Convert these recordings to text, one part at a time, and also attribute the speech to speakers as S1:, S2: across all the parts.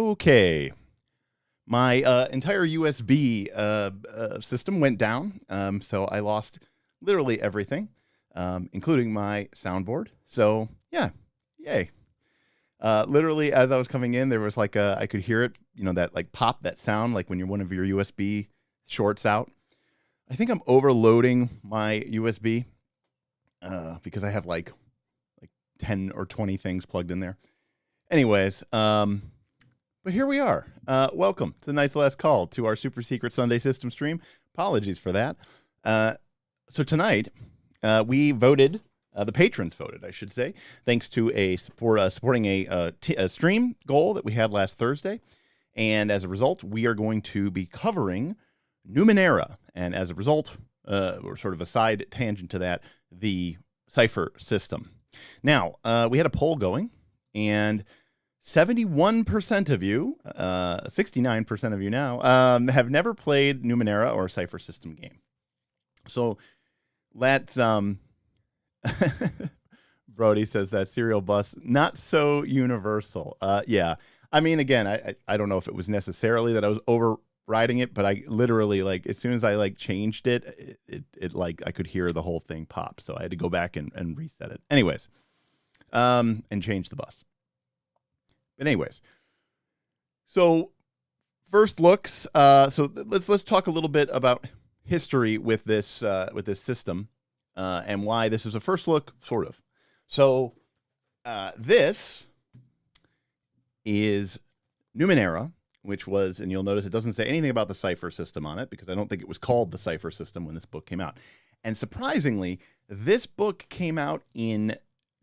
S1: Okay. My entire USB system went down, so I lost literally everything, including my soundboard. So, yeah, yay. Literally, as I was coming in, there was like I could hear it, that like pop, that sound, like when one of your USB shorts out. I think I'm overloading my USB because I have like 10 or 20 things plugged in there. Anyways, but here we are. Welcome to Night's Last Call, to our super secret Sunday system stream. Apologies for that. So tonight, we voted, the patrons voted, I should say, thanks to supporting a stream goal that we had last Thursday. And as a result, we are going to be covering Numenera. And as a result, or sort of a side tangent to that, the Cypher system. Now, we had a poll going, and 71% of you, 69% of you now, have never played Numenera or a Cypher system game. So let's, Brody says that serial bus, not so universal. Yeah, I mean, again, I don't know if it was necessarily that I was overriding it, but I literally, like, as soon as I changed it, like, I could hear the whole thing pop. So I had to go back and reset it. Anyways, and change the bus. But anyways, so first looks. So let's talk a little bit about history with this system and why this is a first look, sort of. So this is Numenera, which was, and you'll notice it doesn't say anything about the Cypher system on it because I don't think it was called the Cypher system when this book came out. And surprisingly, this book came out in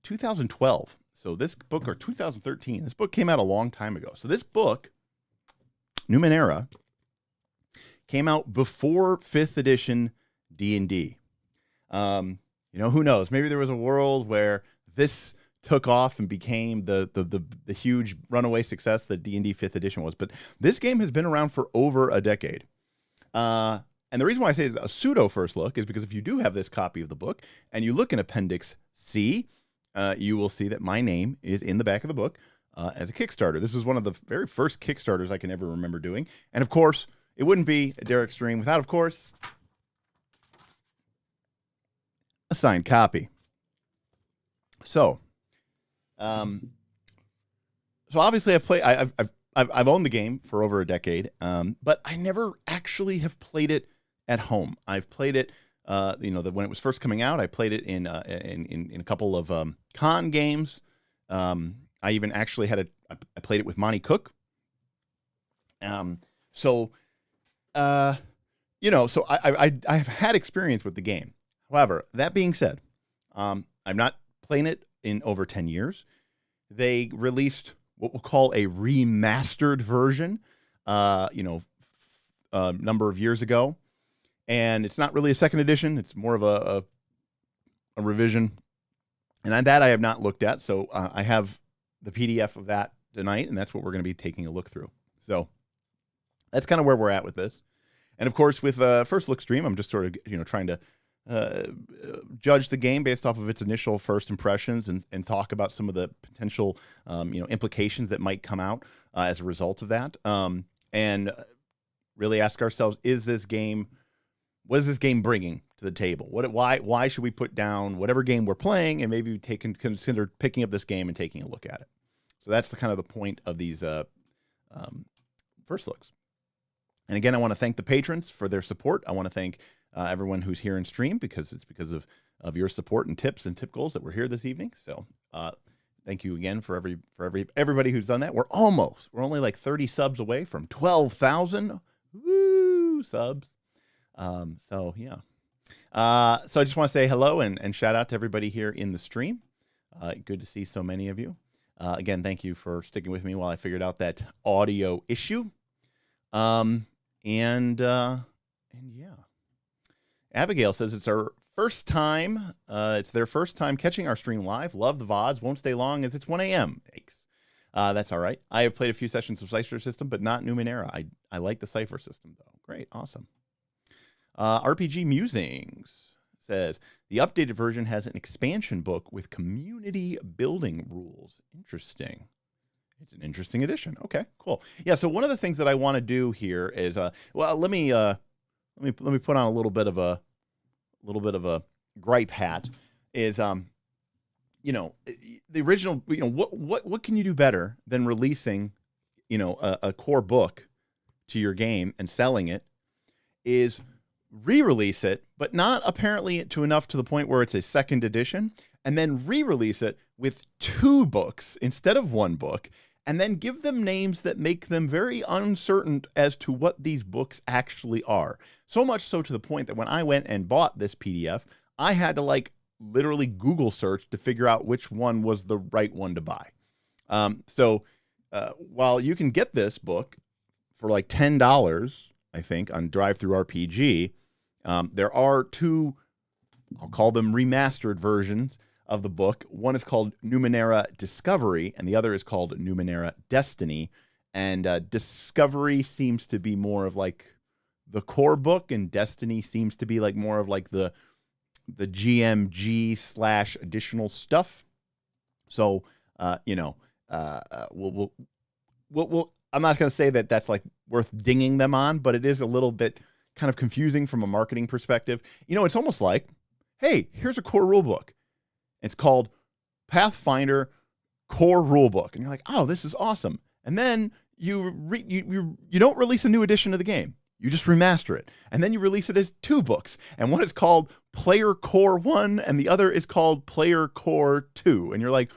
S1: 2012. So this book, or 2013, this book came out a long time ago. So this book, Numenera, came out before 5th edition D&D. Who knows? Maybe there was a world where this took off and became the huge runaway success that D&D 5th edition was. But this game has been around for over a decade. And the reason why I say it's a pseudo first look is because if you do have this copy of the book and you look in Appendix C, you will see that my name is in the back of the book as a Kickstarter. This is one of the very first Kickstarters I can ever remember doing. And of course, it wouldn't be a Derek stream without, of course, a signed copy. So, obviously I've owned the game for over a decade, but I never actually have played it at home. I've played it. When it was first coming out, I played it in a couple of con games. I even actually I played it with Monte Cook. So I have had experience with the game. However, that being said, I'm not playing it in over 10 years. They released what we'll call a remastered version, a number of years ago. And it's not really a second edition. It's more of a revision. And that I have not looked at. So I have the PDF of that tonight, and that's what we're going to be taking a look through. So that's kind of where we're at with this. And, of course, with First Look Stream, I'm just sort of, trying to judge the game based off of its initial first impressions and talk about some of the potential, implications that might come out as a result of that. And really ask ourselves, what is this game bringing to the table? Why should we put down whatever game we're playing and maybe consider picking up this game and taking a look at it? So that's the kind of the point of these first looks. And again, I want to thank the patrons for their support. I want to thank everyone who's here in stream because it's because of your support and tips and tip goals that we're here this evening. So thank you again for everybody who's done that. We're only like 30 subs away from 12,000 subs. So yeah. So I just want to say hello and shout out to everybody here in the stream. Good to see so many of you. Again, thank you for sticking with me while I figured out that audio issue. And yeah. Abigail says it's our first time. It's their first time catching our stream live. Love the VODs. Won't stay long as it's 1 a.m. Thanks. That's all right. I have played a few sessions of Cypher system, but not Numenera. I like the Cypher system though. Great. Awesome. RPG Musings says the updated version has an expansion book with community building rules. Interesting. It's an interesting addition. Okay, cool. Yeah. So one of the things that I want to do here is, well, let me put on a little bit of a gripe hat. Is you know, the original. You know, what can you do better than releasing, you know, a core book to your game and selling it? Is re-release it, but not apparently to enough to the point where it's a second edition, and then re-release it with 2 books instead of 1 book, and then give them names that make them very uncertain as to what these books actually are. So much so to the point that when I went and bought this PDF, I had to like literally Google search to figure out which one was the right one to buy. So while you can get this book for like $10, I think, on DriveThruRPG, there are 2, I'll call them remastered versions of the book. One is called Numenera Discovery, and the other is called Numenera Destiny. And Discovery seems to be more of like the core book, and Destiny seems to be like more of like the GMG / additional stuff. So, you know, we'll I'm not going to say that that's like worth dinging them on, but it is a little bit kind of confusing from a marketing perspective. You know, it's almost like, hey, here's a core rulebook. It's called Pathfinder Core Rulebook. And you're like, oh, this is awesome. And then you don't release a new edition of the game. You just remaster it. And then you release it as 2 books. And one is called Player Core 1 and the other is called Player Core 2. And you're like,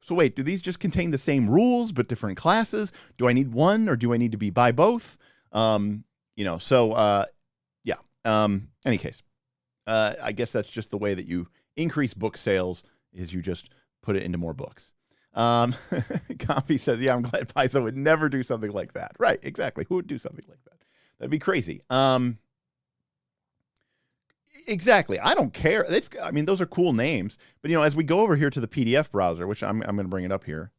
S1: so wait, do these just contain the same rules but different classes? Do I need one or do I need to buy both? You know, so yeah. Any case, I guess that's just the way that you increase book sales, is you just put it into more books. Coffee says, yeah, I'm glad Paizo would never do something like that. Right, exactly. Who would do something like that? That'd be crazy. Exactly. I don't care. I mean, those are cool names. But, you know, as we go over here to the PDF browser, which I'm going to bring it up here.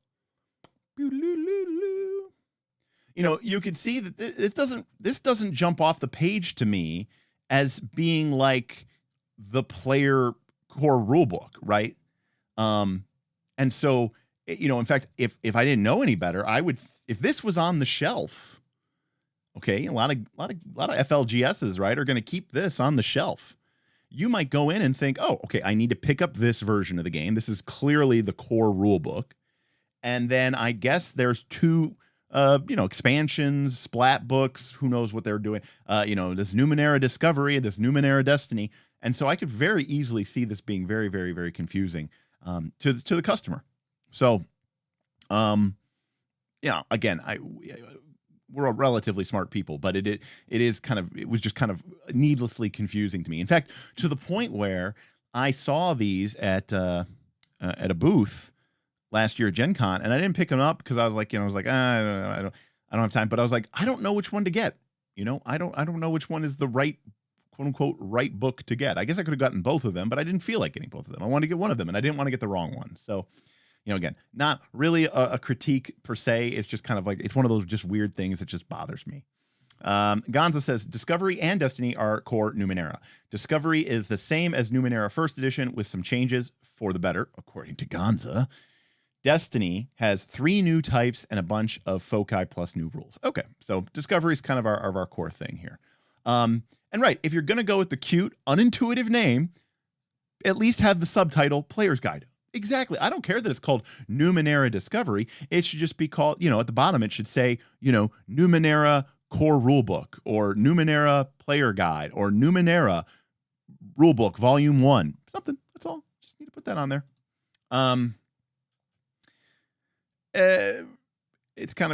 S1: You know, you can see that this doesn't jump off the page to me as being like the player core rulebook, right? And so, you know, in fact, if I didn't know any better, I would, if this was on the shelf, okay, a lot of FLGSs, right, are going to keep this on the shelf. You might go in and think, oh, okay, I need to pick up this version of the game. This is clearly the core rule book. And then I guess there's 2, you know, expansions, splat books, who knows what they're doing. You know, this Numenera Discovery, this Numenera Destiny. And so I could very easily see this being very, very, very confusing to the customer. So, you know, again, we're relatively smart people, but it was just kind of needlessly confusing to me. In fact, to the point where I saw these at a booth last year at Gen Con, and I didn't pick them up because I was like, you know, I was like, I don't have time. But I was like, I don't know which one to get. You know, I don't know which one is the right, quote unquote, right book to get. I guess I could have gotten both of them, but I didn't feel like getting both of them. I wanted to get one of them, and I didn't want to get the wrong one. So, you know, again, not really a critique per se. It's just kind of like, it's one of those just weird things that just bothers me. Gonza says, Discovery and Destiny are core Numenera. Discovery is the same as Numenera First Edition with some changes for the better, according to Gonza. Destiny has 3 new types and a bunch of foci plus new rules. Okay, so Discovery is kind of our core thing here. And right, if you're going to go with the cute, unintuitive name, at least have the subtitle Player's Guide. Exactly. I don't care that it's called Numenera Discovery. It should just be called, you know, at the bottom, it should say, you know, Numenera Core Rulebook or Numenera Player Guide or Numenera Rulebook Volume 1. Something. That's all. Just need to put that on there. It's kind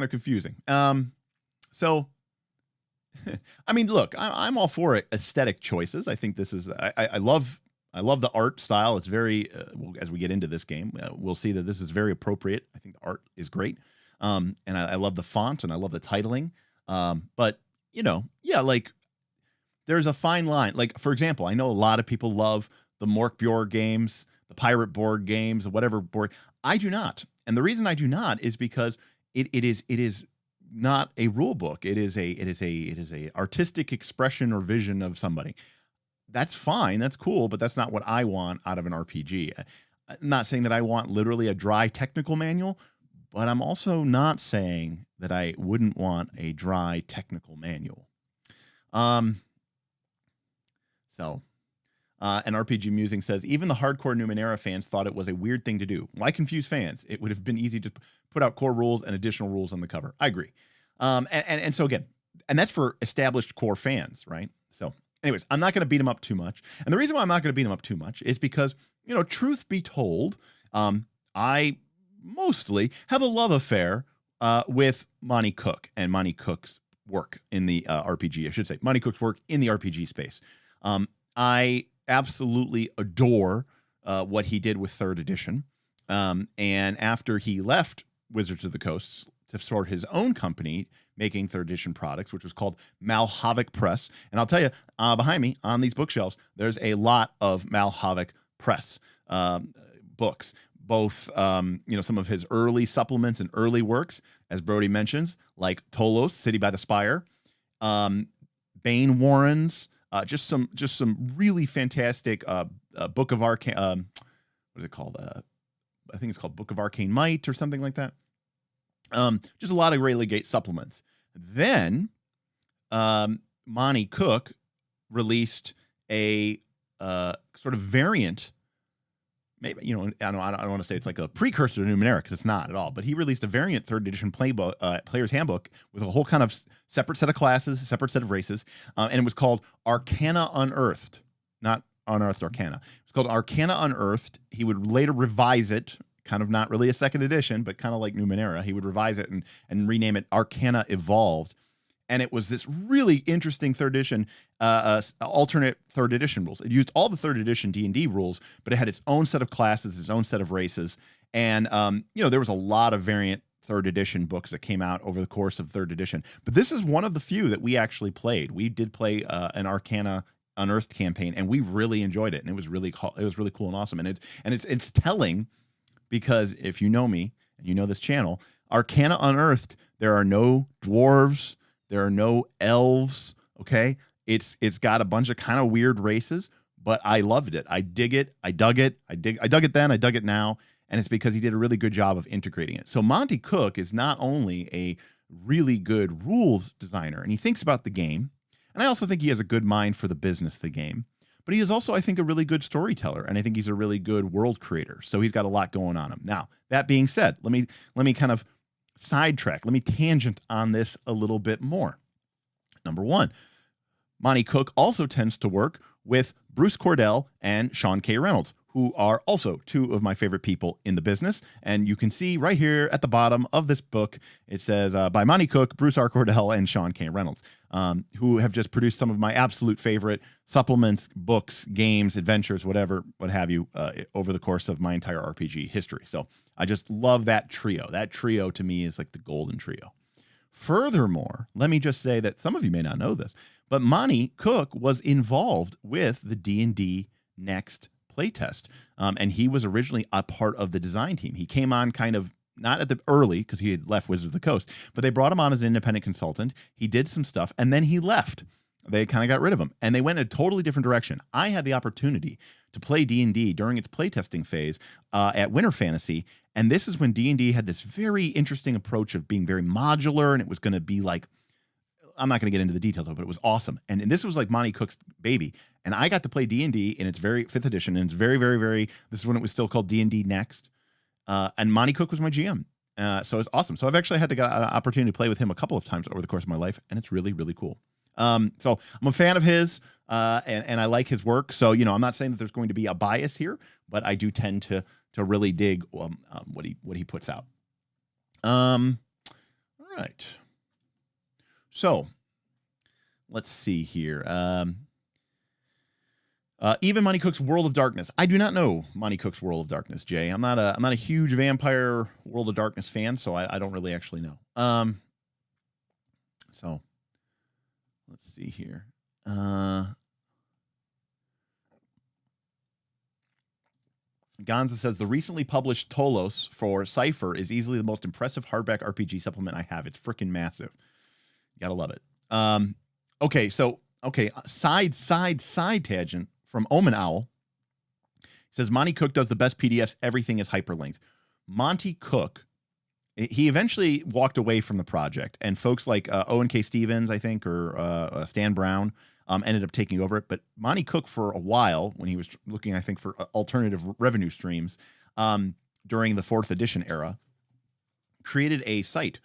S1: of confusing. So, I mean, look, I'm all for aesthetic choices. I think this is, I love the art style. It's very, as we get into this game, we'll see that this is very appropriate. I think the art is great. And I love the font and I love the titling. But, you know, yeah, like there's a fine line. Like, for example, I know a lot of people love the Morkbjorg games, the Pirate Board games, whatever board. I do not. And the reason I do not is because it is not a rule book. It is a artistic expression or vision of somebody. That's fine. That's cool. But that's not what I want out of an RPG. I'm not saying that I want literally a dry technical manual,
S2: but I'm also not saying that I wouldn't want a dry technical manual. And RPG Musing says, even the hardcore Numenera fans thought it was a weird thing to do. Why confuse fans? It would have been easy to put out core rules and additional rules on the cover. I agree. And so again, and that's for established core fans, right? So anyways, I'm not going to beat him up too much. And the reason why I'm not going to beat him up too much is because, truth be told, I mostly have a love affair with Monte Cook and Monte Cook's work in the RPG. I should say Monte Cook's work in the RPG space. I absolutely adore what he did with 3rd edition. And after he left Wizards of the Coast to start his own company making 3rd edition products, which was called Malhavik Press. And I'll tell you, behind me on these bookshelves, there's a lot of Malhavik Press books, both, some of his early supplements and early works, as Brody mentions, like Tolos, City by the Spire, Bane Warrens, just some really fantastic Book of Arcane, what is it called? I think it's called Book of Arcane Might or something like that. Just a lot of Rayleigh Gate supplements. Then Monte Cook released a sort of variant. Maybe, I don't want to say it's like a precursor to Numenera, because it's not at all. But he released a variant 3rd edition playbook, player's handbook, with a whole kind of separate set of classes, separate set of races, and it was called Arcana Unearthed, not Unearthed Arcana. It's called Arcana Unearthed. He would later revise it, kind of not really a 2nd edition, but kind of like Numenera. He would revise it and rename it Arcana Evolved. And it was this really interesting 3rd edition, alternate 3rd edition rules. It used all the 3rd edition D&D rules, but it had its own set of classes, its own set of races. And, there was a lot of variant 3rd edition books that came out over the course of 3rd edition. But this is one of the few that we actually played. We did play an Arcana Unearthed campaign, and we really enjoyed it. And it was really cool and awesome. And it's telling, because if you know me and you know this channel, Arcana Unearthed, there are no dwarves. There are no elves, okay? It's got a bunch of kind of weird races, but I loved it. I dig it. I dug it. I dug it then. I dug it now. And it's because he did a really good job of integrating it. So Monte Cook is not only a really good rules designer, and he thinks about the game, and I also think he has a good mind for the business of the game, but he is also, I think, a really good storyteller, and I think he's a really good world creator. So he's got a lot going on him. Now, that being said, let me kind of sidetrack. Let me tangent on this a little bit more. Number one, Monte Cook also tends to work with Bruce Cordell and Sean K. Reynolds, who are also 2 of my favorite people in the business. And you can see right here at the bottom of this book, it says by Monte Cook, Bruce R. Cordell, and Sean K. Reynolds, who have just produced some of my absolute favorite supplements, books, games, adventures, what have you, over the course of my entire RPG history. So I just love that trio. That trio to me is like the golden trio. Furthermore, let me just say that some of you may not know this, but Monte Cook was involved with the D&D Next playtest, and he was originally a part of the design team. He came on kind of not at the early, because he had left Wizards of the Coast, but they brought him on as an independent consultant. He did some stuff, and then he left. They kind of got rid of him, and they went in a totally different direction. I had the opportunity to play D&D during its playtesting phase at Winter Fantasy, and this is when D&D had this very interesting approach of being very modular, and it was going to be like, I'm not going to get into the details of it, but it was awesome. And this was like Monte Cook's baby, and I got to play D&D in its very 5th edition, and it's very, very, very, this is when it was still called D&D Next, and Monte Cook was my GM. So it's awesome. So I've actually had to get an opportunity to play with him a couple of times over the course of my life, and it's really, really cool. So I'm a fan of his, and I like his work. So, I'm not saying that there's going to be a bias here, but I do tend to really dig what he puts out. All right. So let's see here. Even Monte Cook's World of Darkness. I do not know Monte Cook's World of Darkness, Jay. I'm not a huge vampire World of Darkness fan, so I don't really actually know. So let's see here. Gonza says the recently published Tolos for Cypher is easily the most impressive hardback RPG supplement I have. It's freaking massive. You gotta love it. Okay, side tangent from Omen Owl. Says Monte Cook does the best PDFs. Everything is hyperlinked. Monte Cook He eventually walked away from the project, and folks like Owen K. Stevens, I think, or Stan Brown ended up taking over it. But Monte Cook, for a while, when he was looking, I think, for alternative revenue streams during the 4th edition era, created a site,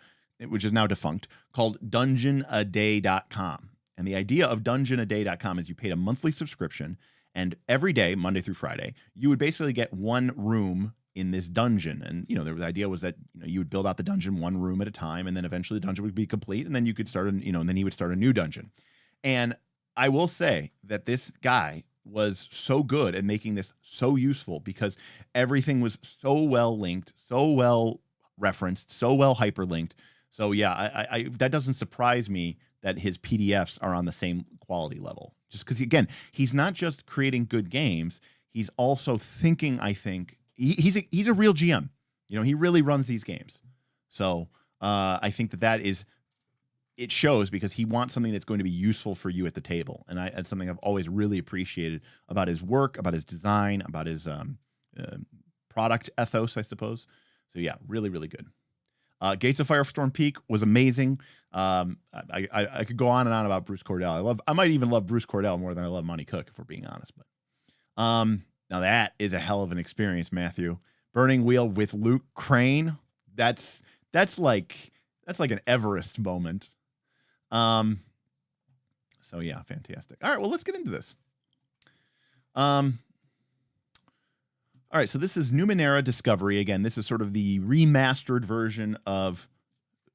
S2: which is now defunct, called dungeonaday.com. And the idea of dungeonaday.com is you paid a monthly subscription, and every day, Monday through Friday, you would basically get one room in this dungeon. And, the idea was that, you would build out the dungeon one room at a time, and then eventually the dungeon would be complete, and then you could start, and then he would start a new dungeon. And I will say that this guy was so good at making this so useful because everything was so well linked, so well referenced, so well hyperlinked. So yeah, I that doesn't surprise me that his PDFs are on the same quality level. Just because, again, he's not just creating good games, he's also thinking, I think, he's a real GM. He really runs these games. So I think it shows because he wants something that's going to be useful for you at the table. And that's something I've always really appreciated about his work, about his design, about his product ethos, I suppose. So yeah, really, really good. Gates of Firestorm Peak was amazing. I could go on and on about Bruce Cordell. I might even love Bruce Cordell more than I love Monte Cook, if we're being honest. But now that is a hell of an experience, Matthew. Burning Wheel with Luke Crane. That's like an Everest moment. So yeah, fantastic. All right, well, let's get into this. All right, so this is Numenera Discovery. Again, this is sort of the remastered version of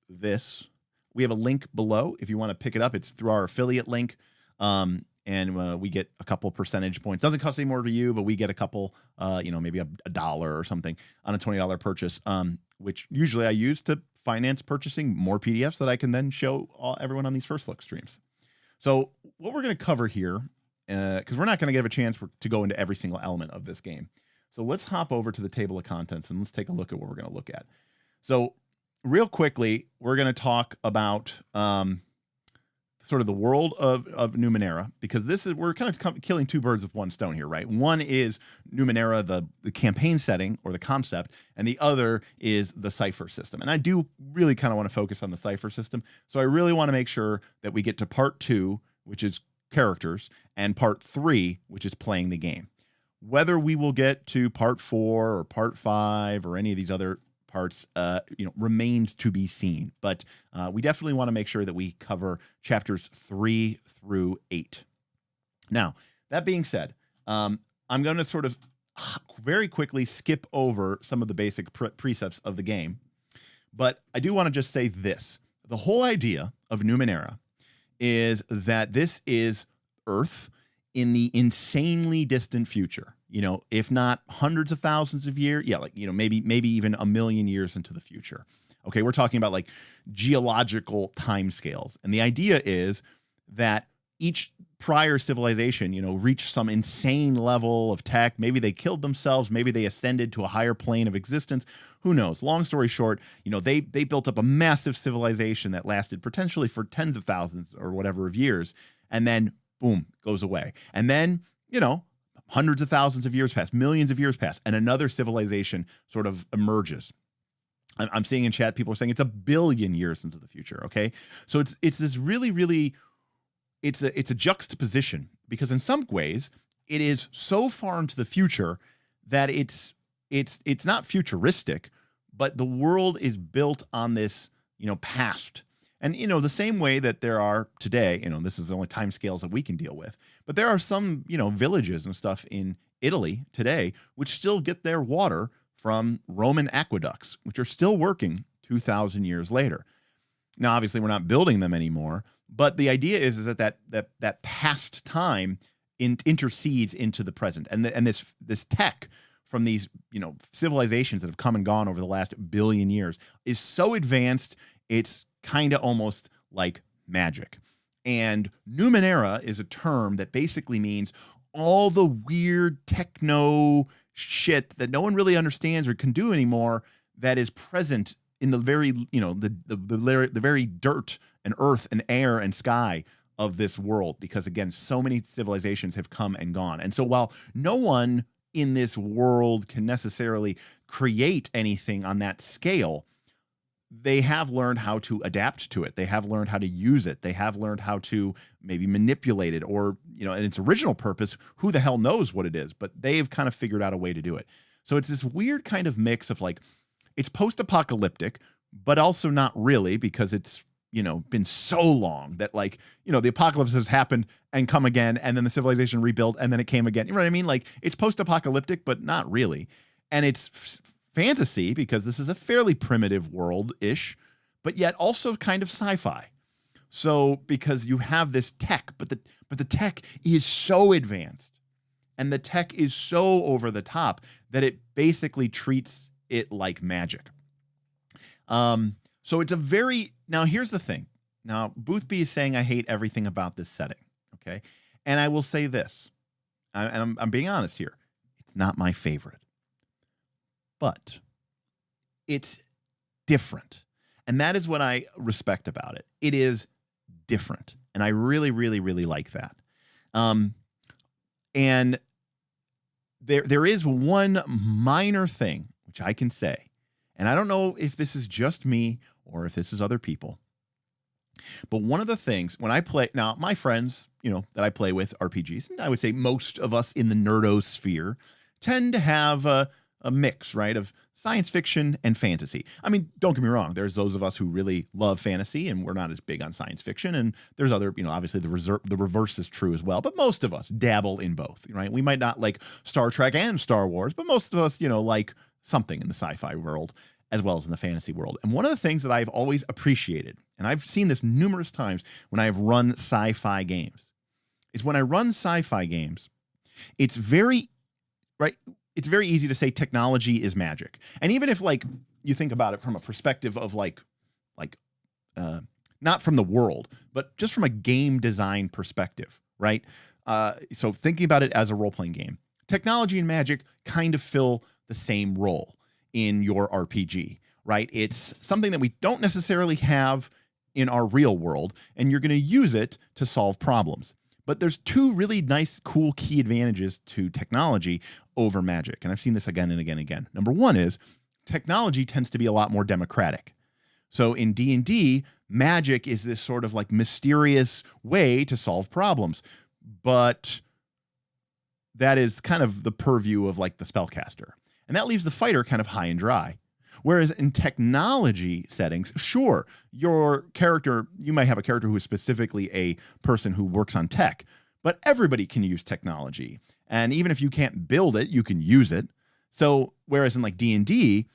S2: this. We have a link below if you want to pick it up. It's through our affiliate link, and we get a couple percentage points. Doesn't cost any more to you, but we get a couple, maybe a $1 or something on a $20 purchase, which usually I use to finance purchasing more PDFs that I can then show everyone on these first look streams. So what we're going to cover here, because we're not going to give a chance to go into every single element of this game. So let's hop over to the table of contents and let's take a look at what we're going to look at. So real quickly, we're going to talk about sort of the world of Numenera, because we're kind of killing two birds with one stone here, right? One is Numenera, the campaign setting or the concept, and the other is the Cypher system. And I do really kind of want to focus on the Cypher system. So I really want to make sure that we get to part 2, which is characters, and part 3, which is playing the game. Whether we will get to part 4 or part 5 or any of these other parts, remains to be seen. But we definitely want to make sure that we cover chapters 3 through 8. Now, that being said, I'm going to sort of very quickly skip over some of the basic precepts of the game. But I do want to just say this. The whole idea of Numenera is that this is Earth in the insanely distant future, if not hundreds of thousands of years. Yeah, maybe even a million years into the future. Okay, we're talking about like geological timescales. And the idea is that each prior civilization, reached some insane level of tech. Maybe they killed themselves. Maybe they ascended to a higher plane of existence. Who knows? Long story short, they built up a massive civilization that lasted potentially for tens of thousands or whatever of years. And then boom, goes away. And then, hundreds of thousands of years pass, millions of years pass, and another civilization sort of emerges. I'm seeing in chat, people are saying it's 1 billion years into the future. Okay. So it's this really, really, it's a juxtaposition, because in some ways it is so far into the future that it's not futuristic, but the world is built on this, past. And, the same way that there are today, this is the only time scales that we can deal with, but there are some, villages and stuff in Italy today which still get their water from Roman aqueducts, which are still working 2,000 years later. Now, obviously, we're not building them anymore, but the idea is that past time intercedes into the present. And this tech from these, civilizations that have come and gone over the last 1 billion years is so advanced, it's kind of almost like magic. And Numenera is a term that basically means all the weird techno shit that no one really understands or can do anymore that is present in the very, the very dirt and earth and air and sky of this world. Because again, so many civilizations have come and gone. And so while no one in this world can necessarily create anything on that scale, they have learned how to adapt to it. They have learned how to use it. They have learned how to maybe manipulate it, or, in its original purpose, who the hell knows what it is, but they've kind of figured out a way to do it. So it's this weird kind of mix of like, it's post-apocalyptic, but also not really, because it's, been so long that like, the apocalypse has happened and come again, and then the civilization rebuilt, and then it came again. You know what I mean? Like, it's post-apocalyptic, but not really. And it's fantasy, because this is a fairly primitive world-ish, but yet also kind of sci-fi. So because you have this tech, but the tech is so advanced, and the tech is so over the top that it basically treats it like magic. So it's a very, now here's the thing. Now, Boothby is saying I hate everything about this setting, okay? And I will say this, and I'm being honest here. It's not my favorite, but it's different. And that is what I respect about it. It is different. And I really, really, really like that. And there is one minor thing which I can say, and I don't know if this is just me or if this is other people, but one of the things when I play, now my friends, that I play with RPGs, and I would say most of us in the nerdosphere tend to have a mix, right, of science fiction and fantasy. I mean, don't get me wrong. There's those of us who really love fantasy, and we're not as big on science fiction. And there's other, obviously the reverse is true as well. But most of us dabble in both, right? We might not like Star Trek and Star Wars, but most of us, like something in the sci-fi world as well as in the fantasy world. And one of the things that I've always appreciated, and I've seen this numerous times when I have run sci-fi games, is when I run sci-fi games, it's very, right, it's very easy to say technology is magic. And even if like you think about it from a perspective of like not from the world, but just from a game design perspective, right? So thinking about it as a role-playing game, technology and magic kind of fill the same role in your RPG, right? It's something that we don't necessarily have in our real world, and you're going to use it to solve problems. But there's two really nice, cool key advantages to technology over magic. And I've seen this again and again and again. Number one is technology tends to be a lot more democratic. So in D&D, magic is this sort of like mysterious way to solve problems. But that is kind of the purview of like the spellcaster. And that leaves the fighter kind of high and dry. Whereas in technology settings, sure, your character, you might have a character who is specifically a person who works on tech, but everybody can use technology. And even if you can't build it, you can use it. So whereas in like D&D,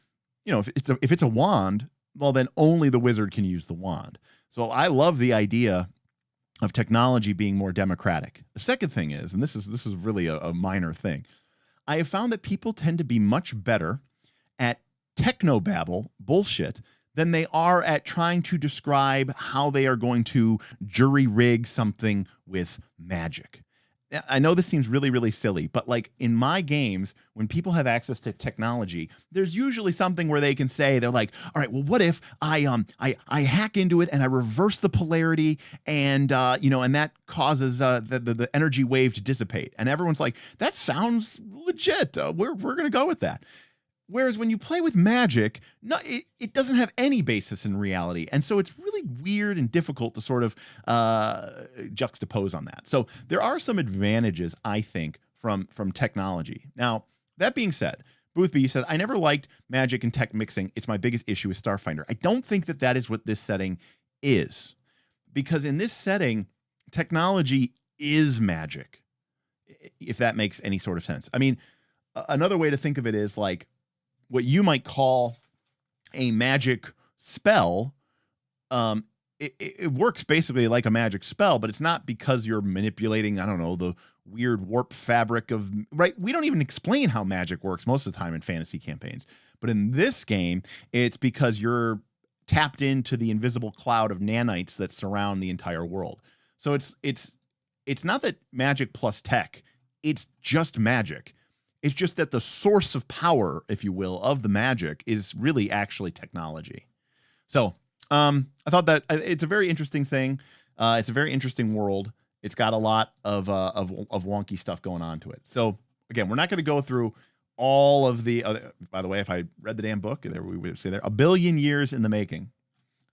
S2: if it's a wand, well, then only the wizard can use the wand. So I love the idea of technology being more democratic. The second thing is, and this is really a minor thing, I have found that people tend to be much better at technobabble bullshit than they are at trying to describe how they are going to jury rig something with magic. I know this seems really, really silly, but like in my games, when people have access to technology, there's usually something where they can say, they're like, all right, well, what if I hack into it and I reverse the polarity and, and that causes the energy wave to dissipate. And everyone's like, that sounds legit. We're going to go with that. Whereas when you play with magic, it doesn't have any basis in reality. And so it's really weird and difficult to sort of juxtapose on that. So there are some advantages, I think, from technology. Now, that being said, Boothby, you said, I never liked magic and tech mixing. It's my biggest issue with Starfinder. I don't think that is what this setting is. Because in this setting, technology is magic, if that makes any sort of sense. I mean, another way to think of it is like, what you might call a magic spell, it works basically like a magic spell, but it's not because you're manipulating, I don't know, the weird warp fabric of, right? We don't even explain how magic works most of the time in fantasy campaigns. But in this game, it's because you're tapped into the invisible cloud of nanites that surround the entire world. So it's not that magic plus tech, it's just magic. It's just that the source of power, if you will, of the magic is really actually technology. So I thought that it's a very interesting thing. It's a very interesting world. It's got a lot of wonky stuff going on to it. So again, we're not going to go through all of the other, by the way, if I read the damn book, there we would say there, 1 billion years in the making.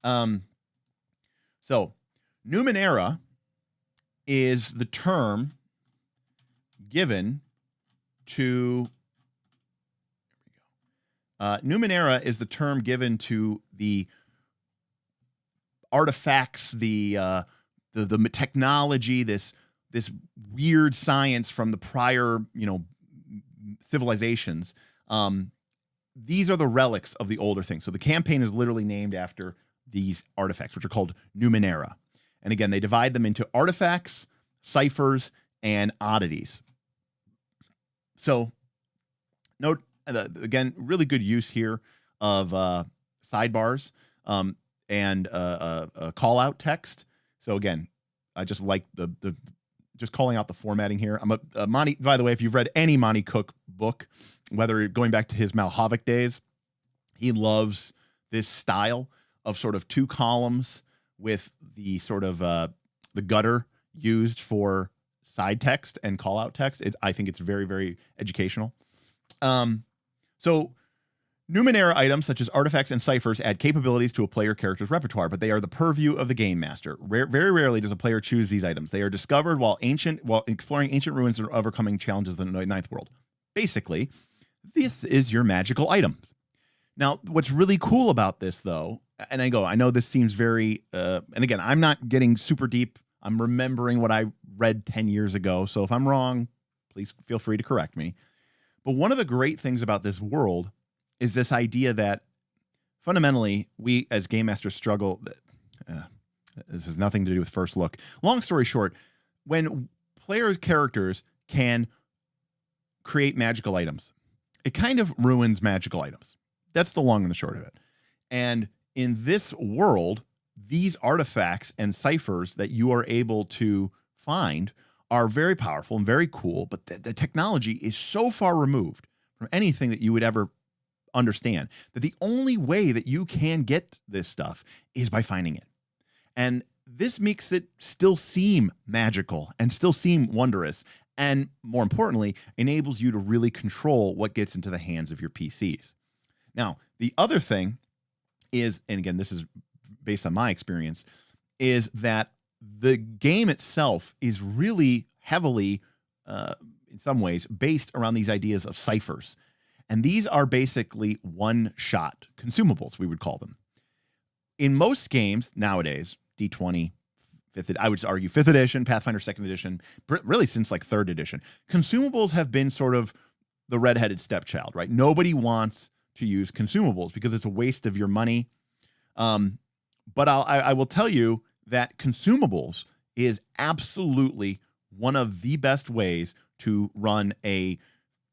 S2: So Numenera is the term given to Numenera is the term given to the artifacts, the technology, this weird science from the prior, civilizations. These are the relics of the older things. So the campaign is literally named after these artifacts, which are called Numenera. And again, they divide them into artifacts, ciphers, and oddities. So note, again, really good use here of sidebars and call out text. So again, I just like the just calling out the formatting here. I'm a Monte. By the way, if you've read any Monte Cook book, whether going back to his Malhovic days, he loves this style of sort of 2 columns with the sort of the gutter used for side text and call out text. I think it's very, very educational. So Numenera items such as artifacts and ciphers add capabilities to a player character's repertoire, but they are the purview of the game master. Very rarely does a player choose these items. They are discovered while exploring ancient ruins and overcoming challenges in the Ninth World. Basically, this is your magical items. Now, what's really cool about this, though, and I know this seems very, and again, I'm not getting super deep. I'm remembering what I read 10 years ago. So if I'm wrong, please feel free to correct me. But one of the great things about this world is this idea that fundamentally we as game masters struggle. This has nothing to do with first look. Long story short, when players' characters can create magical items, it kind of ruins magical items. That's the long and the short of it. And in this world, these artifacts and ciphers that you are able to find are very powerful and very cool, but the technology is so far removed from anything that you would ever understand that the only way that you can get this stuff is by finding it. And this makes it still seem magical and still seem wondrous, and more importantly, enables you to really control what gets into the hands of your PCs. Now, the other thing is, and again, this is based on my experience, is that the game itself is really heavily, in some ways, based around these ideas of ciphers. And these are basically one-shot consumables, we would call them. In most games nowadays, D20, I would argue 5th edition, Pathfinder 2nd edition, really since like 3rd edition, consumables have been sort of the redheaded stepchild, right? Nobody wants to use consumables because it's a waste of your money. But I will tell you that consumables is absolutely one of the best ways to run a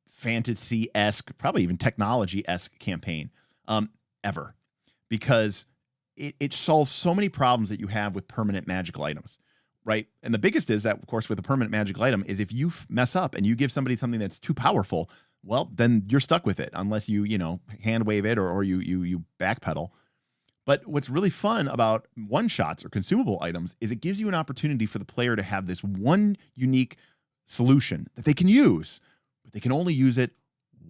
S2: fantasy-esque, probably even technology-esque campaign ever, because it solves so many problems that you have with permanent magical items, right? And the biggest is that, of course, with a permanent magical item is if you mess up and you give somebody something that's too powerful, well, then you're stuck with it unless you hand wave it or you backpedal. But what's really fun about one-shots or consumable items is it gives you an opportunity for the player to have this one unique solution that they can use, but they can only use it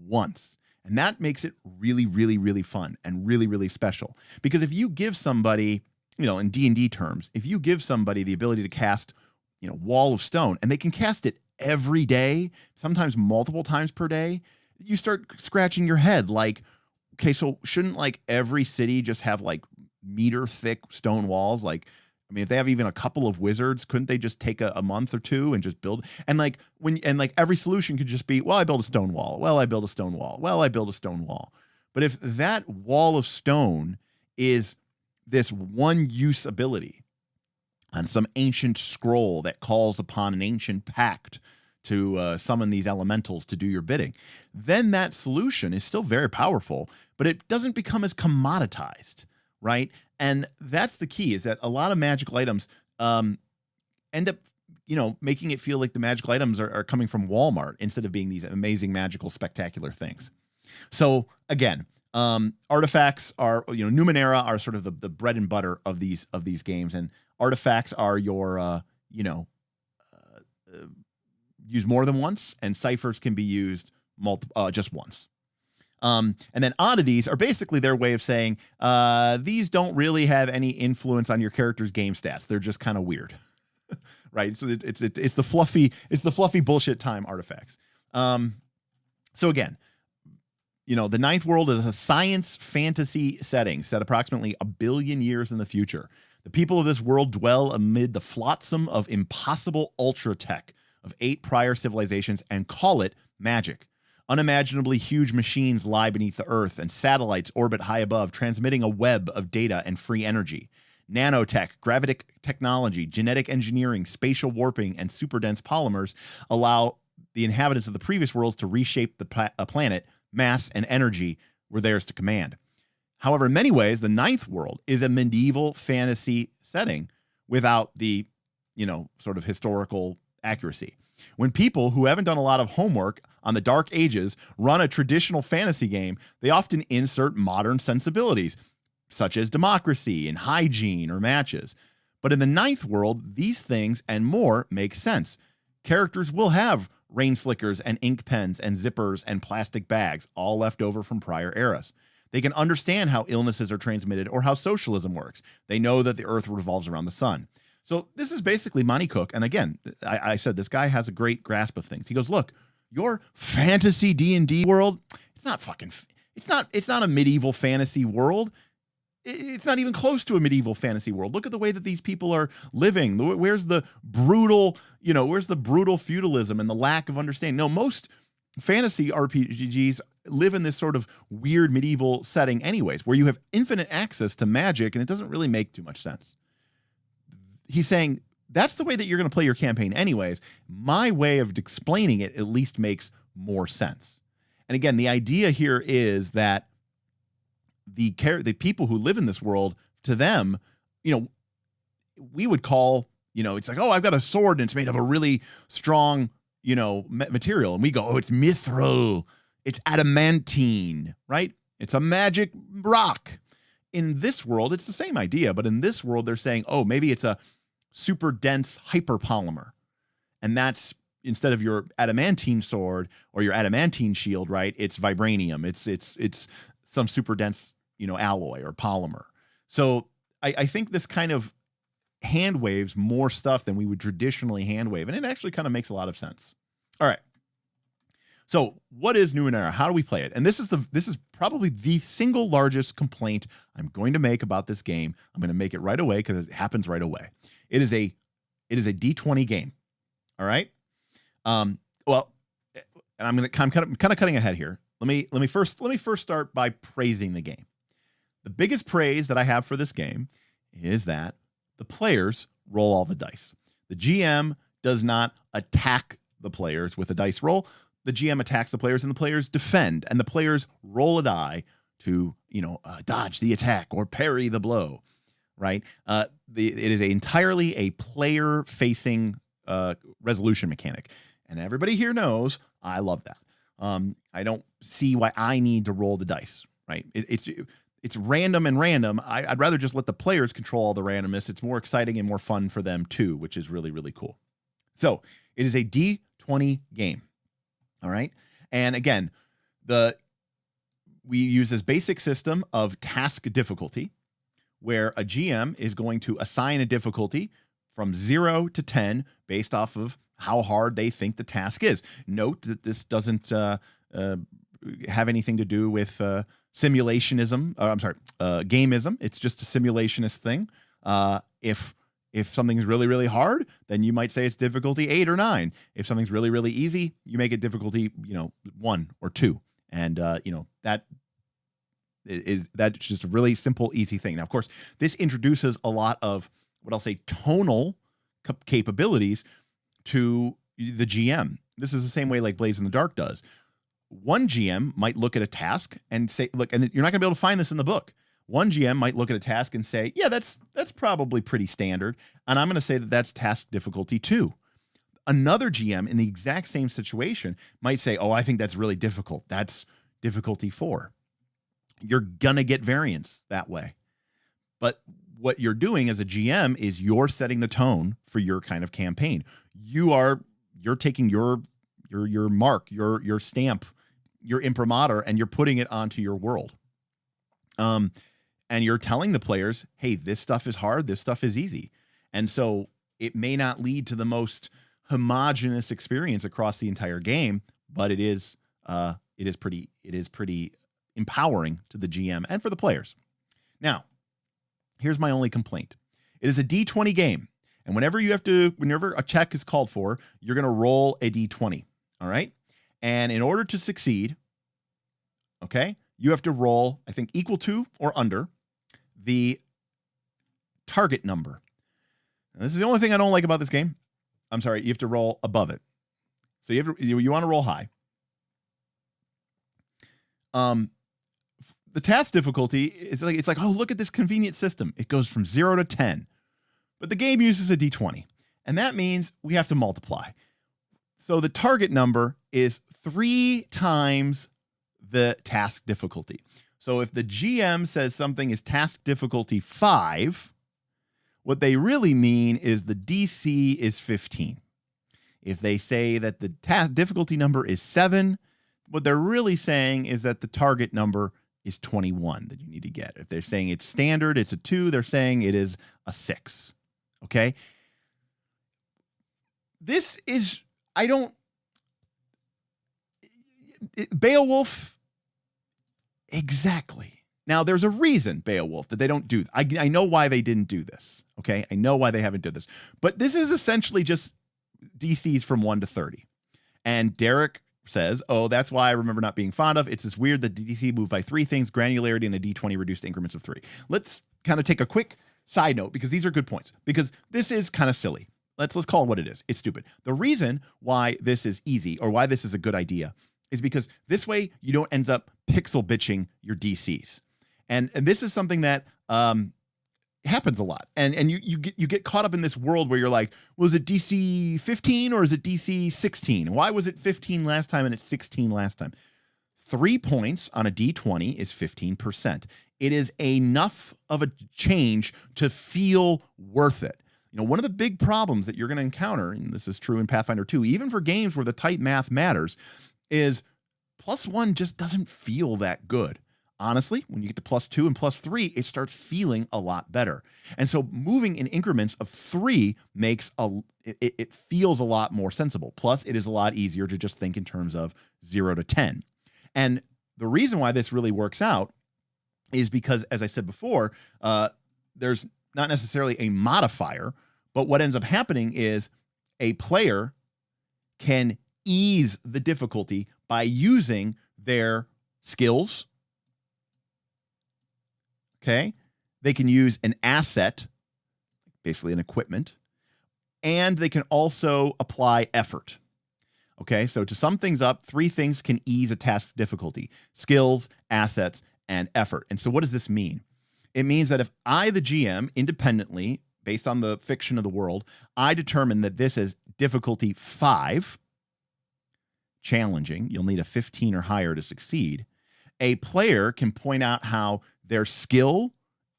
S2: once. And that makes it really, really, really fun and really, really special. Because if you give somebody, in D&D terms, if you give somebody the ability to cast, Wall of Stone, and they can cast it every day, sometimes multiple times per day, you start scratching your head like, okay, so shouldn't like every city just have like meter thick stone walls? Like, I mean, if they have even a couple of wizards, couldn't they just take a month or two and just build? And like every solution could just be, well, I build a stone wall. Well, I build a stone wall. Well, I build a stone wall. But if that wall of stone is this one use ability on some ancient scroll that calls upon an ancient pact to summon these elementals to do your bidding, then that solution is still very powerful, but it doesn't become as commoditized, right? And that's the key, is that a lot of magical items end up, making it feel like the magical items are coming from Walmart instead of being these amazing, magical, spectacular things. So again, artifacts are, Numenera are sort of the bread and butter of these games, and artifacts are your, used more than once, and ciphers can be used just once. And then oddities are basically their way of saying these don't really have any influence on your character's game stats. They're just kind of weird, right? So it's the fluffy bullshit time artifacts. So again, the ninth world is a science fantasy setting set approximately 1 billion years in the future. The people of this world dwell amid the flotsam of impossible ultra tech of 8 prior civilizations and call it magic. Unimaginably huge machines lie beneath the earth, and satellites orbit high above, transmitting a web of data and free energy. Nanotech, gravitic technology, genetic engineering, spatial warping, and superdense polymers allow the inhabitants of the previous worlds to reshape the planet. Mass and energy were theirs to command. However, in many ways, the ninth world is a medieval fantasy setting without the, sort of historical accuracy. When people who haven't done a lot of homework on the Dark Ages run a traditional fantasy game, they often insert modern sensibilities, such as democracy and hygiene or matches. But in the ninth world, these things and more make sense. Characters will have rain slickers and ink pens and zippers and plastic bags, all left over from prior eras. They can understand how illnesses are transmitted or how socialism works. They know that the earth revolves around the sun. So this is basically Monte Cook. And again, I said this guy has a great grasp of things. He goes, look, your fantasy D&D world, it's not a medieval fantasy world. It's not even close to a medieval fantasy world. Look at the way that these people are living. Where's the brutal feudalism and the lack of understanding? No, most fantasy RPGs live in this sort of weird medieval setting anyways, where you have infinite access to magic, and it doesn't really make too much sense. He's saying that's the way that you're going to play your campaign anyways. My way of explaining it at least makes more sense. And again, the idea here is that the people who live in this world, to them, we would call, it's like, oh, I've got a sword and it's made of a really strong, material. And we go, oh, it's mithril. It's adamantine, right? It's a magic rock. In this world, it's the same idea. But in this world, they're saying, oh, maybe it's a super dense hyperpolymer. And that's, instead of your adamantine sword or your adamantine shield, right? It's vibranium. It's some super dense, alloy or polymer. So I think this kind of hand waves more stuff than we would traditionally hand wave. And it actually kind of makes a lot of sense. All right. So what is Numenera? How do we play it? And this is probably the single largest complaint I'm going to make about this game. I'm going to make it right away because it happens right away. It is a D20 game. All right. Well, and I'm kind of cutting ahead here. Let me first start by praising the game. The biggest praise that I have for this game is that the players roll all the dice. The GM does not attack the players with a dice roll. The GM attacks the players and the players defend, and the players roll a die to, dodge the attack or parry the blow, right? It is entirely a player-facing resolution mechanic, and everybody here knows I love that. I don't see why I need to roll the dice, right? It's random. I'd rather just let the players control all the randomness. It's more exciting and more fun for them too, which is really, really cool. So it is a D20 game. All right. And again, we use this basic system of task difficulty, where a GM is going to assign a difficulty from 0 to 10 based off of how hard they think the task is. Note that this doesn't have anything to do with simulationism. Gameism. It's just a simulationist thing. If something's really, really hard, then you might say it's difficulty 8 or 9. If something's really, really easy, you make it difficulty, 1 or 2. And, that's just a really simple, easy thing. Now, of course, this introduces a lot of what I'll say tonal capabilities to the GM. This is the same way like Blaze in the Dark does. One GM might look at a task and say, look, and you're not gonna be able to find this in the book. One GM might look at a task and say, yeah, that's probably pretty standard. And I'm going to say that that's task difficulty 2. Another GM in the exact same situation might say, oh, I think that's really difficult. That's difficulty 4. You're going to get variance that way. But what you're doing as a GM is you're setting the tone for your kind of campaign. You're taking your mark, your stamp, your imprimatur and you're putting it onto your world. And you're telling the players, hey, this stuff is hard, this stuff is easy. And so it may not lead to the most homogenous experience across the entire game, but it is pretty empowering to the GM and for the players. Now, here's my only complaint. It is a D20 game. And whenever a check is called for, you're going to roll a D20. All right. And in order to succeed, okay, you have to roll, I think, equal to or under the target number. Now, this is the only thing I don't like about this game. I'm sorry, you have to roll above it. So you want to roll high. The task difficulty is it's like, oh, look at this convenient system. It goes from 0 to 10. But the game uses a D20. And that means we have to multiply. So the target number is 3 times the task difficulty. So if the GM says something is task difficulty 5, what they really mean is the DC is 15. If they say that the difficulty number is 7, what they're really saying is that the target number is 21 that you need to get. If they're saying it's standard, it's a 2, they're saying it is a 6. Okay? This is, Beowulf, exactly. Now, there's a reason, Beowulf, that they don't do. I know why they didn't do this. Okay, I know why they haven't done this. But this is essentially just DCs from 1 to 30. And Derek says, oh, that's why I remember not being fond of. It's this weird that DC moved by 3 things, granularity and a D20 reduced increments of 3. Let's kind of take a quick side note because these are good points. Because this is kind of silly. Let's call it what it is. It's stupid. The reason why this is easy or why this is a good idea is because this way you don't end up pixel bitching your DCs. And this is something that happens a lot. And you get caught up in this world where you're like, was it DC 15 or is it DC 16? Why was it 15 last time and it's 16 last time? 3 points on a D20 is 15%. It is enough of a change to feel worth it. You know, one of the big problems that you're going to encounter, and this is true in Pathfinder 2, even for games where the tight math matters, is +1 just doesn't feel that good. Honestly, when you get to +2 and +3, it starts feeling a lot better. And so moving in increments of 3 makes it feels a lot more sensible. Plus, it is a lot easier to just think in terms of 0 to 10. And the reason why this really works out is because, as I said before, there's not necessarily a modifier, but what ends up happening is a player can ease the difficulty by using their skills. Okay, they can use an asset, basically an equipment, and they can also apply effort. Okay, so to sum things up, 3 things can ease a task difficulty: skills, assets, and effort. And so what does this mean? It means that if I, the GM, independently, based on the fiction of the world, I determine that this is difficulty 5, challenging, you'll need a 15 or higher to succeed, a player can point out how their skill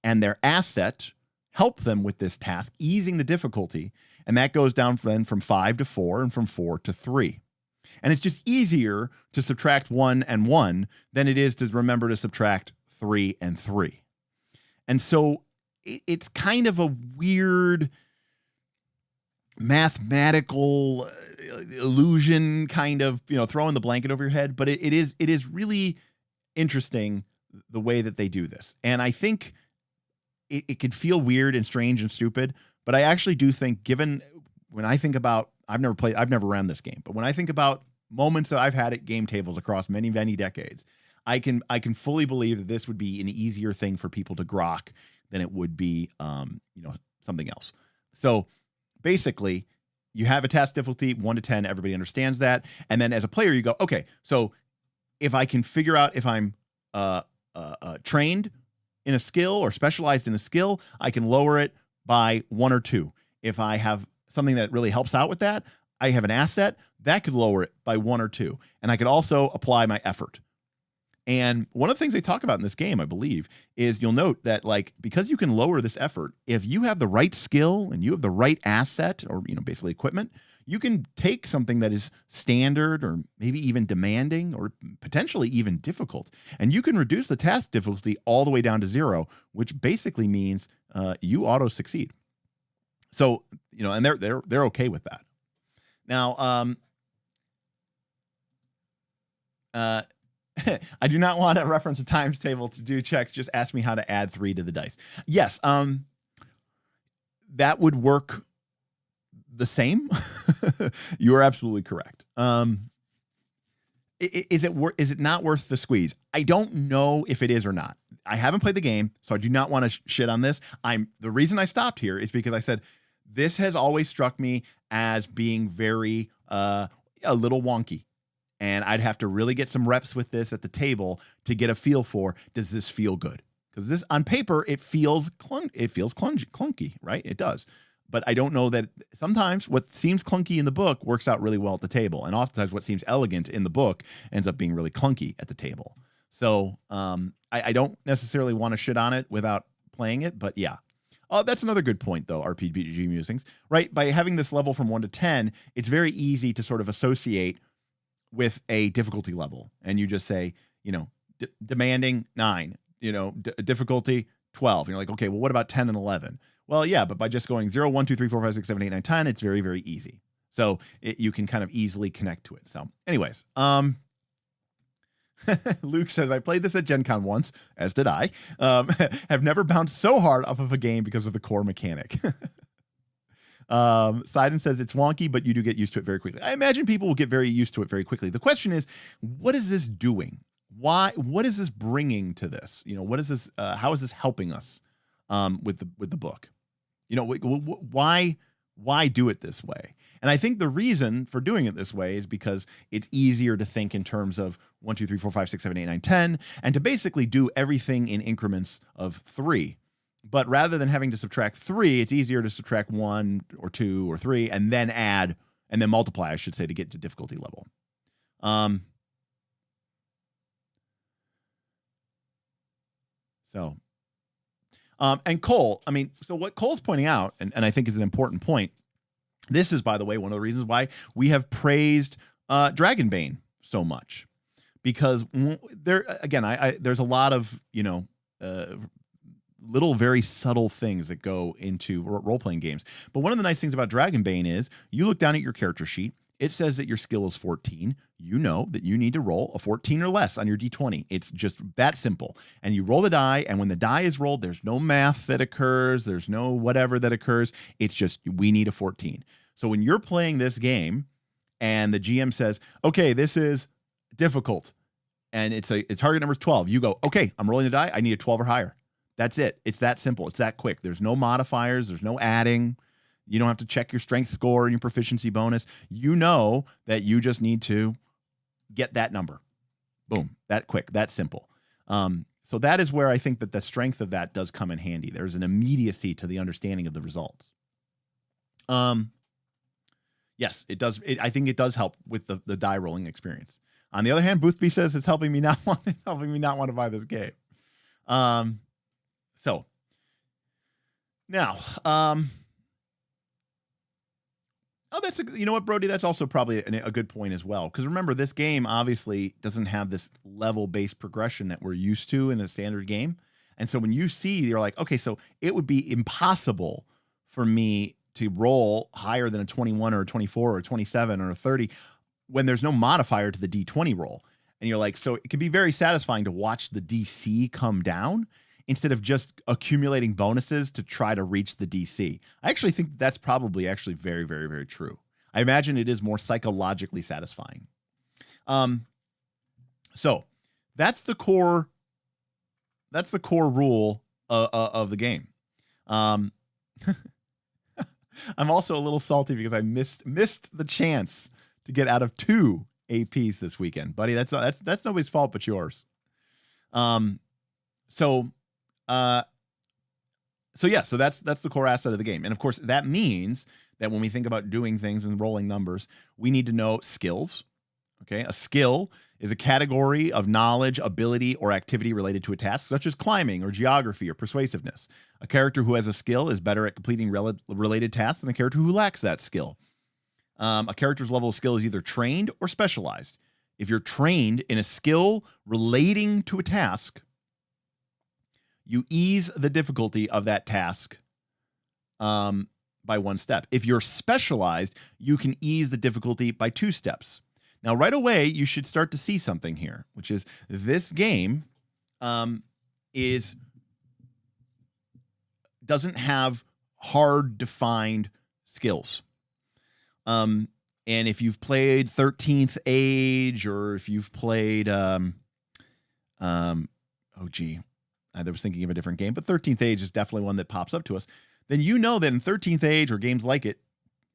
S2: and their asset help them with this task, easing the difficulty. And that goes down then from 5 to 4 and from 4 to 3. And it's just easier to subtract 1 and 1 than it is to remember to subtract 3 and 3. And so it's kind of a weird mathematical illusion, kind of, throwing the blanket over your head. But it is really interesting the way that they do this. And I think it could feel weird and strange and stupid, but I actually do think, given when I think about, I've never ran this game, but when I think about moments that I've had at game tables across many, many decades, I can fully believe that this would be an easier thing for people to grok than it would be, something else. So basically, you have a task difficulty 1 to 10. Everybody understands that. And then as a player, you go, okay, so if I can figure out if I'm trained in a skill or specialized in a skill, I can lower it by 1 or 2. If I have something that really helps out with that, I have an asset that could lower it by 1 or 2. And I could also apply my effort. And one of the things they talk about in this game, I believe, is you'll note that like because you can lower this effort, if you have the right skill and you have the right asset or basically equipment, you can take something that is standard or maybe even demanding or potentially even difficult, and you can reduce the task difficulty all the way down to 0, which basically means you auto succeed. So and they're okay with that. Now, I do not want to reference a times table to do checks. Just ask me how to add 3 to the dice. Yes, that would work the same. You are absolutely correct. Is it not worth the squeeze? I don't know if it is or not. I haven't played the game, so I do not want to shit on this. The reason I stopped here is because I said this has always struck me as being very a little wonky. And I'd have to really get some reps with this at the table to get a feel for, does this feel good? Because this on paper, it feels clunky, right? It does. But I don't know that sometimes what seems clunky in the book works out really well at the table. And oftentimes what seems elegant in the book ends up being really clunky at the table. So I don't necessarily want to shit on it without playing it, but yeah. That's another good point, though, RPG musings, right? By having this level from 1 to 10, it's very easy to sort of associate with a difficulty level, and you just say, demanding 9, difficulty 12. And you're like, okay, well, what about 10 and 11? Well, yeah, but by just going 0, 1, 2, 3, 4, 5, 6, 7, 8, 9, 10, it's very, very easy. So you can kind of easily connect to it. So anyways, Luke says, I played this at Gen Con once, as did I. Have never bounced so hard off of a game because of the core mechanic. Sidon says it's wonky, but you do get used to it very quickly. I imagine people will get very used to it very quickly. The question is, what is this doing? What is this bringing to this? What is this? How is this helping us with the book? Why do it this way? And I think the reason for doing it this way is because it's easier to think in terms of 1, 2, 3, 4, 5, 6, 7, 8, 9, 10, and to basically do everything in increments of 3. But rather than having to subtract 3, it's easier to subtract 1 or 2 or 3 and then add and then multiply, I should say, to get to difficulty level. And Cole, so what Cole's pointing out, and I think is an important point, this is, by the way, one of the reasons why we have praised Dragonbane so much. Because there's a lot of, little very subtle things that go into role-playing games. But one of the nice things about Dragonbane is you look down at your character sheet, it says that your skill is 14. You know that you need to roll a 14 or less on your D20. It's just that simple. And you roll the die, and when the die is rolled, there's no math that occurs, there's no whatever that occurs. It's just we need a 14. So when you're playing this game and the GM says, okay, this is difficult, and it's target number is 12, you go, okay, I'm rolling the die, I need a 12 or higher. That's it. It's that simple. It's that quick. There's no modifiers. There's no adding. You don't have to check your strength score and your proficiency bonus. You know that you just need to get that number. Boom. That quick. That simple. So that is where I think that the strength of that does come in handy. There's an immediacy to the understanding of the results. Yes, it does. I think it does help with the die rolling experience. On the other hand, Boothby says it's helping me not want to buy this game. So now, you know what, Brody? That's also probably a good point as well. Because remember, this game obviously doesn't have this level-based progression that we're used to in a standard game. And so when you see, you're like, okay, so it would be impossible for me to roll higher than a 21 or a 24 or a 27 or a 30 when there's no modifier to the D20 roll. And you're like, so it can be very satisfying to watch the DC come down instead of just accumulating bonuses to try to reach the DC. I actually think that's probably actually very, very, very true. I imagine it is more psychologically satisfying. So that's the core rule of the game. I'm also a little salty because I missed the chance to get out of 2 APs this weekend, buddy. That's nobody's fault but yours. So that's the core asset of the game. And of course, that means that when we think about doing things and rolling numbers, we need to know skills. Okay. A skill is a category of knowledge, ability, or activity related to a task, such as climbing or geography or persuasiveness. A character who has a skill is better at completing related tasks than a character who lacks that skill. A character's level of skill is either trained or specialized. If you're trained in a skill relating to a task, you ease the difficulty of that task by 1 step. If you're specialized, you can ease the difficulty by 2 steps. Now, right away, you should start to see something here, which is this game doesn't have hard defined skills. And if you've played 13th Age, or if you've played, I was thinking of a different game, but 13th Age is definitely one that pops up to us. Then you know that in 13th Age or games like it,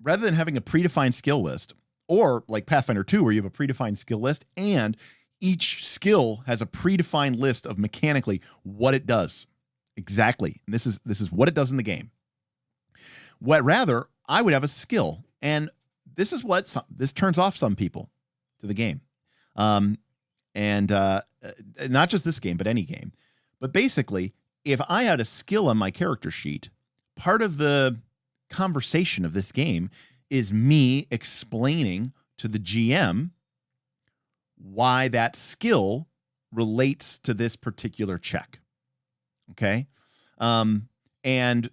S2: rather than having a predefined skill list, or like Pathfinder 2, where you have a predefined skill list and each skill has a predefined list of mechanically what it does. Exactly. And this is what it does in the game. Rather, I would have a skill, and this is what this turns off some people to the game. And not just this game, but any game. But basically, if I had a skill on my character sheet, part of the conversation of this game is me explaining to the GM why that skill relates to this particular check. Okay? And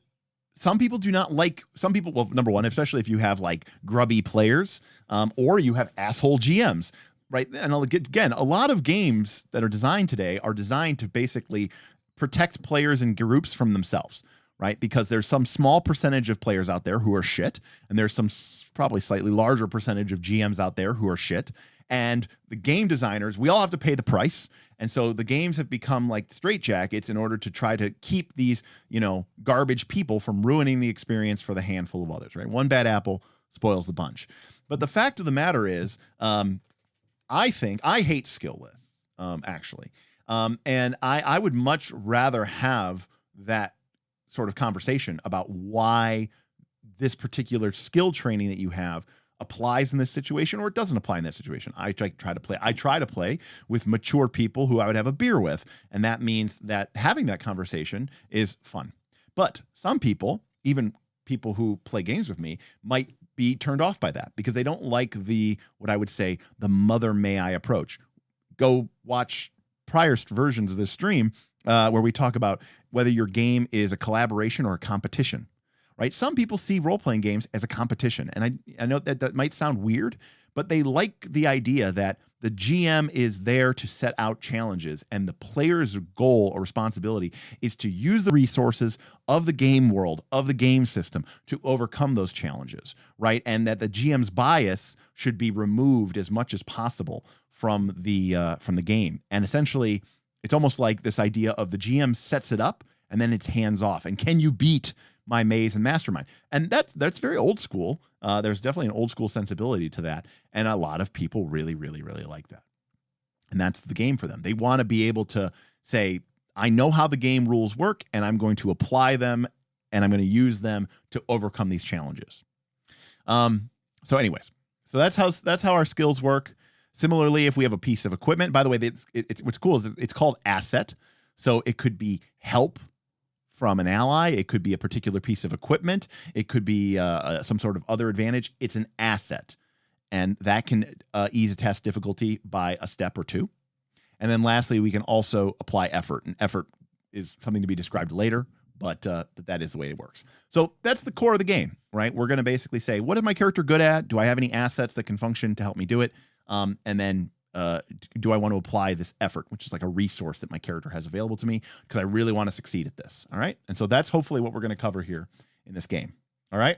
S2: some people do not like, well, number one, especially if you have like grubby players, or you have asshole GMs, right? And again, a lot of games that are designed today are designed to basically protect players and groups from themselves, right? Because there's some small percentage of players out there who are shit, and there's some probably slightly larger percentage of GMs out there who are shit. And the game designers, we all have to pay the price. And so the games have become like straitjackets in order to try to keep these, garbage people from ruining the experience for the handful of others, right? One bad apple spoils the bunch. But the fact of the matter is, I hate skill lists, actually. And I would much rather have that sort of conversation about why this particular skill training that you have applies in this situation or it doesn't apply in that situation. I try to play with mature people who I would have a beer with. And that means that having that conversation is fun. But some people, even people who play games with me, might be turned off by that because they don't like what I would say, the mother may I approach. Go watch prior versions of this stream where we talk about whether your game is a collaboration or a competition, right? Some people see role-playing games as a competition. And I know that might sound weird, but they like the idea that the GM is there to set out challenges and the player's goal or responsibility is to use the resources of the game world, of the game system to overcome those challenges, right? And that the GM's bias should be removed as much as possible from the game. And essentially, it's almost like this idea of the GM sets it up and then it's hands off. And can you beat my maze and mastermind? And that's very old school. There's definitely an old school sensibility to that. And a lot of people really, really, really like that. And that's the game for them. They want to be able to say, I know how the game rules work and I'm going to apply them and I'm going to use them to overcome these challenges. So anyways, so that's how our skills work. Similarly, if we have a piece of equipment, by the way, it's what's cool is it's called asset. So it could be help from an ally. It could be a particular piece of equipment. It could be some sort of other advantage. It's an asset. And that can ease a test difficulty by a step or two. And then lastly, we can also apply effort. And effort is something to be described later, but that is the way it works. So that's the core of the game, right? We're going to basically say, what is my character good at? Do I have any assets that can function to help me do it? And then do I want to apply this effort, which is like a resource that my character has available to me because I really want to succeed at this. All right. And so that's hopefully what we're going to cover here in this game. All right.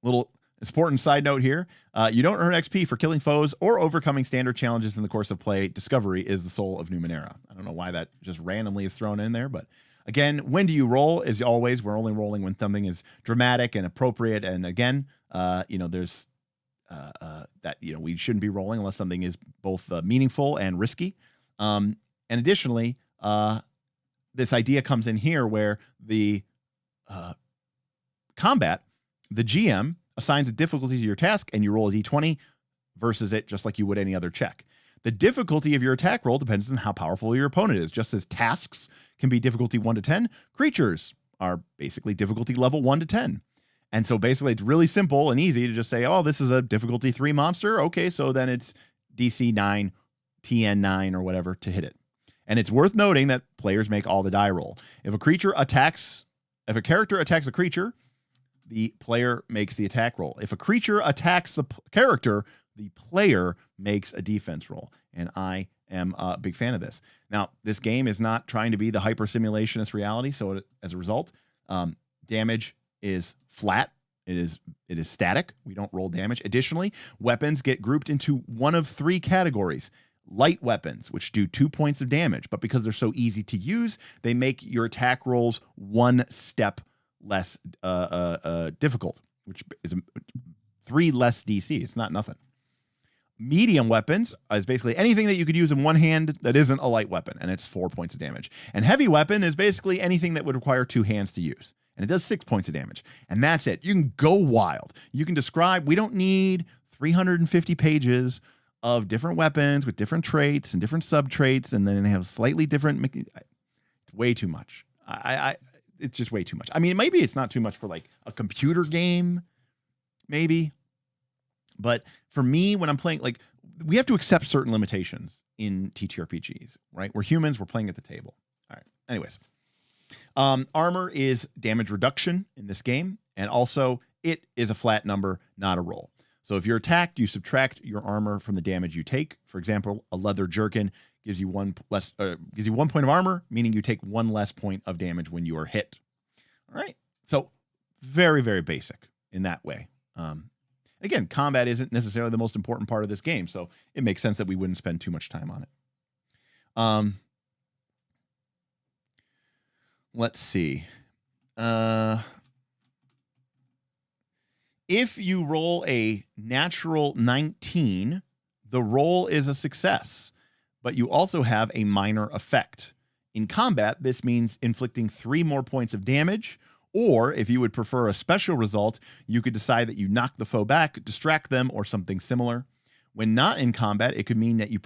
S2: Little important side note here. You don't earn XP for killing foes or overcoming standard challenges in the course of play. Discovery is the soul of Numenera. I don't know why that just randomly is thrown in there, but again, when do you roll? As always, we're only rolling when something is dramatic and appropriate. And again, there's that we shouldn't be rolling unless something is both meaningful and risky. And additionally, this idea comes in here where the combat, the GM assigns a difficulty to your task and you roll a d20. versus it just like you would any other check. The difficulty of your attack roll depends on how powerful your opponent is. Just as tasks can be difficulty 1 to 10, creatures are basically difficulty level 1 to 10. And so basically it's really simple and easy to just say, oh, this is a difficulty 3 monster. Okay, so then it's DC 9, TN 9 or whatever to hit it. And it's worth noting that players make all the die roll. If a character attacks a creature, the player makes the attack roll. If a creature attacks the character, the player makes a defense roll. And I am a big fan of this. Now, this game is not trying to be the hyper simulationist reality. So as a result, damage is flat. It is static. We don't roll damage. Additionally, weapons get grouped into one of 3 categories. Light weapons, which do 2 points of damage, but because they're so easy to use, they make your attack rolls 1 step less difficult, which is 3 less DC. It's not nothing. Medium weapons is basically anything that you could use in one hand that isn't a light weapon, and it's 4 points of damage. And heavy weapon is basically anything that would require 2 hands to use, and it does 6 points of damage. And that's it. You can go wild. You can describe. We don't need 350 pages of different weapons with different traits and different sub-traits, and then they have slightly different. It's way too much. It's just way too much. I mean, maybe it's not too much for like a computer game, maybe. But for me, when I'm playing, like, we have to accept certain limitations in TTRPGs, right? We're humans. We're playing at the table. All right. Anyways, armor is damage reduction in this game, and also it is a flat number, not a roll. So if you're attacked, you subtract your armor from the damage you take. For example, a leather jerkin gives you 1 point of armor, meaning you take 1 less point of damage when you are hit. All right. So very, very basic in that way. Again, combat isn't necessarily the most important part of this game, so it makes sense that we wouldn't spend too much time on it. Let's see. If you roll a natural 19, the roll is a success, but you also have a minor effect. In combat, this means inflicting 3 more points of damage, or if you would prefer a special result, you could decide that you knock the foe back, distract them, or something similar. When not in combat, it could mean that you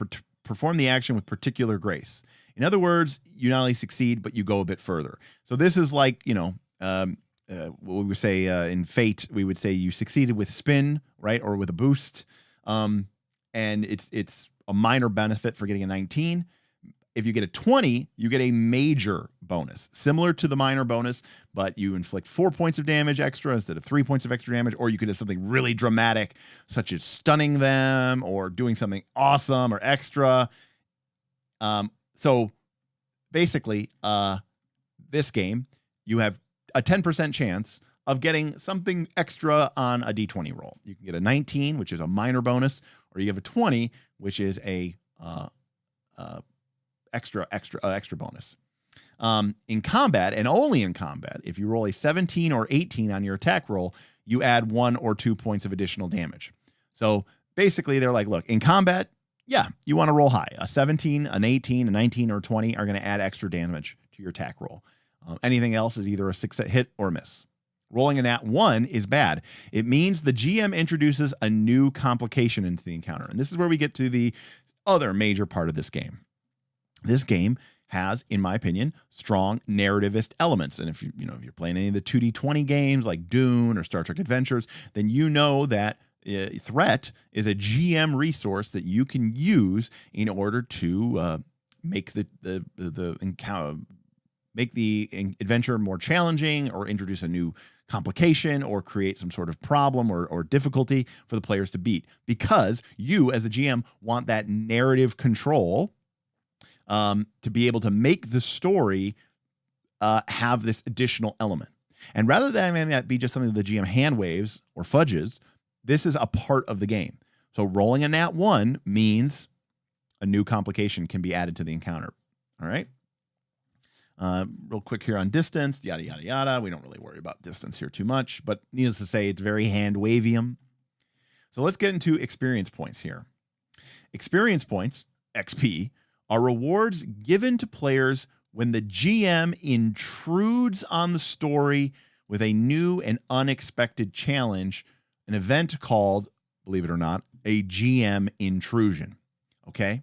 S2: perform the action with particular grace. In other words, you not only succeed, but you go a bit further. So this is like, what we would say in Fate, we would say you succeeded with spin, right, or with a boost, and it's a minor benefit for getting a 19. If you get a 20, you get a major bonus, similar to the minor bonus, but you inflict 4 points of damage extra instead of 3 points of extra damage, or you could have something really dramatic, such as stunning them or doing something awesome or extra. So basically, this game, you have a 10% chance of getting something extra on a D20 roll. You can get a 19, which is a minor bonus, or you have a 20, which is a extra bonus. In combat, and only in combat, if you roll a 17 or 18 on your attack roll, you add 1 or 2 points of additional damage. So basically, they're like, look, in combat, yeah, you want to roll high. A 17, an 18, a 19, or 20 are going to add extra damage to your attack roll. Anything else is either a 6 hit or miss. Rolling a nat 1 is bad. It means the GM introduces a new complication into the encounter. And this is where we get to the other major part of this game. This game has, in my opinion, strong narrativist elements. And if you're playing any of the 2D20 games like Dune or Star Trek Adventures, then you know that threat is a GM resource that you can use in order to make the encounter, make the adventure more challenging, or introduce a new complication, or create some sort of problem or difficulty for the players to beat, because you as a GM want that narrative control to be able to make the story have this additional element. And rather than having that be just something that the GM hand waves or fudges, this is a part of the game. So rolling a nat 1 means a new complication can be added to the encounter. All right. Real quick here on distance, yada, yada, yada. We don't really worry about distance here too much, but needless to say, it's very hand-wavium. So let's get into experience points here. Experience points, XP, are rewards given to players when the GM intrudes on the story with a new and unexpected challenge, an event called believe it or not, a GM intrusion. Okay.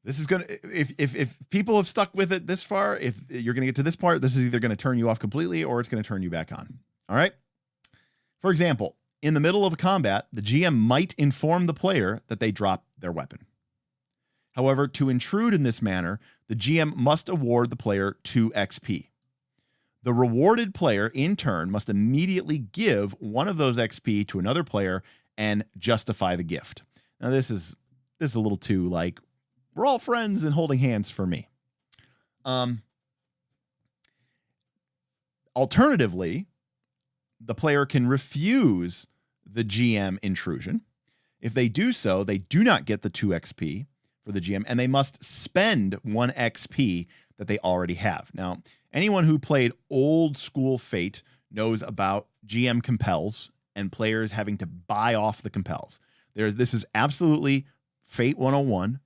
S2: This is going to, if people have stuck with it this far, if you're going to get to this part, this is either going to turn you off completely or it's going to turn you back on. All right. For example, in the middle of a combat, the GM might inform the player that they drop their weapon. However, to intrude in this manner, the GM must award the player 2 XP. The rewarded player, in turn, must immediately give one of those XP to another player and justify the gift. Now, this is a little too, like, we're all friends and holding hands for me. Alternatively, the player can refuse the GM intrusion. If they do so, they do not get the 2 XP for the GM, and they must spend 1 XP that they already have. Now, anyone who played old school Fate knows about GM compels and players having to buy off the compels. This is absolutely Fate 101.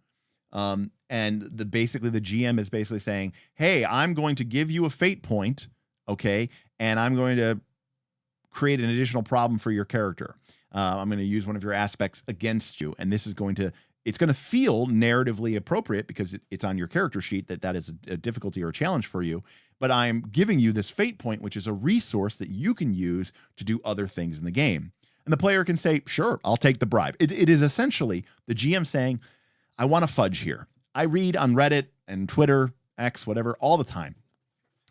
S2: And basically the GM is basically saying, hey, I'm going to give you a fate point, okay, and I'm going to create an additional problem for your character. I'm going to use one of your aspects against you, and this is going to, it's going to feel narratively appropriate because it's on your character sheet that is a difficulty or a challenge for you, but I'm giving you this fate point, which is a resource that you can use to do other things in the game. And the player can say, sure, I'll take the bribe. It is essentially the GM saying, I want to fudge here. I read on Reddit and Twitter, X, whatever, all the time,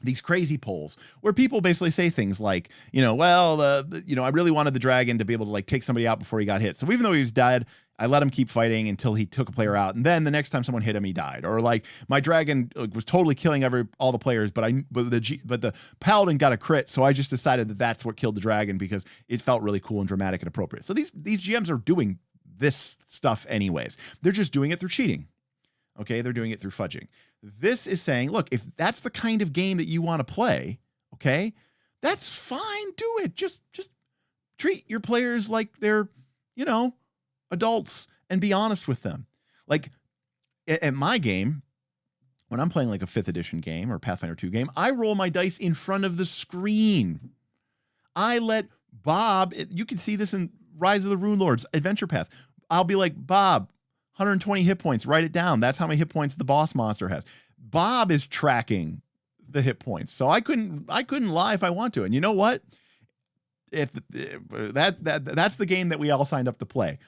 S2: these crazy polls where people basically say things like, I really wanted the dragon to be able to like take somebody out before he got hit. So even though he was dead, I let him keep fighting until he took a player out. And then the next time someone hit him, he died. Or like my dragon was totally killing all the players, but the paladin got a crit. So I just decided that that's what killed the dragon because it felt really cool and dramatic and appropriate. So these GMs are doing this stuff anyways. They're just doing it through cheating. Okay, they're doing it through fudging. This is saying, look, if that's the kind of game that you want to play, okay, that's fine. Do it. Just treat your players like they're, adults and be honest with them. Like at my game, when I'm playing like a 5th edition game or Pathfinder 2 game, I roll my dice in front of the screen. I let Bob, you can see this in Rise of the Rune Lords Adventure Path. I'll be like, Bob, 120 hit points, write it down. That's how many hit points the boss monster has. Bob is tracking the hit points. So I couldn't lie if I want to. And you know what? If that's the game that we all signed up to play.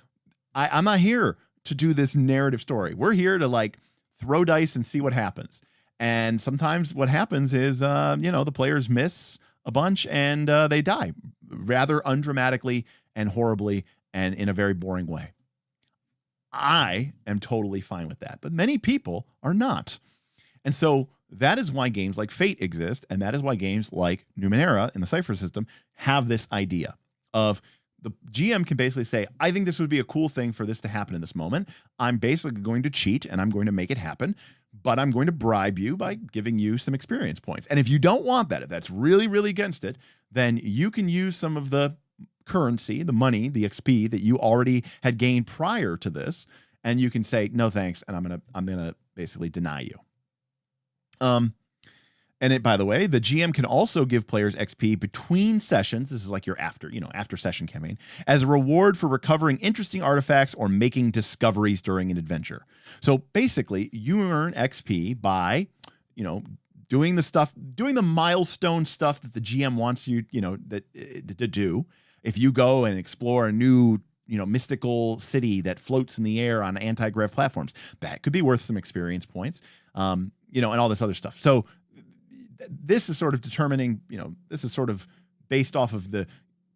S2: I'm not here to do this narrative story. We're here to like throw dice and see what happens. And sometimes what happens is, the players miss a bunch and they die rather undramatically and horribly and in a very boring way. I am totally fine with that, but many people are not. And so that is why games like Fate exist, and that is why games like Numenera in the Cypher system have this idea of the GM can basically say, I think this would be a cool thing for this to happen in this moment. I'm basically going to cheat, and I'm going to make it happen, but I'm going to bribe you by giving you some experience points. And if you don't want that, if that's really, really against it, then you can use some of the currency, the money, the XP that you already had gained prior to this, and you can say no thanks, and I'm gonna basically deny you. By the way, the GM can also give players XP between sessions. This is like your after session campaign as a reward for recovering interesting artifacts or making discoveries during an adventure. So basically, you earn XP by, doing the milestone stuff that the GM wants you, to do. If you go and explore a new, mystical city that floats in the air on anti-grav platforms, that could be worth some experience points, and all this other stuff. So this is sort of determining, this is sort of based off of the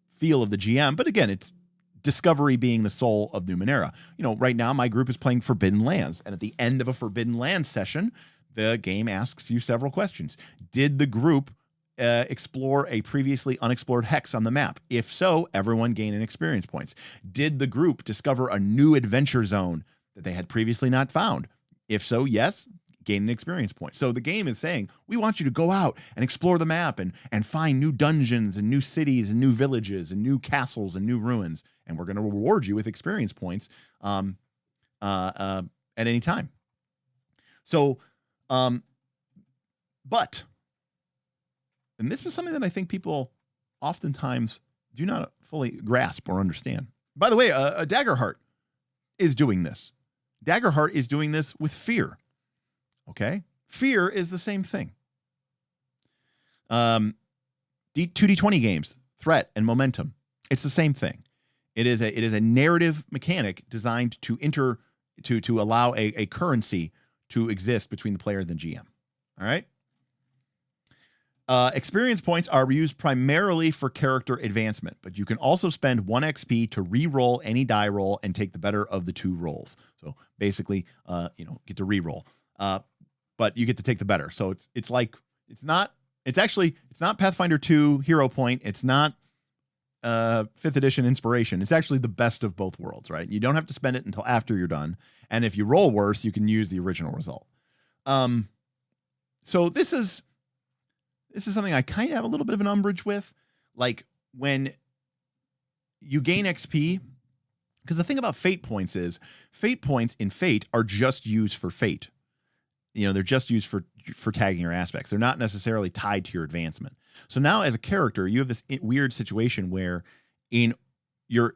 S2: feel of the GM. But again, it's discovery being the soul of Numenera. Right now my group is playing Forbidden Lands. And at the end of a Forbidden Lands session, the game asks you several questions. Did the group explore a previously unexplored hex on the map? If so, everyone gain an experience points. Did the group discover a new adventure zone that they had previously not found? If so, yes, gain an experience point. So the game is saying, we want you to go out and explore the map and find new dungeons and new cities and new villages and new castles and new ruins. And we're going to reward you with experience points at any time. So, but, and this is something that I think people oftentimes do not fully grasp or understand. By the way, a Daggerheart is doing this. Daggerheart is doing this with fear. Okay? Fear is the same thing. 2D20 games, threat and momentum. It's the same thing. It is a narrative mechanic designed to allow a currency to exist between the player and the GM. All right? Experience points are used primarily for character advancement, but you can also spend 1 XP to re-roll any die roll and take the better of the 2 rolls. So basically, get to re-roll, but you get to take the better. So it's not Pathfinder 2 hero point. It's not 5th edition inspiration. It's actually the best of both worlds, right? You don't have to spend it until after you're done, and if you roll worse, you can use the original result. So this is something I kind of have a little bit of an umbrage with. Like when you gain XP, because the thing about fate points is fate points in Fate are just used for fate. They're just used for tagging your aspects. They're not necessarily tied to your advancement. So now as a character, you have this weird situation where you're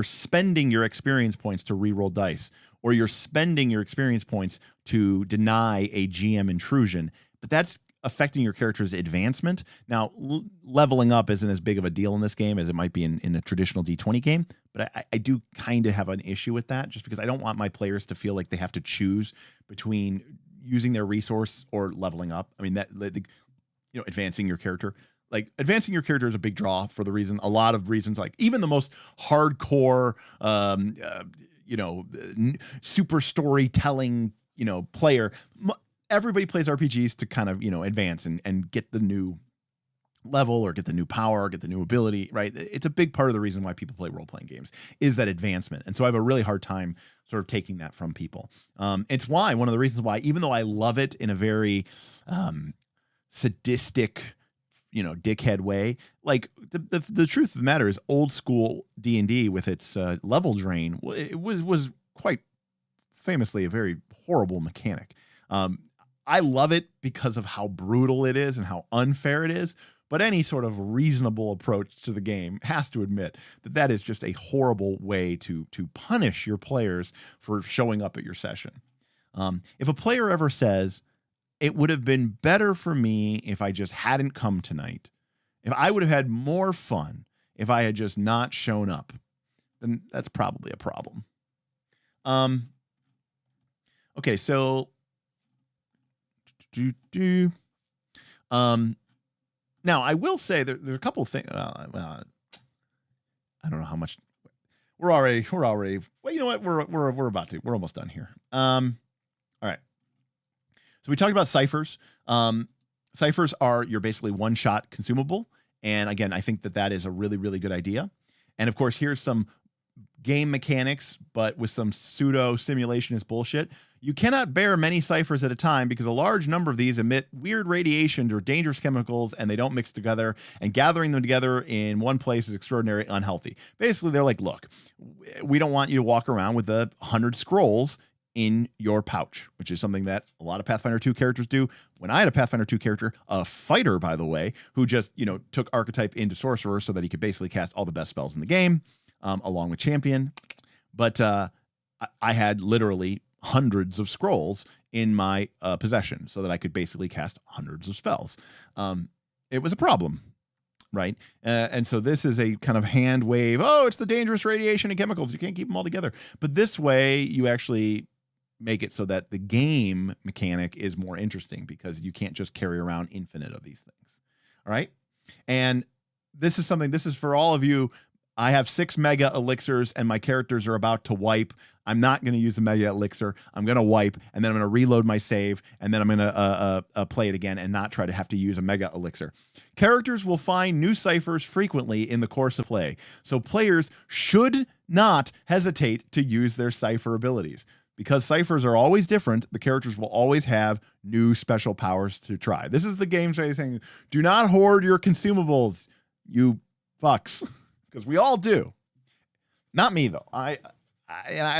S2: spending your experience points to reroll dice, or you're spending your experience points to deny a GM intrusion, but that's affecting your character's advancement. Now, leveling up isn't as big of a deal in this game as it might be in a traditional D20 game, but I do kind of have an issue with that, just because I don't want my players to feel like they have to choose between using their resource or leveling up. I mean, advancing your character. Like, advancing your character is a big draw for a lot of reasons. Like, even the most hardcore, super storytelling, player. Everybody plays RPGs to kind of, advance and get the new level or get the new power or get the new ability, right? It's a big part of the reason why people play role-playing games is that advancement. And so I have a really hard time sort of taking that from people. It's one of the reasons why, even though I love it in a very sadistic, dickhead way, like the truth of the matter is old school D&D with its level drain, it was quite famously a very horrible mechanic. I love it because of how brutal it is and how unfair it is, but any sort of reasonable approach to the game has to admit that is just a horrible way to punish your players for showing up at your session. If a player ever says, it would have been better for me if I just hadn't come tonight, if I would have had more fun if I had just not shown up, then that's probably a problem. Okay, so now I will say there's a couple of things. I don't know how much we're already. Well, you know what? We're almost done here. All right. So we talked about ciphers. Ciphers are your basically one-shot consumable, and again, I think that is a really, really good idea. And of course, here's some game mechanics, but with some pseudo simulationist bullshit. You cannot bear many ciphers at a time because a large number of these emit weird radiations or dangerous chemicals, and they don't mix together, and gathering them together in one place is extraordinarily unhealthy. Basically, they're like, look, we don't want you to walk around with 100 scrolls in your pouch, which is something that a lot of Pathfinder 2 characters do. When I had a Pathfinder 2 character, a fighter, by the way, who just, took archetype into sorcerer so that he could basically cast all the best spells in the game, along with champion. But I had literally hundreds of scrolls in my possession so that I could basically cast hundreds of spells. It was a problem, right? And so this is a kind of hand wave. Oh, it's the dangerous radiation and chemicals. You can't keep them all together. But this way you actually make it so that the game mechanic is more interesting because you can't just carry around infinite of these things. All right. And this is for all of you. I have 6 mega elixirs and my characters are about to wipe. I'm not going to use the mega elixir. I'm going to wipe, and then I'm going to reload my save, and then I'm going to play it again and not try to have to use a mega elixir. Characters will find new ciphers frequently in the course of play, so players should not hesitate to use their cipher abilities. Because ciphers are always different, the characters will always have new special powers to try. This is the game saying, do not hoard your consumables, you fucks. Because we all do. Not me though. I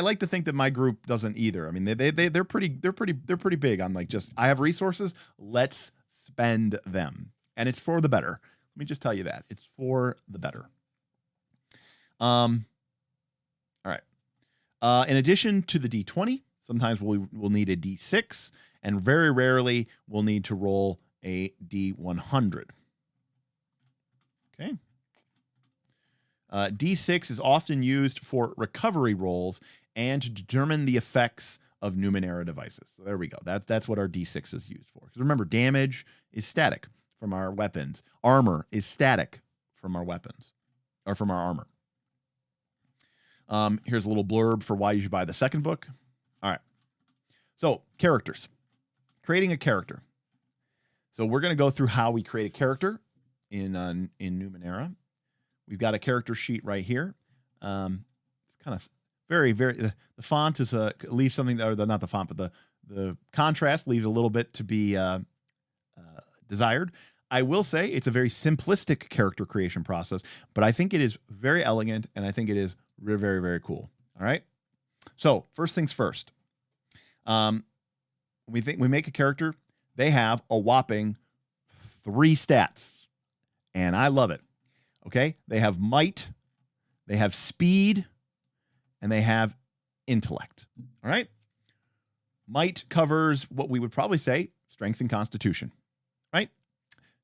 S2: like to think that my group doesn't either. I mean, they're pretty big on like just I have resources. Let's spend them, and it's for the better. Let me just tell you that it's for the better. All right. In addition to the D20, sometimes we'll need a D6, and very rarely we'll need to roll a D100. Okay. D6 is often used for recovery rolls and to determine the effects of Numenera devices. So there we go. That's what our D6 is used for. Because remember, damage is static from our weapons. Armor is static from our weapons, or from our armor. Here's a little blurb for why you should buy the second book. All right. So, characters. Creating a character. So we're going to go through how we create a character in Numenera. We've got a character sheet right here. It's kind of very, very. The font is leaves something, or not the font, but the contrast leaves a little bit to be desired. I will say it's a very simplistic character creation process, but I think it is very elegant, and I think it is very, very, very cool. All right. So first things first. We make a character. They have a whopping 3 stats, and I love it. Okay, they have might, they have speed, and they have intellect. All right. Might covers what we would probably say strength and constitution, right?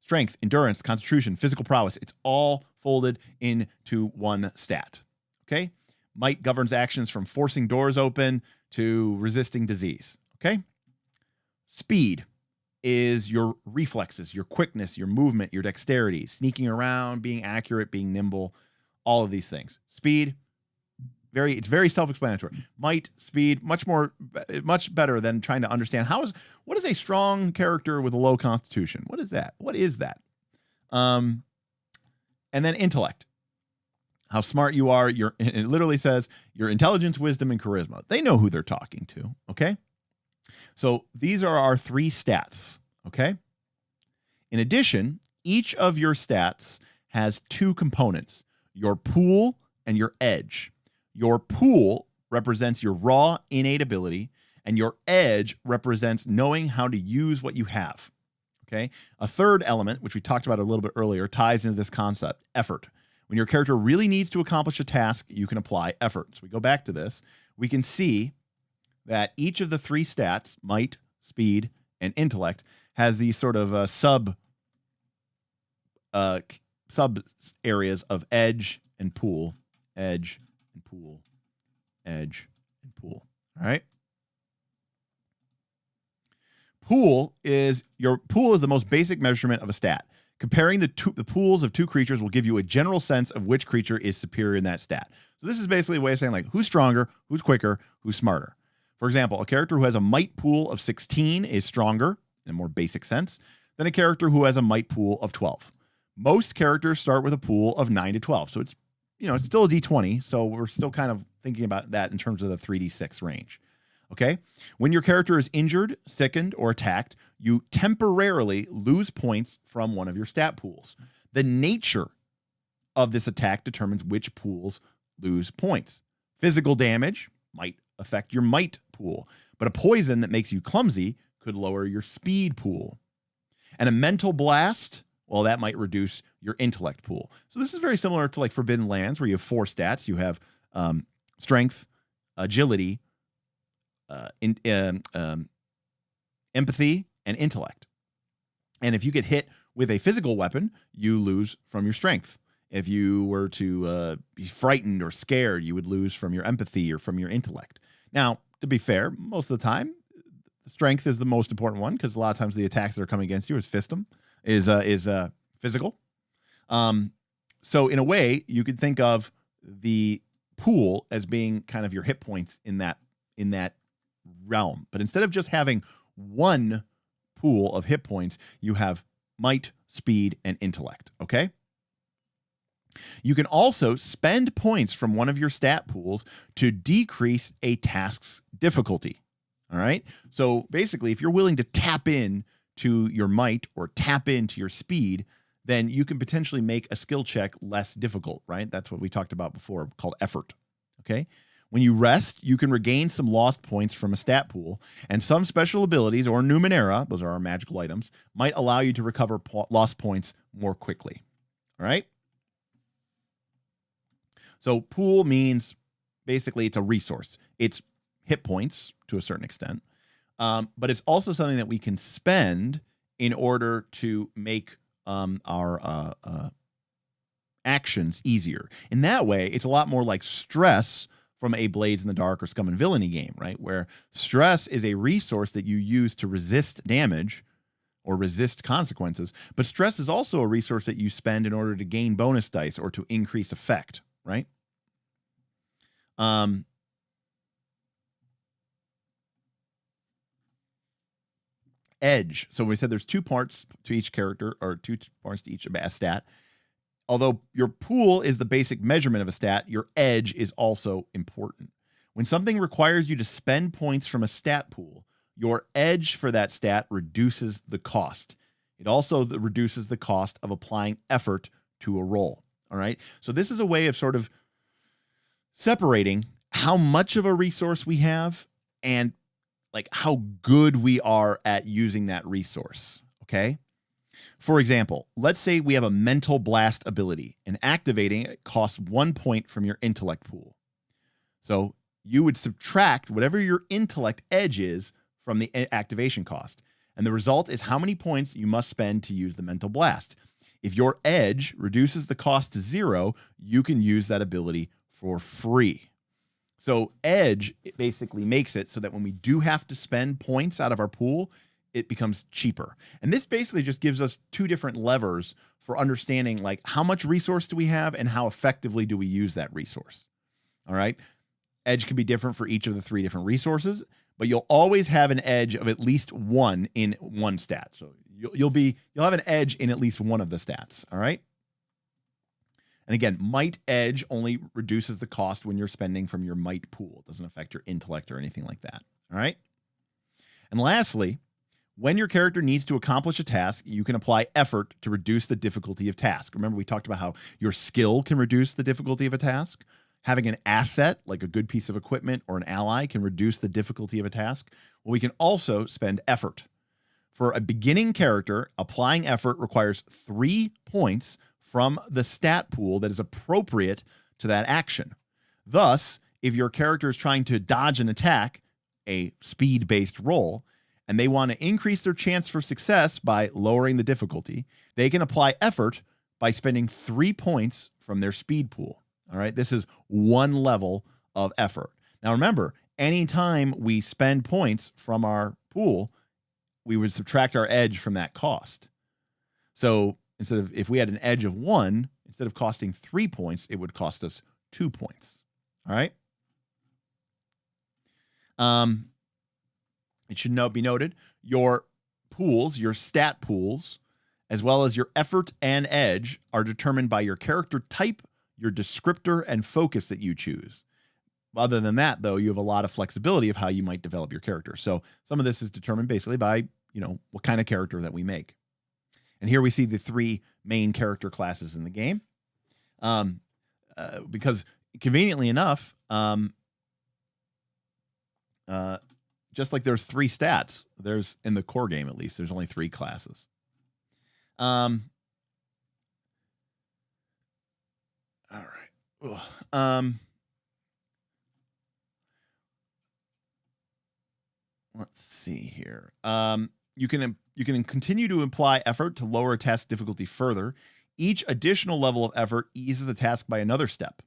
S2: Strength, endurance, constitution, physical prowess. It's all folded into one stat. Okay. Might governs actions from forcing doors open to resisting disease. Okay. Speed is your reflexes, your quickness, your movement, your dexterity, sneaking around, being accurate, being nimble, all of these things. Speed, it's very self-explanatory. Might, speed, much better than trying to understand what is a strong character with a low constitution? What is that? What is that? And then intellect. How smart you are. It literally says your intelligence, wisdom, and charisma. They know who they're talking to, okay? So these are our 3 stats, okay? In addition, each of your stats has 2 components, your pool and your edge. Your pool represents your raw innate ability, and your edge represents knowing how to use what you have, okay? A third element, which we talked about a little bit earlier, ties into this concept, effort. When your character really needs to accomplish a task, you can apply effort. So we go back to this. We can see that each of the 3 stats, might, speed, and intellect, has these sort of sub areas of edge and pool, edge and pool, edge and pool. All right. Pool is the most basic measurement of a stat. Comparing the pools of 2 creatures will give you a general sense of which creature is superior in that stat. So this is basically a way of saying, like, who's stronger, who's quicker, who's smarter. For example, a character who has a might pool of 16 is stronger, in a more basic sense, than a character who has a might pool of 12. Most characters start with a pool of 9 to 12. So it's still a D20. So we're still kind of thinking about that in terms of the 3D6 range. Okay. When your character is injured, sickened, or attacked, you temporarily lose points from one of your stat pools. The nature of this attack determines which pools lose points. Physical damage might affect your might pool, but a poison that makes you clumsy could lower your speed pool. And a mental blast, well, that might reduce your intellect pool. So this is very similar to like Forbidden Lands, where you have 4 stats. You have strength, agility, empathy, and intellect. And if you get hit with a physical weapon, you lose from your strength. If you were to be frightened or scared, you would lose from your empathy or from your intellect. Now, to be fair, most of the time, strength is the most important one, because a lot of times the attacks that are coming against you is physical. So in a way, you could think of the pool as being kind of your hit points in that realm. But instead of just having one pool of hit points, you have might, speed, and intellect. Okay. You can also spend points from one of your stat pools to decrease a task's difficulty. All right. So basically, if you're willing to tap in to your might or tap into your speed, then you can potentially make a skill check less difficult, right? That's what we talked about before, called effort. Okay. When you rest, you can regain some lost points from a stat pool, and some special abilities, or Numenera, those are our magical items, might allow you to recover lost points more quickly. All right. So pool means basically it's a resource. It's hit points to a certain extent, but it's also something that we can spend in order to make our actions easier. In that way, it's a lot more like stress from a Blades in the Dark or Scum and Villainy game, right? Where stress is a resource that you use to resist damage or resist consequences, but stress is also a resource that you spend in order to gain bonus dice or to increase effect, right? Edge. So we said there's 2 parts to each character, or 2 parts to each stat. Although your pool is the basic measurement of a stat, your edge is also important. When something requires you to spend points from a stat pool, your edge for that stat reduces the cost. It also reduces the cost of applying effort to a roll. All right. So this is a way of sort of separating how much of a resource we have and like how good we are at using that resource. Okay. For example, let's say we have a mental blast ability, and activating it costs 1 point from your intellect pool. So you would subtract whatever your intellect edge is from the activation cost. And the result is how many points you must spend to use the mental blast. If your edge reduces the cost to 0, you can use that ability for free. So edge, it basically makes it so that when we do have to spend points out of our pool, it becomes cheaper. And this basically just gives us 2 different levers for understanding like how much resource do we have and how effectively do we use that resource. All right. Edge can be different for each of the 3 different resources, but you'll always have an edge of at least 1 in one stat. So you'll have an edge in at least one of the stats. All right. And again, might edge only reduces the cost when you're spending from your might pool. It doesn't affect your intellect or anything like that. All right. And lastly, when your character needs to accomplish a task, you can apply effort to reduce the difficulty of task. Remember, we talked about how your skill can reduce the difficulty of a task. Having an asset, like a good piece of equipment or an ally, can reduce the difficulty of a task. Well, we can also spend effort. For a beginning character, applying effort requires 3 points from the stat pool that is appropriate to that action. Thus, if your character is trying to dodge an attack, a speed-based roll, and they want to increase their chance for success by lowering the difficulty, they can apply effort by spending 3 points from their speed pool. All right, this is 1 level of effort. Now remember, anytime we spend points from our pool, we would subtract our edge from that cost. So if we had an edge of 1, instead of costing 3 points, it would cost us 2 points. All right. It should be noted, your pools, your stat pools, as well as your effort and edge are determined by your character type, your descriptor, and focus that you choose. Other than that, though, you have a lot of flexibility of how you might develop your character. So some of this is determined basically by, what kind of character that we make. And here we see the 3 main character classes in the game. Because conveniently enough, just like there's 3 stats, there's in the core game, at least, there's only 3 classes. All right. Let's see here. You can continue to apply effort to lower a task difficulty further. Each additional level of effort eases the task by another step.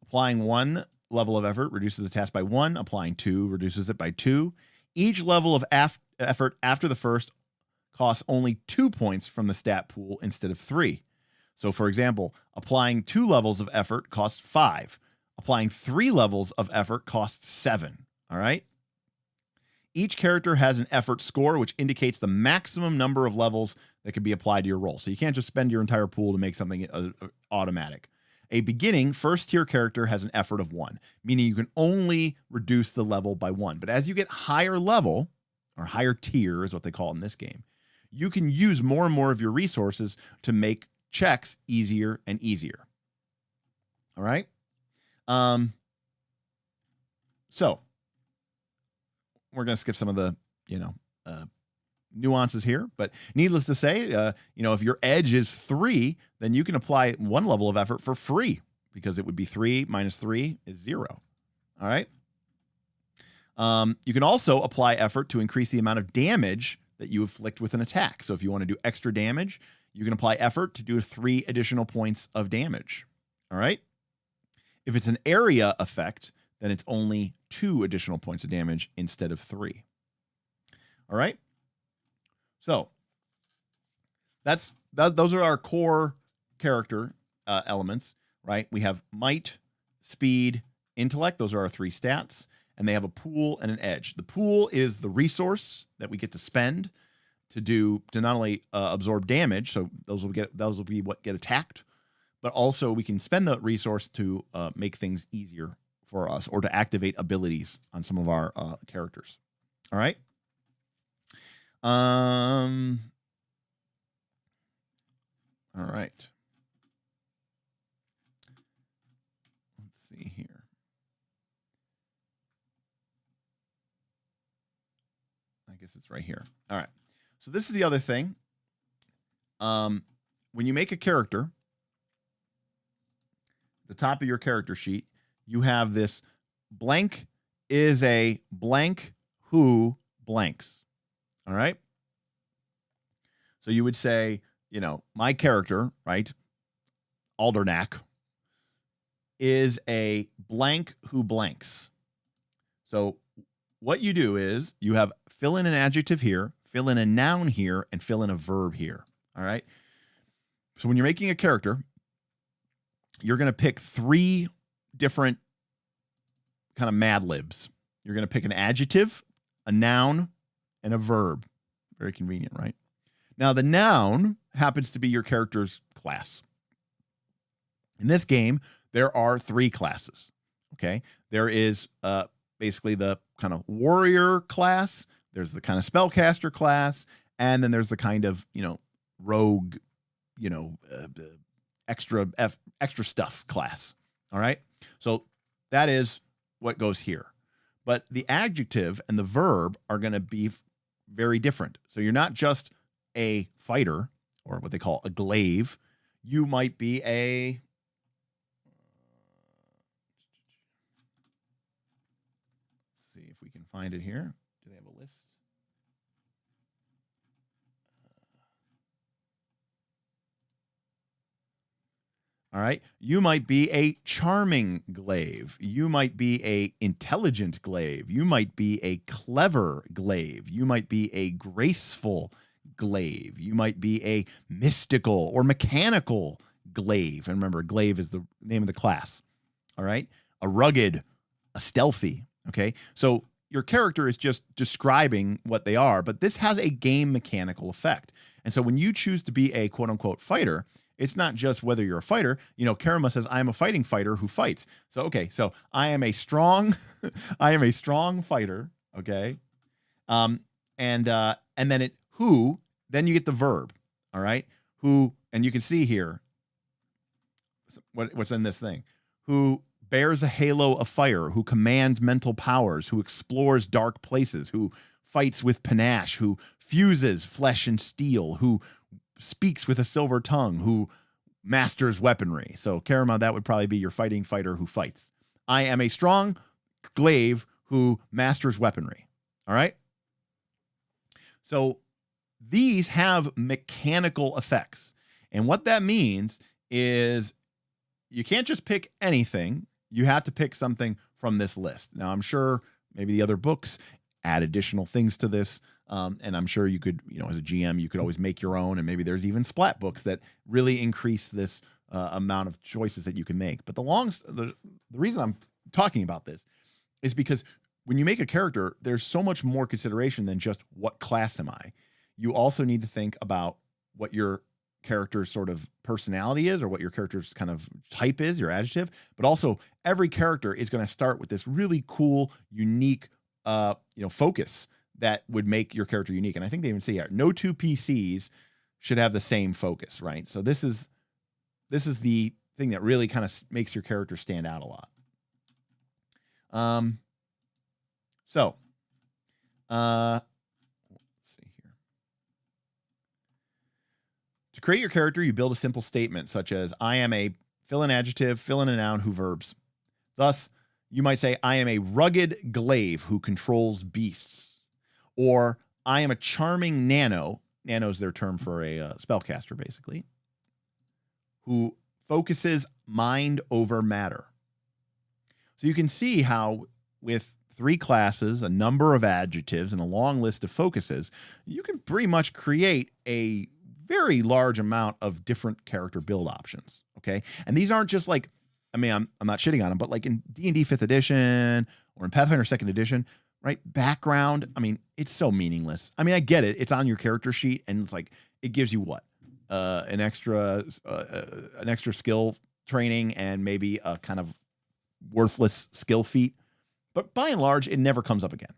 S2: Applying 1 level of effort reduces the task by 1. Applying 2 reduces it by 2. Each level of effort after the first costs only 2 points from the stat pool instead of 3. So, for example, applying 2 levels of effort costs 5. Applying 3 levels of effort costs 7. All right. Each character has an effort score, which indicates the maximum number of levels that can be applied to your roll. So you can't just spend your entire pool to make something automatic. A beginning first-tier character has an effort of 1, meaning you can only reduce the level by 1. But as you get higher level, or higher tier is what they call it in this game, you can use more and more of your resources to make checks easier and easier. All right? So we're going to skip some of the, nuances here, but needless to say, if your edge is 3, then you can apply 1 level of effort for free because it would be 3 minus 3 is 0. All right. You can also apply effort to increase the amount of damage that you inflict with an attack. So if you want to do extra damage, you can apply effort to do 3 additional points of damage. All right. If it's an area effect, then it's only 2 additional points of damage instead of 3. All right. So those are our core character elements, right? We have might, speed, intellect. Those are our 3 stats. And they have a pool and an edge. The pool is the resource that we get to spend to not only absorb damage, so those will be what get attacked, but also we can spend the resource to make things easier for us or to activate abilities on some of our characters. All right. All right. Let's see here. I guess it's right here. All right. So this is the other thing. When you make a character, the top of your character sheet, you have this blank is a blank who blanks. All right. So you would say, you know, my character, right, Aldernack, is a blank who blanks. So what you do is you have fill in an adjective here, fill in a noun here, and fill in a verb here. All right. So when you're making a character, you're going to pick 3 different kind of Mad Libs. You're going to pick an adjective, a noun, and a verb. Very convenient, right? Now, the noun happens to be your character's class. In this game, there are 3 classes. Okay. There is basically the kind of warrior class. There's the kind of spellcaster class. And then there's the kind of, you know, rogue, you know, extra stuff class. All right. So that is what goes here. But the adjective and the verb are going to be very different. So you're not just a fighter or what they call a glaive. You might be a see if we can find it here. Do they have a list? All right. You might be a charming glaive. You might be a intelligent glaive. You might be a clever glaive. You might be a graceful glaive. You might be a mystical or mechanical glaive. And remember, glaive is the name of the class. All right. A rugged, a stealthy. Okay. So your character is just describing what they are, but this has a game mechanical effect. And so when you choose to be a quote unquote fighter, it's not just whether you're a fighter. You know, Karama says, I am a fighting fighter who fights. So, okay. So I am a strong, I am a strong fighter. Okay. And then then you get the verb. All right. Who, and you can see here what's in this thing, who bears a halo of fire, who commands mental powers, who explores dark places, who fights with panache, who fuses flesh and steel, who speaks with a silver tongue, who masters weaponry. So Karama, that would probably be your fighting fighter who fights. I am a strong glaive who masters weaponry. All right. So these have mechanical effects. And what that means is you can't just pick anything. You have to pick something from this list. Now, I'm sure maybe the other books add additional things to this. And I'm sure you could, you know, as a GM, you could always make your own. And maybe there's even splat books that really increase this amount of choices that you can make. But the reason I'm talking about this is because when you make a character, there's so much more consideration than just what class am I. You also need to think about what your character's sort of personality is or what your character's kind of type is, your adjective. But also every character is going to start with this really cool, unique, focus that would make your character unique. And I think they even say, no 2 PCs should have the same focus, right? So this is the thing that really kind of makes your character stand out a lot. Let's see here. To create your character, you build a simple statement such as, I am a fill in adjective, fill in a noun, who verbs. Thus, you might say, I am a rugged glaive who controls beasts. Or, I am a charming nano. Nano is their term for a spellcaster, basically, who focuses mind over matter. So you can see how with 3 classes, a number of adjectives, and a long list of focuses, you can pretty much create a very large amount of different character build options, okay? And these aren't just like, I mean, I'm not shitting on them, but like in D&D 5th edition or in Pathfinder 2nd edition, right? Background, I mean, it's so meaningless. I mean, I get it. It's on your character sheet, and it's like, it gives you what? An extra skill training and maybe a kind of worthless skill feat. But by and large, it never comes up again,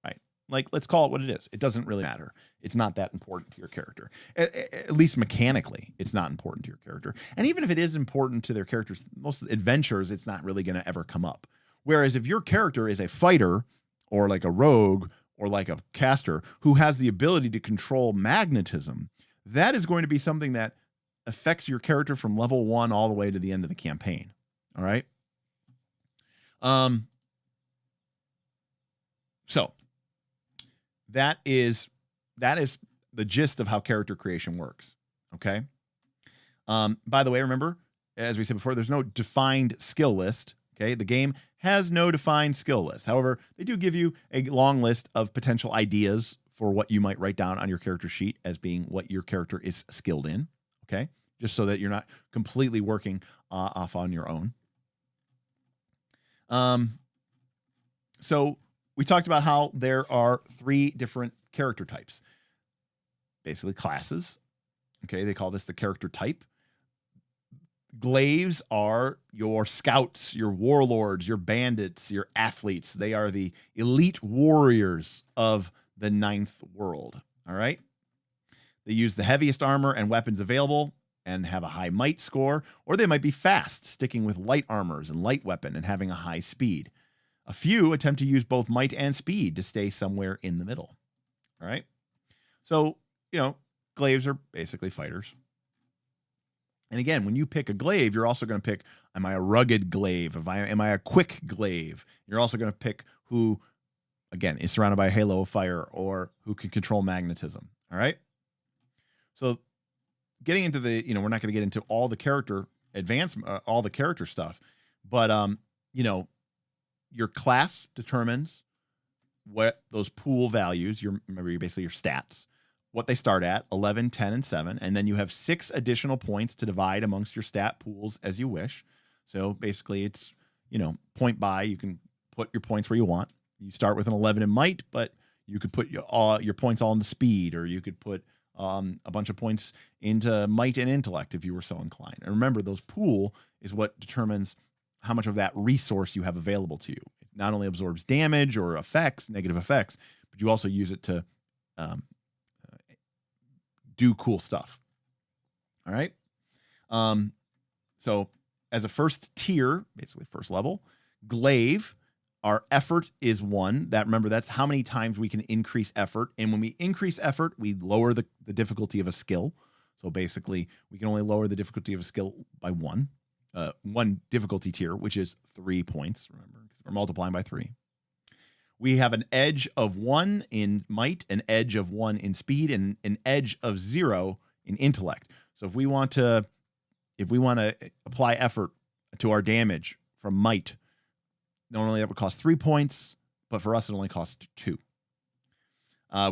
S2: right? Like, let's call it what it is. It doesn't really matter. It's not that important to your character. At least mechanically, it's not important to your character. And even if it is important to their characters, most adventures, it's not really going to ever come up. Whereas if your character is a fighter or like a rogue or like a caster who has the ability to control magnetism, that is going to be something that affects your character from level 1 all the way to the end of the campaign. All right? So that is the gist of how character creation works. Okay. By the way, remember, as we said before, there's no defined skill list. Okay. The game has no defined skill list. However, they do give you a long list of potential ideas for what you might write down on your character sheet as being what your character is skilled in. Okay. Just so that you're not completely working off on your own. So we talked about how there are 3 different character types, basically classes. Okay, they call this the character type. Glaives are your scouts, your warlords, your bandits, your athletes. They are the elite warriors of the 9th world. All right. They use the heaviest armor and weapons available and have a high might score, or they might be fast, sticking with light armors and light weapon and having a high speed. A few attempt to use both might and speed to stay somewhere in the middle. All right. So, glaives are basically fighters. And again, when you pick a glaive, you're also going to pick, am I a rugged glaive? Am I a quick glaive? You're also going to pick who, again, is surrounded by a halo of fire or who can control magnetism. All right. So getting into the, we're not going to get into all the character all the character stuff, but, your class determines what those pool values, basically your stats, what they start at, 11, 10, and 7. And then you have 6 additional points to divide amongst your stat pools as you wish. So basically it's, point by, you can put your points where you want. You start with an 11 in might, but you could put your points all into speed, or you could put a bunch of points into might and intellect if you were so inclined. And remember, those pool is what determines how much of that resource you have available to you. It not only absorbs damage or effects, negative effects, but you also use it to do cool stuff. All right. So as a first tier, basically first level, glaive, our effort is 1. Remember, that's how many times we can increase effort. And when we increase effort, we lower the difficulty of a skill. So basically, we can only lower the difficulty of a skill by 1. 1 difficulty tier, which is 3 points, remember, because we're multiplying by 3. We have an edge of 1 in might, an edge of 1 in speed, and an edge of 0 in intellect. So if we want to apply effort to our damage from might, normally that would cost 3 points, but for us it only costs 2.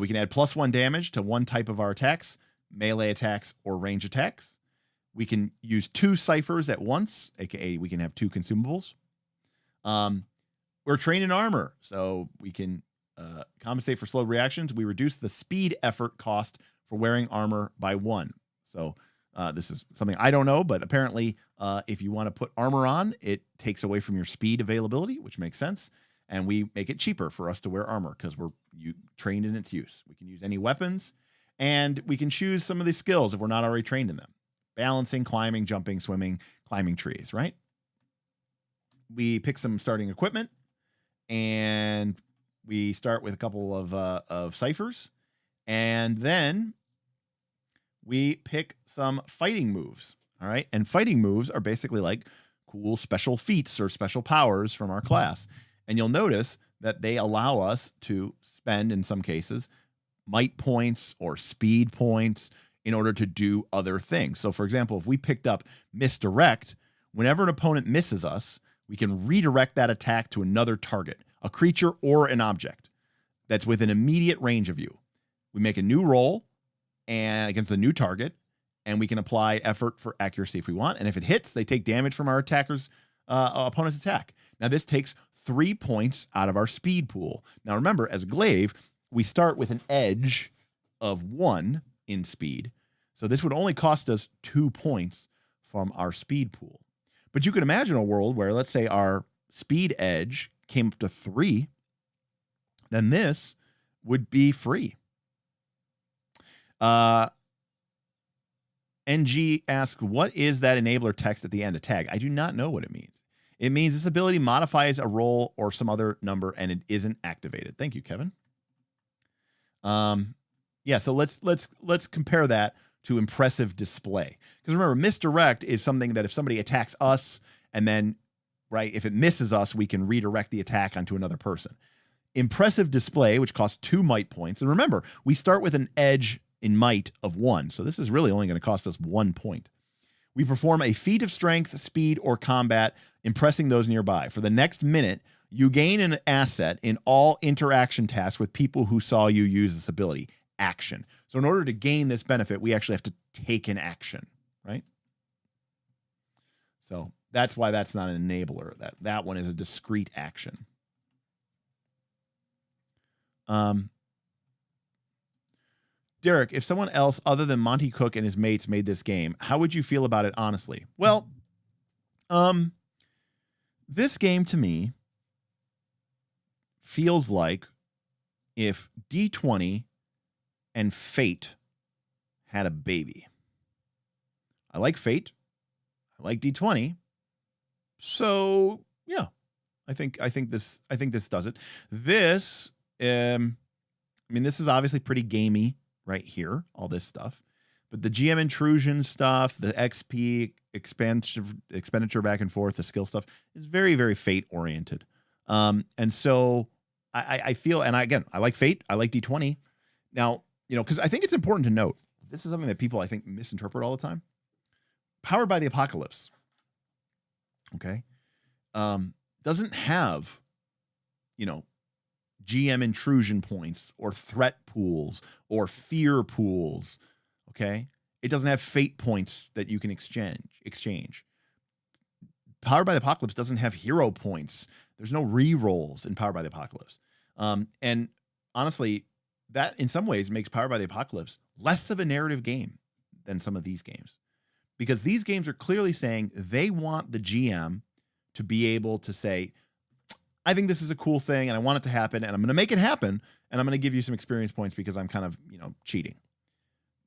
S2: We can add +1 damage to 1 type of our attacks, melee attacks or range attacks. We can use 2 ciphers at once, aka we can have 2 consumables. We're trained in armor, so we can compensate for slow reactions. We reduce the speed effort cost for wearing armor by 1. So this is something I don't know, but apparently if you want to put armor on, it takes away from your speed availability, which makes sense. And we make it cheaper for us to wear armor because we're trained in its use. We can use any weapons, and we can choose some of these skills if we're not already trained in them. Balancing, climbing, jumping, swimming, climbing trees, right? We pick some starting equipment, and we start with a couple of ciphers, and then we pick some fighting moves. All right. And fighting moves are basically like cool special feats or special powers from our class. And you'll notice that they allow us to spend, in some cases, might points or speed points in order to do other things. So, for example, if we picked up misdirect, whenever an opponent misses us, we can redirect that attack to another target, a creature or an object that's within immediate range of you. We make a new roll and against a new target, and we can apply effort for accuracy if we want. And if it hits, they take damage from our attacker's opponent's attack. Now, this takes 3 points out of our speed pool. Now, remember, as a glaive, we start with an edge of 1 in speed. So this would only cost us 2 points from our speed pool. But you could imagine a world where, let's say, our speed edge came up to 3, then this would be free. NG asks, what is that enabler text at the end of tag? I do not know what it means. It means this ability modifies a roll or some other number and it isn't activated. Thank you, Kevin. Yeah, so let's compare that to impressive display. Because remember, misdirect is something that if somebody attacks us and then, right, if it misses us, we can redirect the attack onto another person. Impressive display, which costs 2 might points. And remember, we start with an edge in might of 1. So this is really only going to cost us 1 point. We perform a feat of strength, speed, or combat, impressing those nearby. For the next minute, you gain an asset in all interaction tasks with people who saw you use this ability. Action. So in order to gain this benefit, we actually have to take an action, right? So that's why that's not an enabler. That one is a discrete action. Derek, if someone else other than Monte Cook and his mates made this game, how would you feel about it honestly? Well, this game to me feels like if D20 and Fate had a baby. I like Fate. I like D20. So yeah, I think this does it. This, I mean, this is obviously pretty gamey right here, all this stuff. But the GM intrusion stuff, the XP expenditure back and forth, the skill stuff is very, very Fate oriented. And so I feel, and I like Fate. I like D20. Now, because I think it's important to note, this is something that people I think misinterpret all the time. Powered by the Apocalypse, okay, doesn't have, GM intrusion points or threat pools or fear pools, okay? It doesn't have fate points that you can exchange. Powered by the Apocalypse doesn't have hero points. There's no re-rolls in Powered by the Apocalypse. And honestly, that in some ways makes Powered by the Apocalypse less of a narrative game than some of these games. Because these games are clearly saying they want the GM to be able to say, I think this is a cool thing and I want it to happen and I'm going to make it happen and I'm going to give you some experience points because I'm kind of, cheating.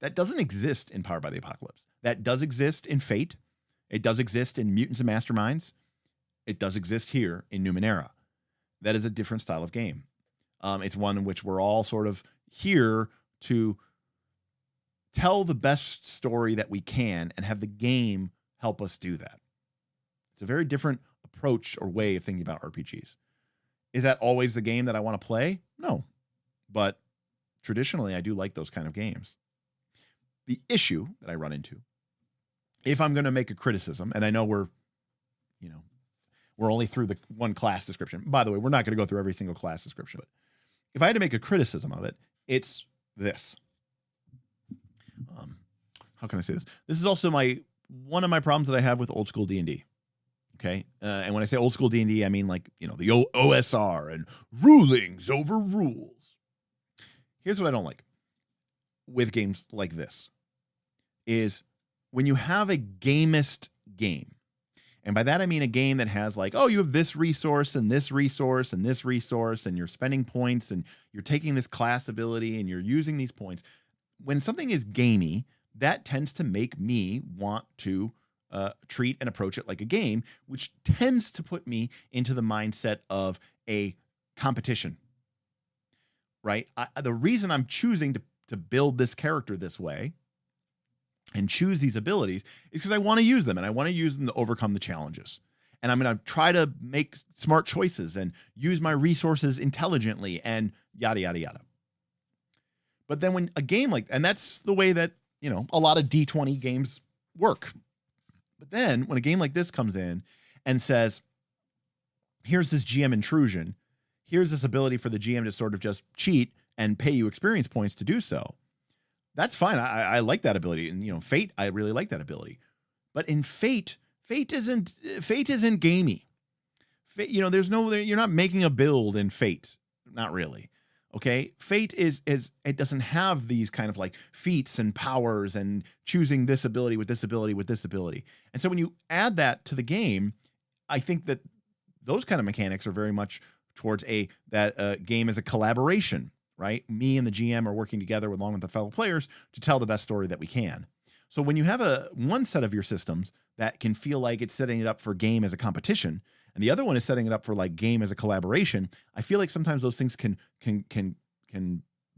S2: That doesn't exist in Powered by the Apocalypse. That does exist in Fate. It does exist in Mutants and Masterminds. It does exist here in Numenera. That is a different style of game. It's one in which we're all sort of here to tell the best story that we can and have the game help us do that. It's a very different approach or way of thinking about RPGs. Is that always the game that I want to play? No. But traditionally, I do like those kind of games. The issue that I run into, if I'm going to make a criticism, and I know we're only through the one class description. By the way, we're not going to go through every single class description. But if I had to make a criticism of it, it's this. How can I say this? This is also one of my problems that I have with old school D&D. Okay. And when I say old school D&D, I mean the OSR and rulings over rules. Here's what I don't like with games like this is when you have a gamist game. And by that, I mean a game that has you have this resource and this resource and this resource and you're spending points and you're taking this class ability and you're using these points. When something is gamey, that tends to make me want to treat and approach it like a game, which tends to put me into the mindset of a competition, right? The reason I'm choosing to build this character this way and choose these abilities is because I want to use them, and I want to use them to overcome the challenges. And I'm going to try to make smart choices and use my resources intelligently and yada, yada, yada. But then when a game and that's the way that, a lot of D20 games work. But then when a game like this comes in and says, here's this GM intrusion, here's this ability for the GM to sort of just cheat and pay you experience points to do so. That's fine. I like that ability. And, Fate, I really like that ability. But in Fate isn't gamey. Fate, you're not making a build in Fate. Not really. Okay. Fate it doesn't have these kind of like feats and powers and choosing this ability with this ability with this ability. And so when you add that to the game, I think that those kind of mechanics are very much towards that game as a collaboration, right? Me and the GM are working together along with the fellow players to tell the best story that we can. So when you have one set of your systems that can feel like it's setting it up for game as a competition, and the other one is setting it up for like game as a collaboration, I feel like sometimes those things can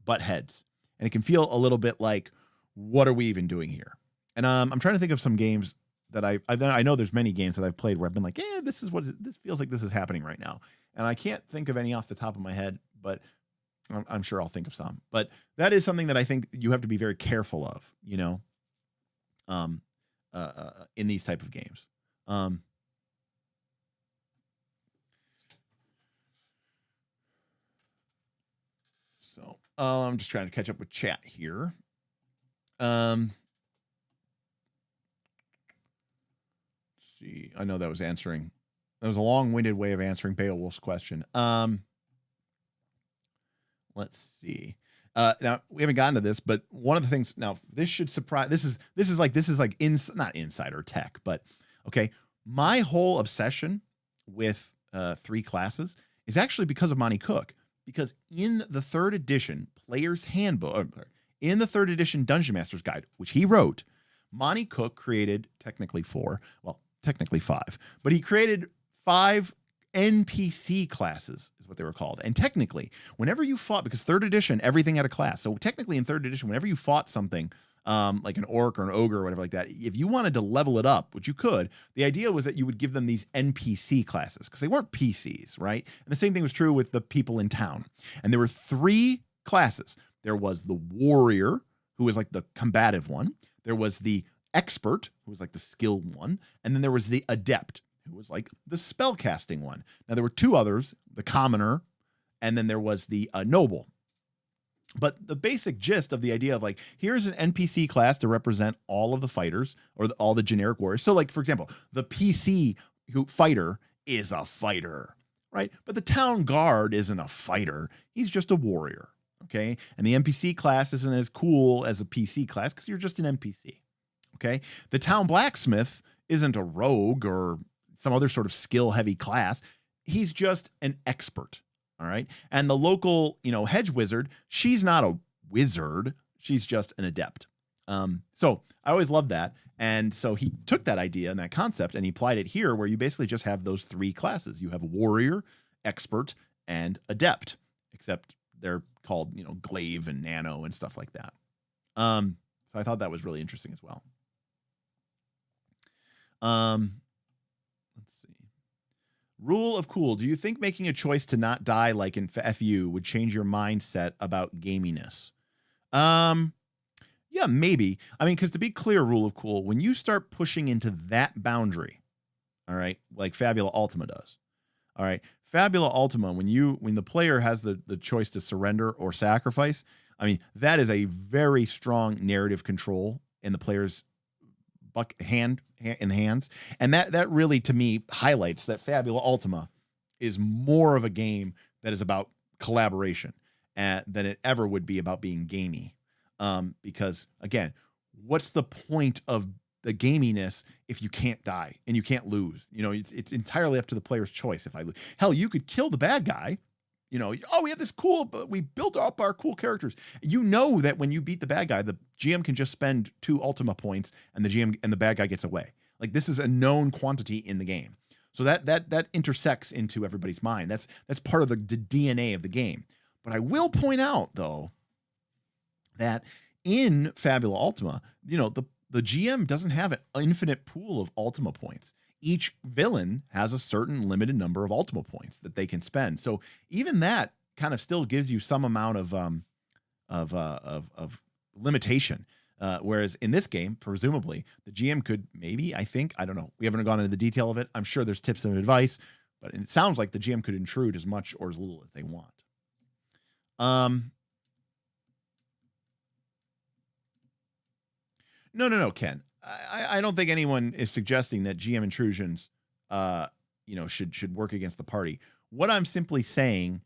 S2: butt heads, and it can feel a little bit like, what are we even doing here? And I'm trying to think of some games that I know there's many games that I've played where I've been like, this feels like this is happening right now, and I can't think of any off the top of my head, but I'm sure I'll think of some. But that is something that I think you have to be very careful of, in these type of games. So I'm just trying to catch up with chat here. Let's see. I know that was a long-winded way of answering Beowulf's question. Let's see. Now we haven't gotten to this, but one of the things now this should surprise. This is like not insider tech, but okay. My whole obsession with 3 classes is actually because of Monte Cook. Because in the 3rd edition Player's Handbook, in the 3rd edition Dungeon Master's Guide, which he wrote, Monte Cook created technically 5, but he created 5 NPC classes is what they were called. And technically, whenever you fought, because 3rd edition, everything had a class. So technically in 3rd edition, whenever you fought something like an orc or an ogre or whatever like that, if you wanted to level it up, which you could, the idea was that you would give them these NPC classes because they weren't PCs, right? And the same thing was true with the people in town. And there were 3 classes. There was the warrior, who was like the combative one. There was the expert, who was like the skilled one. And then there was the adept, who was like the spellcasting one. Now, there were 2 others, the commoner, and then there was the noble. But the basic gist of the idea of like, here's an NPC class to represent all of the fighters or all the generic warriors. So like, for example, the PC fighter is a fighter, right? But the town guard isn't a fighter. He's just a warrior, okay? And the NPC class isn't as cool as a PC class because you're just an NPC, okay? The town blacksmith isn't a rogue or some other sort of skill-heavy class. He's just an expert. All right. And the local, hedge wizard, she's not a wizard. She's just an adept. So I always loved that. And so he took that idea and that concept and he applied it here where you basically just have those 3 classes. You have warrior, expert, and adept, except they're called, glaive and nano and stuff like that. So I thought that was really interesting as well. Let's see. Rule of cool. Do you think making a choice to not die like in FU would change your mindset about gaminess? Yeah, maybe. I mean, because to be clear, rule of cool, when you start pushing into that boundary, all right, like Fabula Ultima does. All right. Fabula Ultima, when the player has the choice to surrender or sacrifice, I mean, that is a very strong narrative control in the player's hands. And that really, to me, highlights that Fabula Ultima is more of a game that is about collaboration than it ever would be about being gamey. Because again, what's the point of the gaminess if you can't die and you can't lose? It's entirely up to the player's choice. If I lose, hell, you could kill the bad guy. We have this cool, but we built up our cool characters. That when you beat the bad guy, the GM can just spend 2 Ultima points and the GM and the bad guy gets away. Like, this is a known quantity in the game. So that intersects into everybody's mind. That's part of the DNA of the game. But I will point out though, that in Fabula Ultima, the the GM doesn't have an infinite pool of Ultima points. Each villain has a certain limited number of Ultima points that they can spend. So even that kind of still gives you some amount of limitation. Whereas in this game, presumably, the GM could maybe, I don't know. We haven't gone into the detail of it. I'm sure there's tips and advice, but it sounds like the GM could intrude as much or as little as they want. No, Ken. I don't think anyone is suggesting that GM intrusions, should work against the party. What I'm simply saying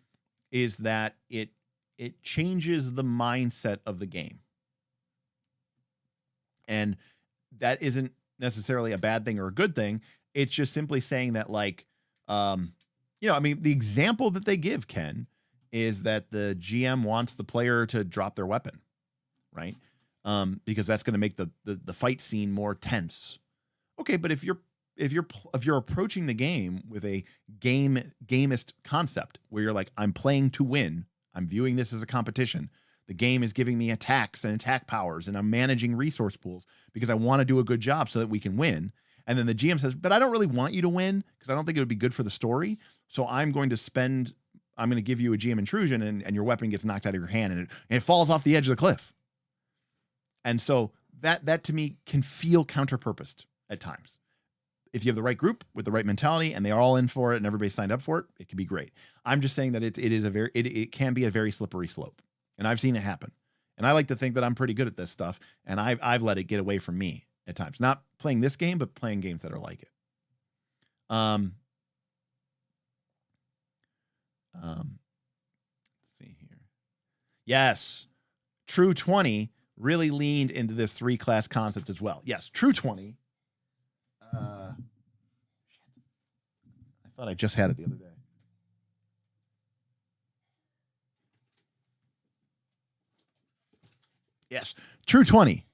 S2: is that it changes the mindset of the game. And that isn't necessarily a bad thing or a good thing. It's just simply saying that, like, the example that they give, Ken, is that the GM wants the player to drop their weapon, right? Because that's going to make the fight scene more tense. Okay, but if you're approaching the game with a gamist concept where you're like, I'm playing to win, I'm viewing this as a competition. The game is giving me attacks and attack powers, and I'm managing resource pools because I want to do a good job so that we can win. And then the GM says, but I don't really want you to win because I don't think it would be good for the story. So I'm going to give you a GM intrusion, and your weapon gets knocked out of your hand, and it falls off the edge of the cliff. And so that to me can feel counter-purposed at times. If you have the right group with the right mentality and they are all in for it and everybody signed up for it, it can be great. I'm just saying that it can be a very slippery slope. And I've seen it happen. And I like to think that I'm pretty good at this stuff. And I've let it get away from me at times. Not playing this game, but playing games that are like it. Let's see here. Yes. True 20 really leaned into this 3-class concept as well. Yes. True 20. I thought I just had it the other day. Yes. True 20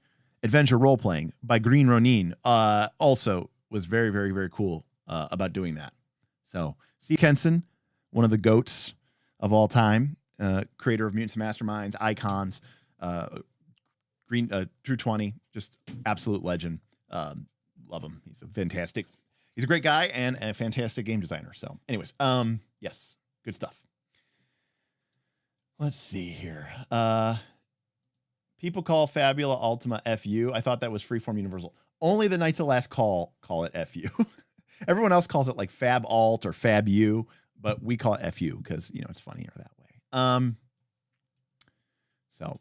S2: adventure role playing by Green Ronin also was very, very, very cool about doing that. So Steve Kenson, one of the GOATs of all time, creator of Mutants Masterminds, Icons, True 20, just absolute legend. Love him. He's a great guy and a fantastic game designer. So anyways, yes, good stuff. Let's see here. People call Fabula Ultima FU. I thought that was Freeform Universal. Only the Knights of Last Call it FU. Everyone else calls it like Fab Alt or Fab U, but we call it FU because, it's funnier that way. So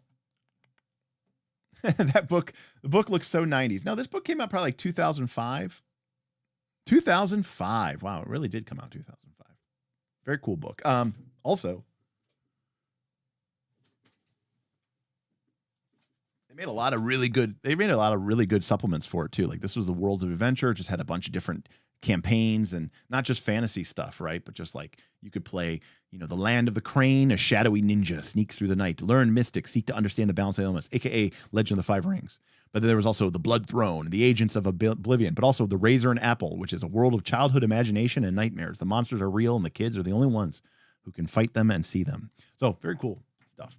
S2: the book looks so 90s. Now, this book came out probably like 2005. 2005. Wow, it really did come out 2005. Very cool book. Also, they made a lot of really good supplements for it too. Like this was the Worlds of Adventure, just had a bunch of different campaigns and not just fantasy stuff, right? But just like you could play, the Land of the Crane, a shadowy ninja sneaks through the night, learn mystic, seek to understand the balance of elements, aka Legend of the Five Rings. But then there was also the Blood Throne, the Agents of Oblivion, but also the Razor and Apple, which is a world of childhood imagination and nightmares. The monsters are real and the kids are the only ones who can fight them and see them. So very cool stuff.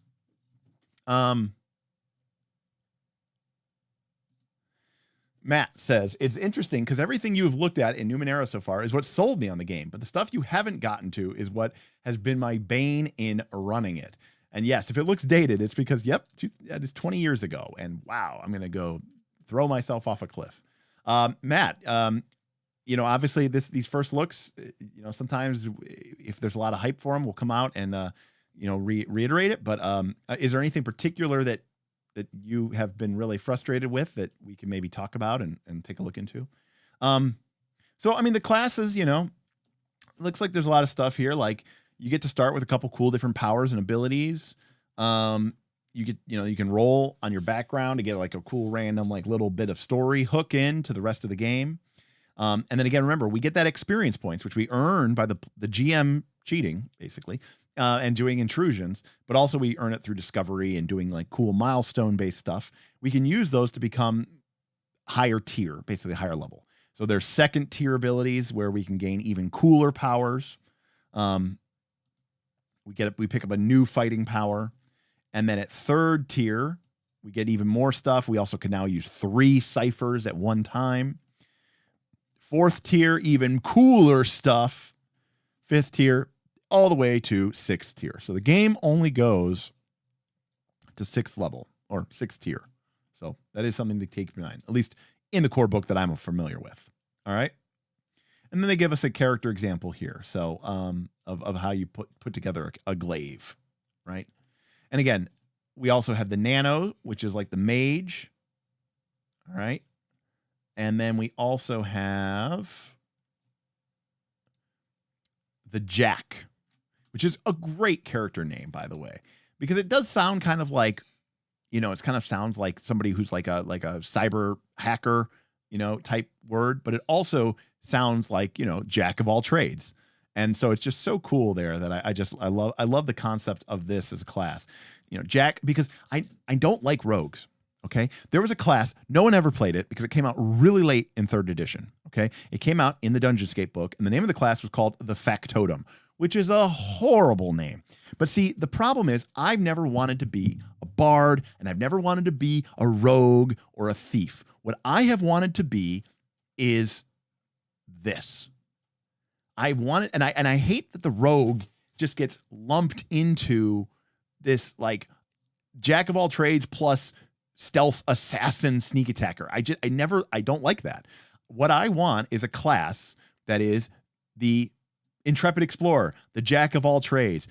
S2: Matt says, it's interesting because everything you've looked at in Numenera so far is what sold me on the game, but the stuff you haven't gotten to is what has been my bane in running it. And yes, if it looks dated, it's because, that is 20 years ago. And wow, I'm going to go throw myself off a cliff. Matt, obviously these first looks, sometimes if there's a lot of hype for them, we'll come out and, reiterate it. But is there anything particular that you have been really frustrated with that we can maybe talk about and take a look into? The classes, looks like there's a lot of stuff here. Like you get to start with a couple cool different powers and abilities. You can roll on your background to get like a cool random, like little bit of story hook in to the rest of the game. And then again, remember, we get that experience points, which we earn by the GM cheating basically. And doing intrusions, but also we earn it through discovery and doing like cool milestone-based stuff. We can use those to become higher tier, basically higher level. So there's second tier abilities where we can gain even cooler powers. We pick up a new fighting power, and then at third tier, We get even more stuff. We also can now use 3 ciphers at one time. 4th tier, even cooler stuff. 5th tier, all the way to 6th tier. So the game only goes to 6th level or 6th tier. So that is something to take in mind, at least in the core book that I'm familiar with. All right. And then they give us a character example here. So of how you put together a glaive, right? And again, we also have the nano, which is like the mage. All right. And then we also have the Jack, which is a great character name, by the way, because it does sound kind of like, you know, it kind of sounds like somebody who's like a cyber hacker, you know, type word, but it also sounds like, you know, jack of all trades. And so it's just so cool there that I love the concept of this as a class, you know, Jack, because I don't like rogues. Okay. There was a class, no one ever played it because it came out really late in 3rd edition. Okay. It came out in the Dungeonscape book, and the name of the class was called the Factotum, which is a horrible name. But see, the problem is I've never wanted to be a bard, and I've never wanted to be a rogue or a thief. What I have wanted to be is this. I wanted, and I hate that the rogue just gets lumped into this like jack of all trades plus stealth assassin sneak attacker. I don't like that. What I want is a class that is the intrepid explorer, the jack of all trades,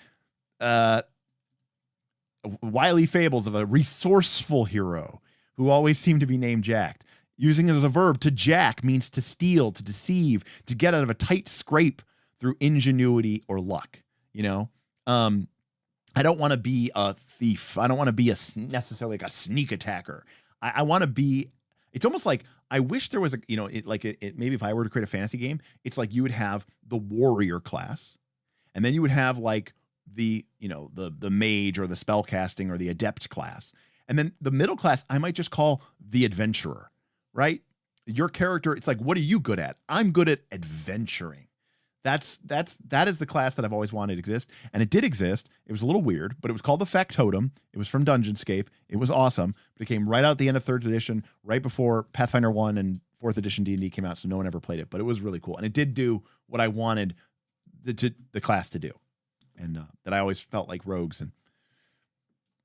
S2: wily fables of a resourceful hero who always seem to be named Jack. Using it as a verb, to jack means to steal, to deceive, to get out of a tight scrape through ingenuity or luck. You know, I don't want to be a thief. I don't want to be necessarily like a sneak attacker. I want to be. It's almost like I wish there was a, you know, maybe if I were to create a fantasy game, it's like you would have the warrior class, and then you would have like the, you know, the mage or the spellcasting or the adept class, and then the middle class I might just call the adventurer, right? Your character, it's like, what are you good at? I'm good at adventuring. That is the class that I've always wanted to exist, and it did exist. It was a little weird, but it was called the Factotum. It was from Dungeonscape. It was awesome, but it came right out at the end of 3rd edition, right before Pathfinder 1 and 4th edition D&D came out, so no one ever played it, but it was really cool, and it did do what I wanted the class to do, and that I always felt like rogues, and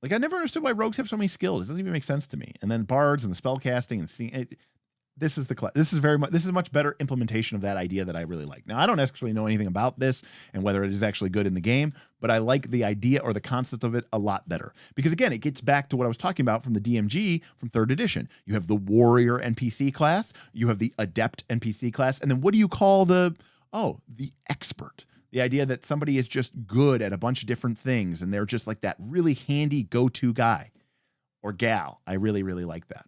S2: like I never understood why rogues have so many skills. It doesn't even make sense to me. And then bards and the spellcasting and seeing it. This is the class. This is a much better implementation of that idea that I really like. Now, I don't actually know anything about this and whether it is actually good in the game, but I like the idea or the concept of it a lot better. Because again, it gets back to what I was talking about from the DMG from 3rd edition. You have the warrior NPC class, you have the adept NPC class, and then what do you call the expert? The idea that somebody is just good at a bunch of different things and they're just like that really handy go-to guy or gal. I really, really like that.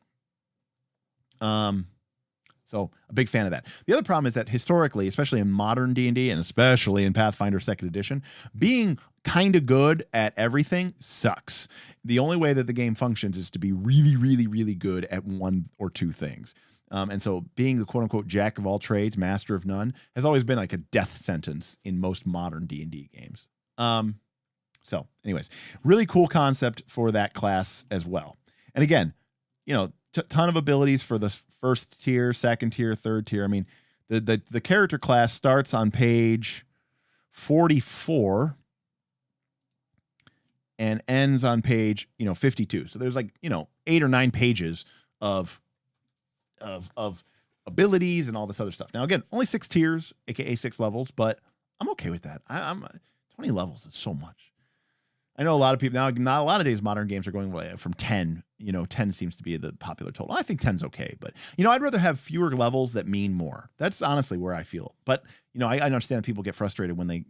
S2: So a big fan of that. The other problem is that historically, especially in modern D&D and especially in Pathfinder 2nd edition, being kind of good at everything sucks. The only way that the game functions is to be really, really, really good at one or two things. And so being the quote unquote jack of all trades, master of none has always been like a death sentence in most modern D&D games. So anyways, really cool concept for that class as well. And again, you know, ton of abilities for the 1st tier, 2nd tier, 3rd tier. I mean, the character class starts on page 44 and ends on page, 52. So there's like, 8 or 9 pages of abilities and all this other stuff. Now, again, only 6 tiers, aka 6 levels, but I'm okay with that. I'm 20 levels is so much. I know a lot of people now, not a lot of days, modern games are going from 10. 10 seems to be the popular total. I think 10's okay, but I'd rather have fewer levels that mean more. That's honestly where I feel. But I understand that people get frustrated when they,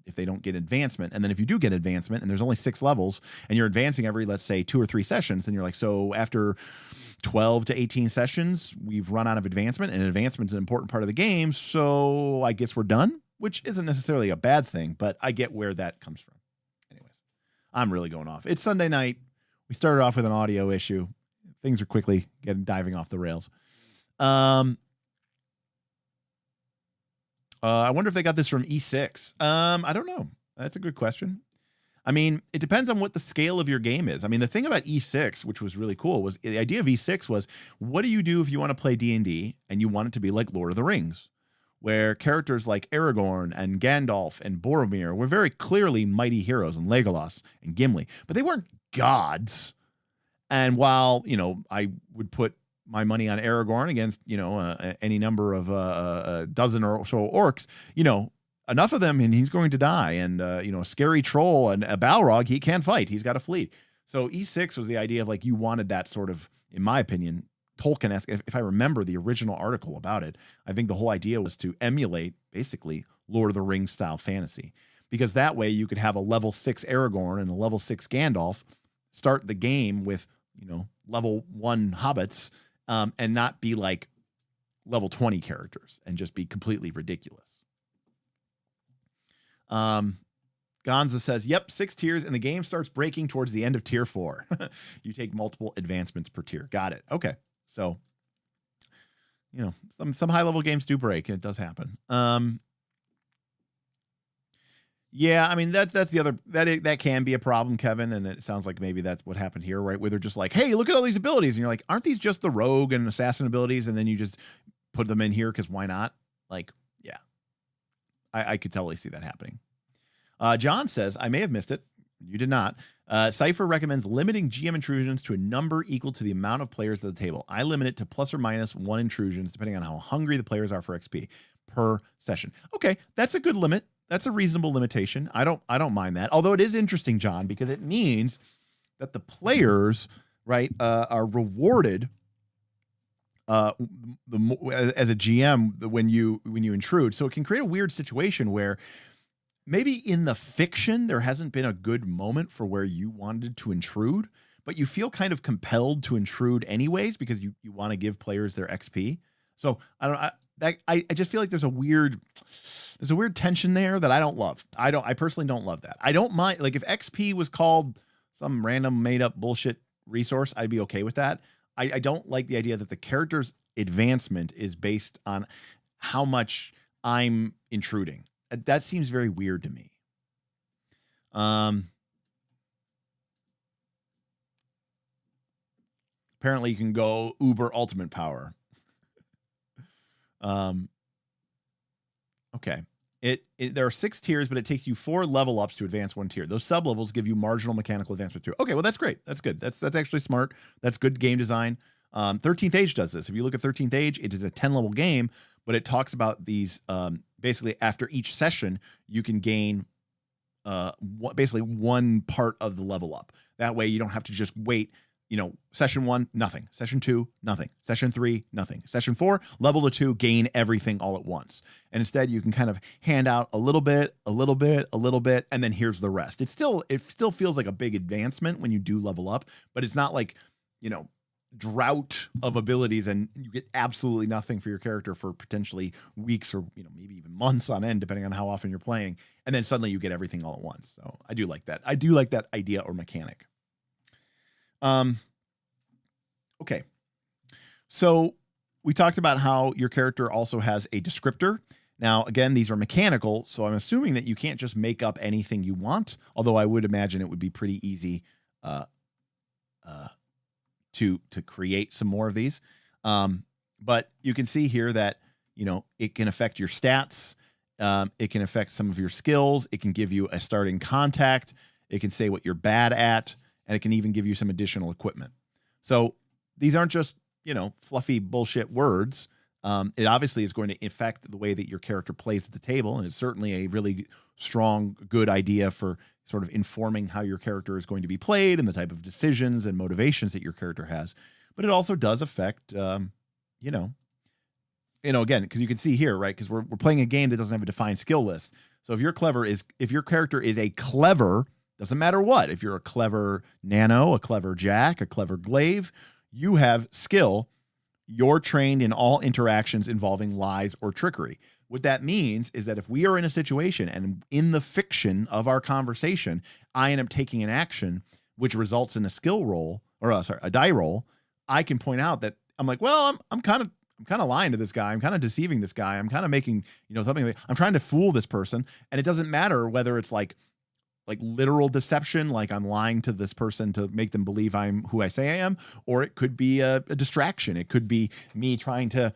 S2: if they don't get advancement. And then if you do get advancement and there's only 6 levels and you're advancing every, let's say 2 or 3 sessions, then you're like, so after 12 to 18 sessions, we've run out of advancement, and advancement is an important part of the game. So I guess we're done, which isn't necessarily a bad thing, but I get where that comes from. I'm really going off. It's Sunday night. We started off with an audio issue. Things are quickly diving off the rails. I wonder if they got this from E6. I don't know. That's a good question. I mean, it depends on what the scale of your game is. I mean, the thing about E6, which was really cool, was the idea of E6 was, what do you do if you want to play D&D and you want it to be like Lord of the Rings, where characters like Aragorn and Gandalf and Boromir were very clearly mighty heroes, and Legolas and Gimli, but they weren't gods. And while, I would put my money on Aragorn against, any number of a dozen or so orcs, enough of them and he's going to die. And, a scary troll and a Balrog, he can't fight. He's got to flee. So E6 was the idea of, like, you wanted that sort of, in my opinion, Tolkien-esque. If I remember the original article about it, I think the whole idea was to emulate basically Lord of the Rings style fantasy, because that way you could have a level 6 Aragorn and a level 6 Gandalf start the game with, level 1 hobbits, and not be like level 20 characters and just be completely ridiculous. Gonza says, yep, 6 tiers, and the game starts breaking towards the end of tier 4. You take multiple advancements per tier. Got it. Okay. So, some high level games do break. It does happen. Yeah, I mean, that's the other, that can be a problem, Kevin. And it sounds like maybe that's what happened here, right? Where they're just like, hey, look at all these abilities. And you're like, aren't these just the rogue and assassin abilities? And then you just put them in here because why not? Like, yeah, I could totally see that happening. John says, I may have missed it. You did not. Cypher recommends limiting GM intrusions to a number equal to the amount of players at the table. I limit it to plus or minus 1 intrusions, depending on how hungry the players are for XP per session. Okay, that's a good limit. That's a reasonable limitation. I don't mind that. Although it is interesting, John, because it means that the players, right, are rewarded as a GM when you intrude. So it can create a weird situation where maybe in the fiction there hasn't been a good moment for where you wanted to intrude, but you feel kind of compelled to intrude anyways because you want to give players their XP. So I just feel like there's a weird tension there that I don't love. I personally don't love that. I don't mind, like, if XP was called some random made up bullshit resource, I'd be okay with that. I don't like the idea that the character's advancement is based on how much I'm intruding. That seems very weird to me. Apparently you can go uber ultimate power. Okay. There are 6 tiers, but it takes you 4 level ups to advance 1 tier. Those sub levels give you marginal mechanical advancement too. Okay, well, that's great. That's good. That's actually smart. That's good game design. 13th Age does this. If you look at 13th Age, it is a 10 level game, but it talks about these, basically after each session, you can gain basically 1 part of the level up. That way you don't have to just wait, session 1, nothing. Session 2, nothing. Session 3, nothing. Session 4, level to 2, gain everything all at once. And instead you can kind of hand out a little bit, and then here's the rest. It still feels like a big advancement when you do level up, but it's not like, drought of abilities and you get absolutely nothing for your character for potentially weeks or, maybe even months on end, depending on how often you're playing. And then suddenly you get everything all at once. So I do like that. I do like that idea or mechanic. Okay. So we talked about how your character also has a descriptor. Now, again, these are mechanical, so I'm assuming that you can't just make up anything you want, although I would imagine it would be pretty easy to create some more of these. But you can see here that, it can affect your stats. It can affect some of your skills. It can give you a starting contact. It can say what you're bad at, and it can even give you some additional equipment. So these aren't just, fluffy bullshit words. It obviously is going to affect the way that your character plays at the table, and it's certainly a really strong, good idea for sort of informing how your character is going to be played and the type of decisions and motivations that your character has. But it also does affect, again, because you can see here, right? Because we're playing a game that doesn't have a defined skill list. So if your character is a clever, doesn't matter what, if you're a clever nano, a clever jack, a clever glaive, you have skill. You're trained in all interactions involving lies or trickery. What that means is that if we are in a situation and in the fiction of our conversation, I end up taking an action which results in a skill roll or a die roll, I can point out that I'm like, well, I'm kind of lying to this guy. I'm kind of deceiving this guy. I'm kind of making, something like, I'm trying to fool this person. And it doesn't matter whether it's like like literal deception, like I'm lying to this person to make them believe I'm who I say I am, or it could be a distraction. It could be me trying to,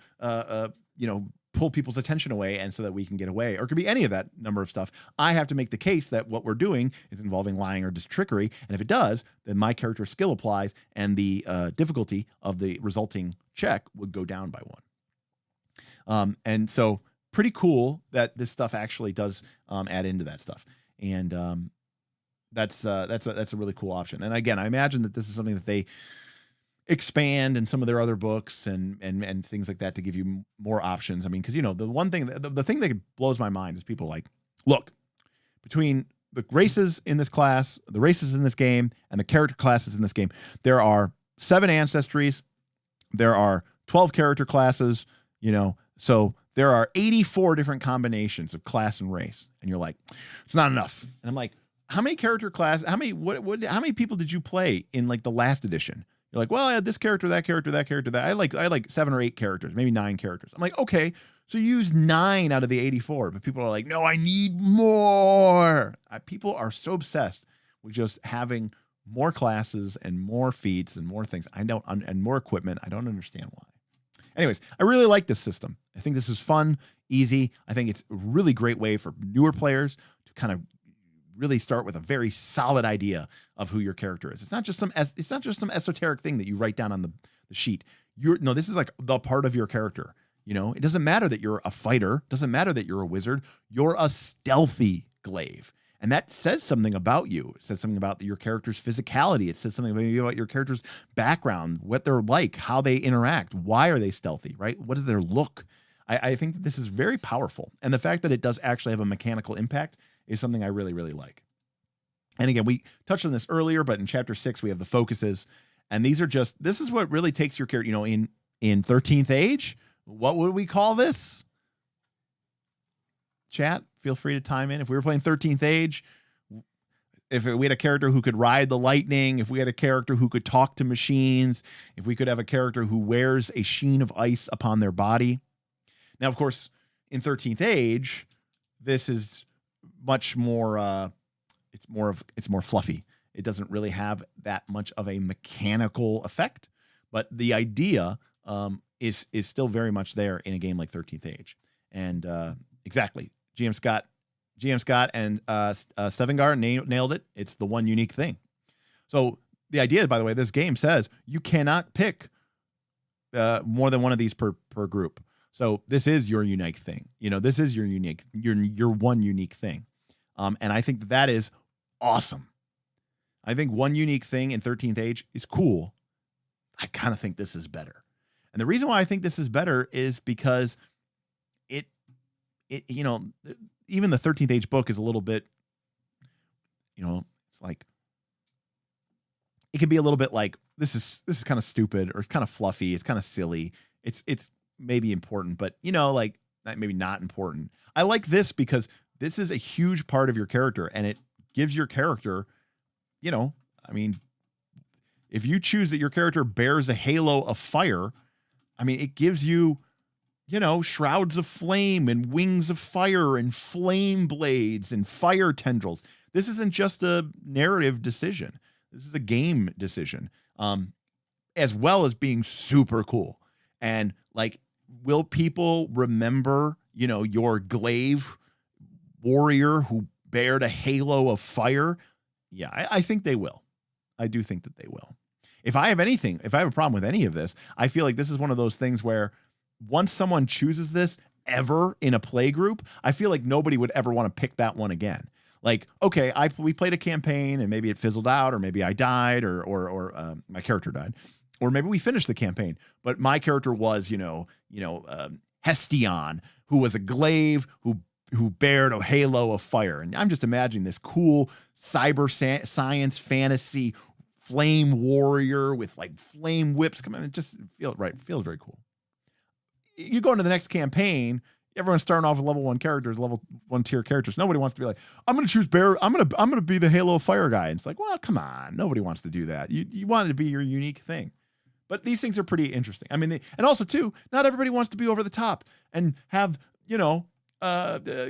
S2: pull people's attention away and so that we can get away, or it could be any of that number of stuff. I have to make the case that what we're doing is involving lying or just trickery. And if it does, then my character skill applies and the difficulty of the resulting check would go down by 1. And so pretty cool that this stuff actually does add into that stuff. And that's a really cool option. And again, I imagine that this is something that they expand in some of their other books and things like that to give you more options. I mean, because the one thing, the thing that blows my mind is people like, look, between the races in this class, the races in this game, and the character classes in this game, there are 7 ancestries, there are 12 character classes, so there are 84 different combinations of class and race. And you're like, it's not enough. And I'm like, how many character class, how many people did you play in like the last edition? You're like, well, I had this character, that character, that character, that. I like 7 or 8 characters, maybe 9 characters. I'm like, okay, so you use 9 out of the 84, but people are like, no, I need more. People are so obsessed with just having more classes and more feats and more things. And more equipment. I don't understand why. Anyways, I really like this system. I think this is fun, easy. I think it's a really great way for newer players to kind of really start with a very solid idea of who your character is. It's not just some esoteric thing that you write down on the sheet. This is like the part of your character. It doesn't matter that you're a fighter. It doesn't matter that you're a wizard. You're a stealthy glaive. And that says something about you. It says something about your character's physicality. It says something maybe about your character's background, what they're like, how they interact. Why are they stealthy, right? What is their look? I think that this is very powerful. And the fact that it does actually have a mechanical impact is something I really, really like. And again, we touched on this earlier, but in chapter 6, we have the focuses. And this is what really takes your character, in 13th Age, what would we call this? Chat, feel free to chime in. If we were playing 13th Age, if we had a character who could ride the lightning, if we had a character who could talk to machines, if we could have a character who wears a sheen of ice upon their body. Now, of course, in 13th Age, this is much more, it's more fluffy. It doesn't really have that much of a mechanical effect, but the idea is still very much there in a game like 13th Age. And exactly, GM Scott and Stevengar nailed it. It's the one unique thing. So the idea, by the way, this game says you cannot pick more than one of these per group. So this is your unique thing. This is your one unique thing. And I think that is awesome. I think one unique thing in 13th Age is cool. I kind of think this is better. And the reason why I think this is better is because it even the 13th Age book is a little bit, it's like, it can be a little bit like, this is kind of stupid, or it's kind of fluffy. It's kind of silly. It's maybe important, but maybe not important. I like this because this is a huge part of your character, and it gives your character, if you choose that your character bears a halo of fire, it gives you, shrouds of flame and wings of fire and flame blades and fire tendrils. This isn't just a narrative decision. This is a game decision, as well as being super cool. And will people remember, your glaive warrior who bared a halo of fire? Yeah, I think they will. I do think that they will. If I have a problem with any of this, I feel like this is one of those things where once someone chooses this ever in a play group, I feel like nobody would ever want to pick that one again. Like, okay, we played a campaign and maybe it fizzled out, or maybe I died, or my character died, or maybe we finished the campaign, but my character was, Hestion, who was a glaive who bared a halo of fire. And I'm just imagining this cool cyber science fantasy flame warrior with flame whips coming. It just feels very cool. You go into the next campaign, everyone's starting off with level 1 characters, level 1 tier characters. Nobody wants to be like, I'm going to choose bear. I'm going to be the halo of fire guy. And it's like, well, come on. Nobody wants to do that. You want it to be your unique thing. But these things are pretty interesting. And also too, not everybody wants to be over the top and have,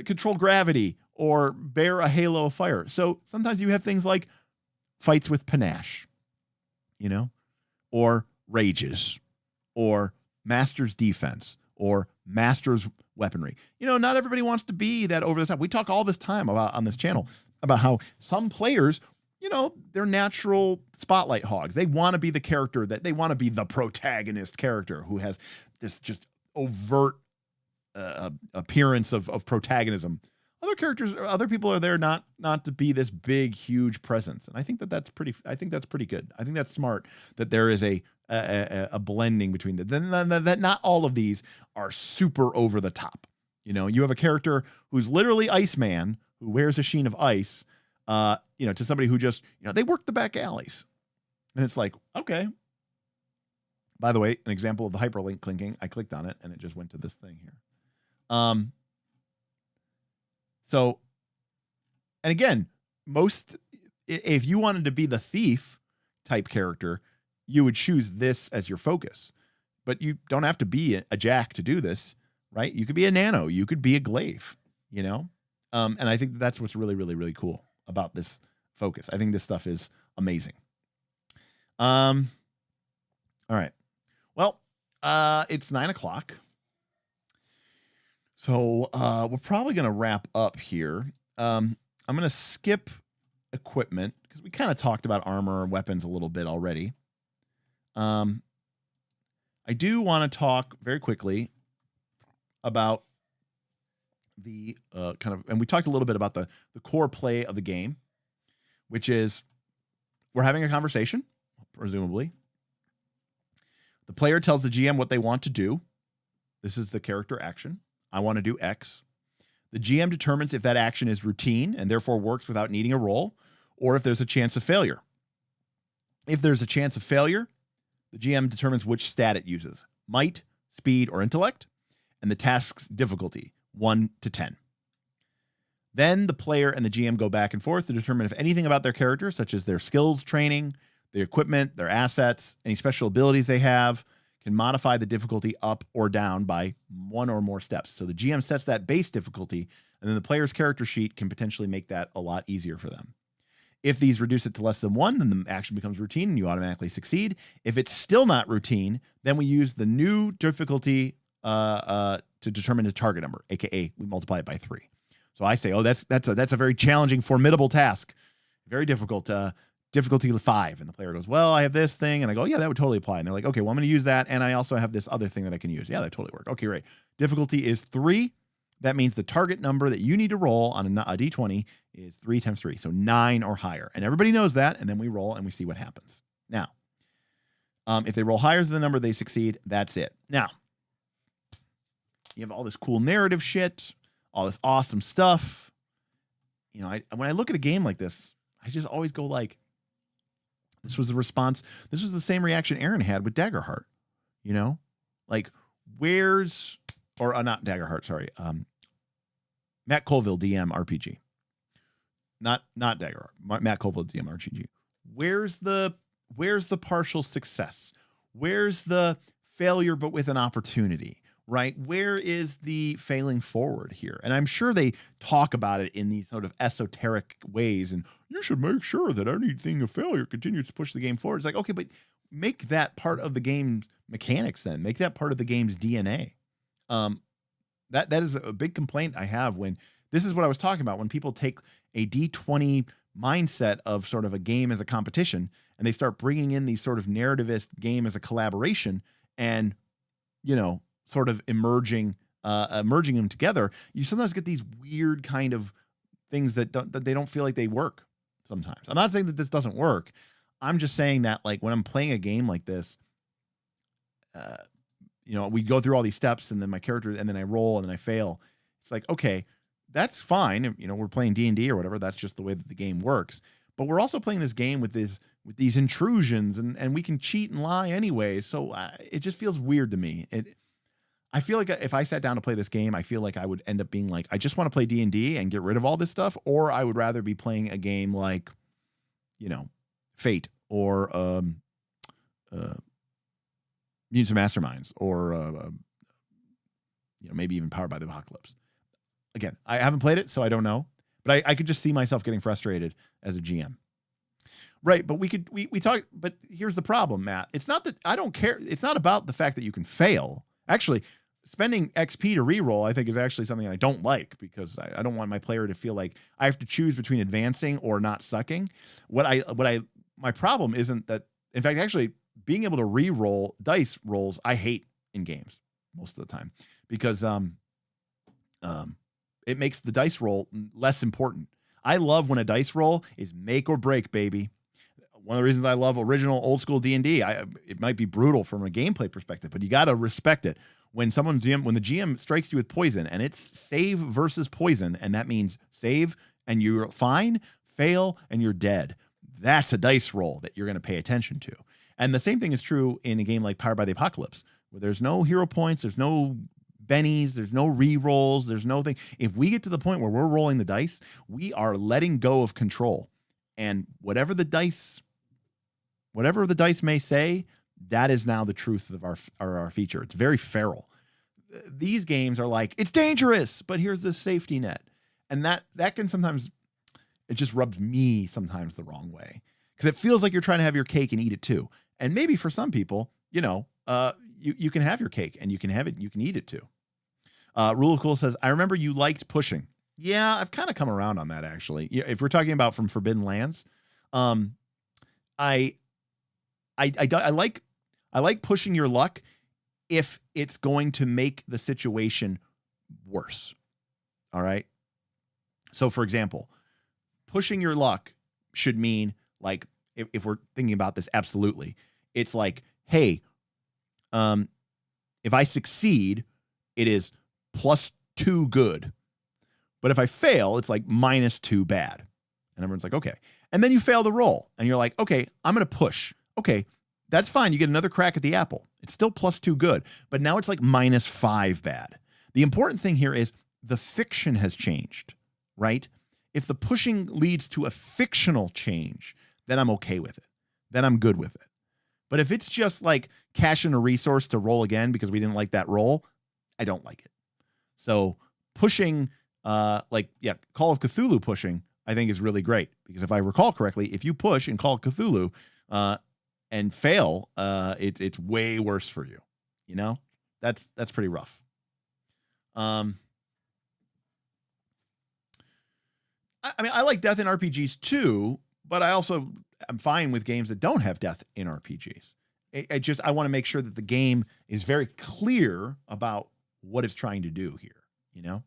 S2: control gravity or bear a halo of fire. So sometimes you have things like fights with panache, you know, or rages, or master's defense, or master's weaponry. You know, not everybody wants to be that over the top. We talk all this time about on this channel about how some players, you know, they're natural spotlight hogs. They want to be the character that they want to be the protagonist character who has this just overt appearance of protagonism. Other characters, other people are there not to be this big, huge presence, and I think that's pretty. I think that's pretty good. I think that's smart that there is a blending between that. Not all of these are super over the top. You know, you have a character who's literally Iceman who wears a sheen of ice. You know, to somebody who just, you know, they work the back alleys, and it's like, okay. By the way, an example of the hyperlink clinking. I clicked on it, and it just went to this thing here. So, and again, if you wanted to be the thief type character, you would choose this as your focus. But you don't have to be a jack to do this, right? You could be a nano, you could be a glaive, you know? And I think that's what's really, really, really cool about this focus. I think this stuff is amazing. All right. Well, it's 9 o'clock. So we're probably going to wrap up here. I'm going to skip equipment because we kind of talked about armor and weapons a little bit already. I do want to talk very quickly about the and we talked a little bit about the core play of the game, which is we're having a conversation, presumably. The player tells the GM what they want to do. This is the character action. I want to do X. The GM determines if that action is routine and therefore works without needing a roll, or if there's a chance of failure. If there's a chance of failure, the GM determines which stat it uses, might, speed, or intellect, and the task's difficulty, 1 to 10. Then the player and the GM go back and forth to determine if anything about their character, such as their skills, training, their equipment, their assets, any special abilities they have, can modify the difficulty up or down by one or more steps. So the GM sets that base difficulty, and then the player's character sheet can potentially make that a lot easier for them. If these reduce it to less than 1, then the action becomes routine and you automatically succeed. If it's still not routine, then we use the new difficulty to determine the target number, aka we multiply it by 3. So I say, oh, that's a very challenging, formidable task, very difficult. Difficulty 5, and the player goes, well, I have this thing, and I go, yeah, that would totally apply. And they're like, okay, well, I'm going to use that, and I also have this other thing that I can use. Yeah, that totally works. Okay, right. Difficulty is 3. That means the target number that you need to roll on a d20 is 3 times 3, so 9 or higher. And everybody knows that, and then we roll and we see what happens. Now, if they roll higher than the number, they succeed. That's it. Now, you have all this cool narrative shit, all this awesome stuff. You know, when I look at a game like this, I just always go like, this was the response. This was the same reaction Aaron had with Daggerheart. You know, like not Daggerheart. Sorry, Matt Colville DM RPG. Not Daggerheart. Matt Colville DM RPG. Where's the partial success? Where's the failure but with an opportunity? Right? Where is the failing forward here? And I'm sure they talk about it in these sort of esoteric ways. And you should make sure that anything of failure continues to push the game forward. It's like, okay, but make that part of the game's mechanics then. Make that part of the game's DNA. That is a big complaint I have when this is what I was talking about. When people take a D20 mindset of sort of a game as a competition and they start bringing in these sort of narrativist game as a collaboration and, you know, sort of merging them together, you sometimes get these weird kind of things that they don't feel like they work sometimes. I'm not saying that this doesn't work. I'm just saying that, like, when I'm playing a game like this, you know, we go through all these steps and then my character, and then I roll and then I fail. It's like, okay, that's fine. You know, we're playing D&D or whatever. That's just the way that the game works. But we're also playing this game with these intrusions and we can cheat and lie anyway. So it just feels weird to me. I feel like if I sat down to play this game, I feel like I would end up being like, I just want to play D&D and get rid of all this stuff, or I would rather be playing a game like, you know, Fate or Mutants and Masterminds or you know, maybe even Powered by the Apocalypse. Again, I haven't played it, so I don't know. But I could just see myself getting frustrated as a GM. Right, but we talk. But here's the problem, Matt. It's not that I don't care. It's not about the fact that you can fail. Actually, spending XP to reroll, I think, is actually something I don't like, because I don't want my player to feel like I have to choose between advancing or not sucking. My problem isn't that. In fact, actually, being able to reroll dice rolls, I hate in games most of the time, because it makes the dice roll less important. I love when a dice roll is make or break, baby. One of the reasons I love original old school D&D, it might be brutal from a gameplay perspective, but you got to respect it. When the GM strikes you with poison, and it's save versus poison, and that means save and you're fine, fail and you're dead. That's a dice roll that you're going to pay attention to. And the same thing is true in a game like Powered by the Apocalypse, where there's no hero points, there's no bennies, there's no re-rolls, there's no thing. If we get to the point where we're rolling the dice, we are letting go of control. And whatever the dice may say, that is now the truth of our feature. It's very feral. These games are like, it's dangerous, but here's this safety net. And that can sometimes, it just rubs me sometimes the wrong way, because it feels like you're trying to have your cake and eat it too. And maybe for some people, you can have your cake and you can eat it too. Rule of Cool says, I remember you liked pushing. Yeah, I've kind of come around on that, actually. If we're talking about from Forbidden Lands, I like pushing your luck if it's going to make the situation worse. All right. So, for example, pushing your luck should mean, like, if we're thinking about this absolutely, it's like, hey, if I succeed, it is +2 good. But if I fail, it's like -2 bad. And everyone's like, okay. And then you fail the roll and you're like, okay, I'm going to push. Okay, that's fine. You get another crack at the apple. It's still +2 good, but now it's like -5 bad. The important thing here is the fiction has changed, right? If the pushing leads to a fictional change, then I'm okay with it. Then I'm good with it. But if it's just like cash in a resource to roll again because we didn't like that roll, I don't like it. So pushing, Call of Cthulhu pushing, I think is really great, because if I recall correctly, if you push in Call of Cthulhu and fail, it's way worse for you. You know, that's pretty rough. I like death in RPGs too, but I'm fine with games that don't have death in RPGs. I want to make sure that the game is very clear about what it's trying to do here, you know?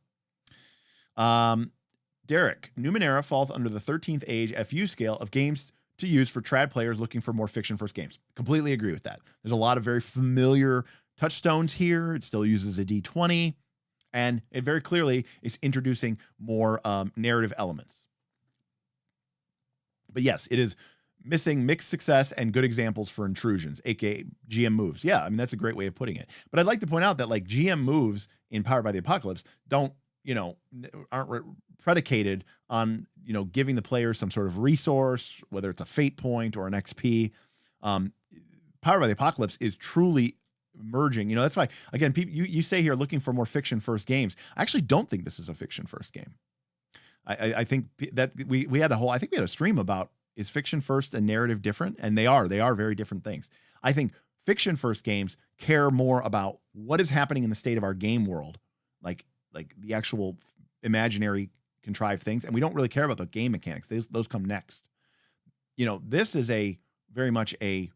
S2: Derek, Numenera falls under the 13th age FU scale of games to use for trad players looking for more fiction-first games. Completely agree with that. There's a lot of very familiar touchstones here. It still uses a D20, and it very clearly is introducing more narrative elements. But yes, it is missing mixed success and good examples for intrusions, aka GM moves. Yeah, I mean, that's a great way of putting it. But I'd like to point out that, like, GM moves in Powered by the Apocalypse aren't predicated on, giving the players some sort of resource, whether it's a fate point or an XP. Powered by the Apocalypse is truly merging. That's why, again, you say here looking for more fiction first games. I actually don't think this is a fiction first game. I think that we had a stream about, is fiction first and narrative different? And they are very different things. I think fiction first games care more about what is happening in the state of our game world, like the actual imaginary contrived things. And we don't really care about the game mechanics. Those come next. This is very much a,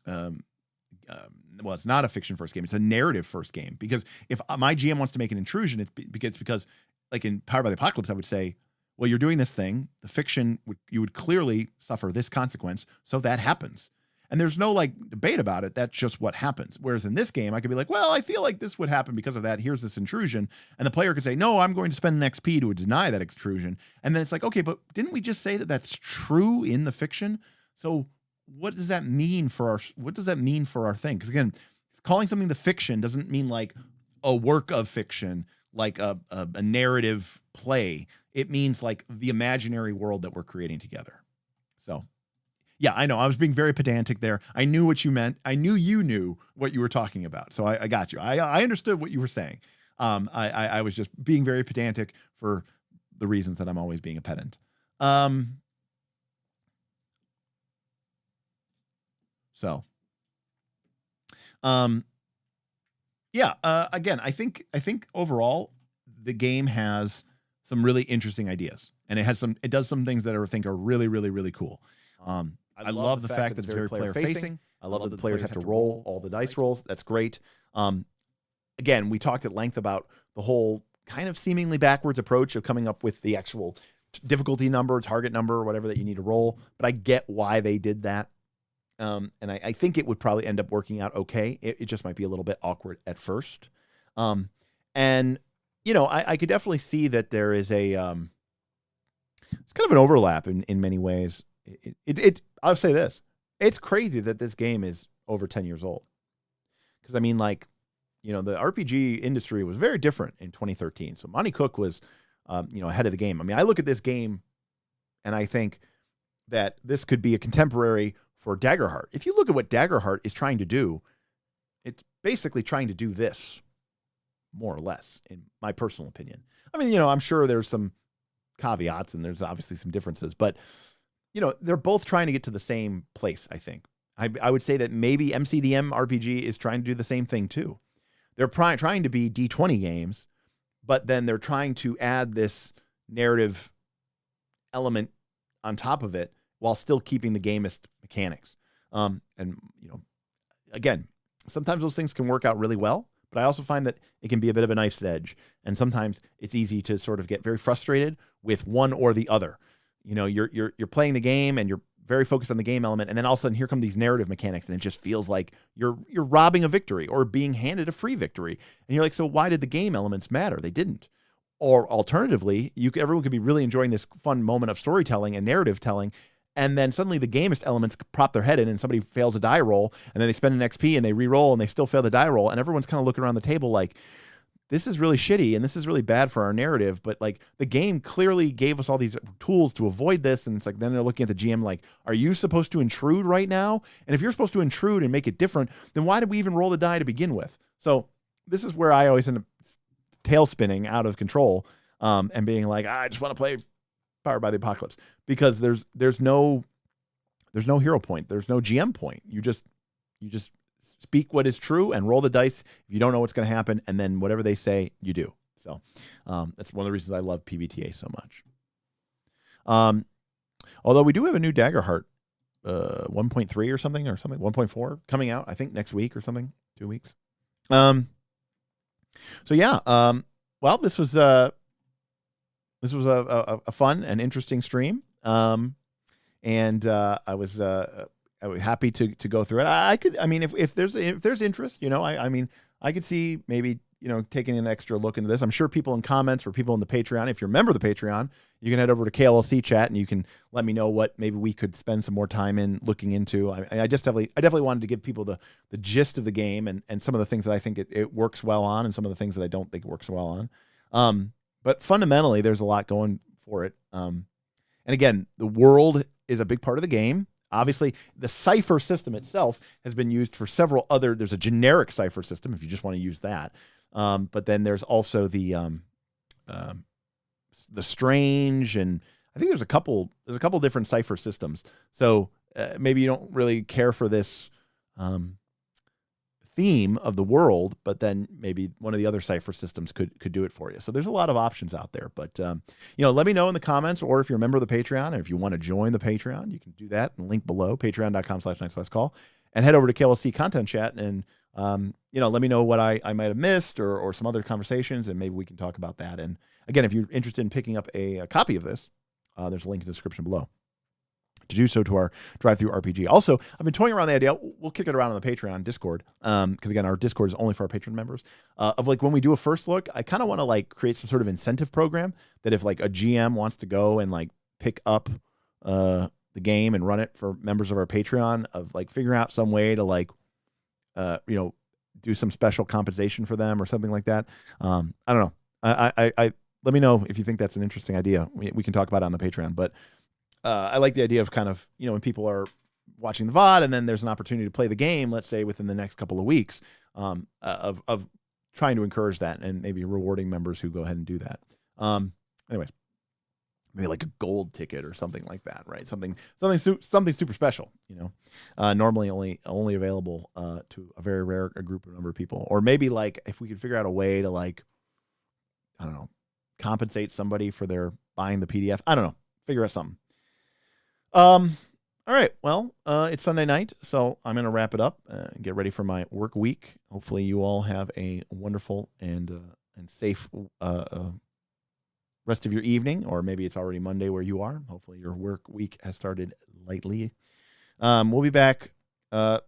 S2: it's not a fiction first game. It's a narrative first game, because if my GM wants to make an intrusion, it's because like in Powered by the Apocalypse, I would say, well, you're doing this thing, the fiction, you would clearly suffer this consequence. So that happens. And there's no debate about it. That's just what happens. Whereas in this game, I could be like, well, I feel like this would happen because of that. Here's this intrusion. And the player could say, no, I'm going to spend an XP to deny that intrusion. And then it's like, okay, but didn't we just say that that's true in the fiction? So what does that mean for our thing? Because again, calling something the fiction doesn't mean like a work of fiction, like a narrative play. It means like the imaginary world that we're creating together. So yeah, I know I was being very pedantic there. I knew what you meant. I knew you knew what you were talking about. So I got you. I understood what you were saying. I was just being very pedantic for the reasons that I'm always being a pedant. Again, I think overall the game has some really interesting ideas, and it does some things that I think are really, really, really cool. I love the fact that it's very player facing. I love that the players have to roll all the dice rolls. That's great. Again, we talked at length about the whole kind of seemingly backwards approach of coming up with the actual difficulty number, target number, or whatever that you need to roll. But I get why they did that. And I think it would probably end up working out okay. It just might be a little bit awkward at first. And, you know, I could definitely see that there is it's kind of an overlap in many ways. I'll say this. It's crazy that this game is over 10 years old. Because, I mean, like, you know, the RPG industry was very different in 2013. So Monte Cook was, ahead of the game. I mean, I look at this game and I think that this could be a contemporary for Daggerheart. If you look at what Daggerheart is trying to do, it's basically trying to do this, more or less, in my personal opinion. I mean, you know, I'm sure there's some caveats and there's obviously some differences, but, you know, they're both trying to get to the same place, I think. I would say that maybe MCDM RPG is trying to do the same thing too. They're trying to be D20 games, but then they're trying to add this narrative element on top of it while still keeping the gamist mechanics. And, you know, again, sometimes those things can work out really well, but I also find that it can be a bit of a knife's edge. And sometimes it's easy to sort of get very frustrated with one or the other. You know, you're playing the game and you're very focused on the game element, and then all of a sudden here come these narrative mechanics, and it just feels like you're robbing a victory or being handed a free victory. And you're like, so why did the game elements matter? They didn't. Or alternatively, everyone could be really enjoying this fun moment of storytelling and narrative telling, and then suddenly the gamist elements prop their head in and somebody fails a die roll, and then they spend an XP and they re-roll and they still fail the die roll, and everyone's kind of looking around the table like, this is really shitty and this is really bad for our narrative, but like the game clearly gave us all these tools to avoid this. And it's like, then they're looking at the GM like, are you supposed to intrude right now? And if you're supposed to intrude and make it different, then why did we even roll the die to begin with? So this is where I always end up tail spinning out of control, and being like, I just want to play Powered by the Apocalypse, because there's no hero point. There's no GM point. You just speak what is true and roll the dice if you don't know what's going to happen, and then whatever they say, you do. So that's one of the reasons I love PBTA so much. Although we do have a new Daggerheart 1.3 or something 1.4 coming out, I think next week or something, 2 weeks. Well, this was a fun and interesting stream. And I was happy to go through it. If there's interest, you know, I could see maybe, you know, taking an extra look into this. I'm sure people in comments or people in the Patreon, if you're a member of the Patreon, you can head over to KLLC chat and you can let me know what maybe we could spend some more time in looking into. I definitely wanted to give people the gist of the game and some of the things that I think it works well on, and some of the things that I don't think it works well on. But fundamentally, there's a lot going for it. And again, the world is a big part of the game. Obviously, the Cypher system itself has been used for several other. There's a generic Cypher system if you just want to use that. But then there's also the strange, and I think there's a couple different Cypher systems. So maybe you don't really care for this theme of the world, but then maybe one of the other Cypher systems could do it for you. So there's a lot of options out there, but let me know in the comments, or if you're a member of the Patreon, and if you want to join the Patreon, you can do that. And link below, patreon.com/nextlesscall, and head over to KLC content chat and let me know what I might have missed, or some other conversations, and maybe we can talk about that. And again, if you're interested in picking up a copy of this, there's a link in the description below to do so to our drive-through RPG. Also, I've been toying around the idea, we'll kick it around on the Patreon Discord, because again, our Discord is only for our patron members, of like when we do a first look, I kind of want to like create some sort of incentive program that if like a GM wants to go and like pick up the game and run it for members of our Patreon, of like figuring out some way to like do some special compensation for them or something like that. I don't know. I let me know if you think that's an interesting idea. We can talk about it on the Patreon, but I like the idea of kind of, when people are watching the VOD and then there's an opportunity to play the game, let's say within the next couple of weeks, of trying to encourage that and maybe rewarding members who go ahead and do that. Anyways, maybe like a gold ticket or something like that, right? Something super special, normally only available to a very rare group of number of people. Or maybe like if we could figure out a way to like, I don't know, compensate somebody for their buying the PDF. I don't know, figure out something. All right, well, it's Sunday night, so I'm going to wrap it up and get ready for my work week. Hopefully you all have a wonderful and safe rest of your evening, or maybe it's already Monday where you are. Hopefully your work week has started lightly. We'll be back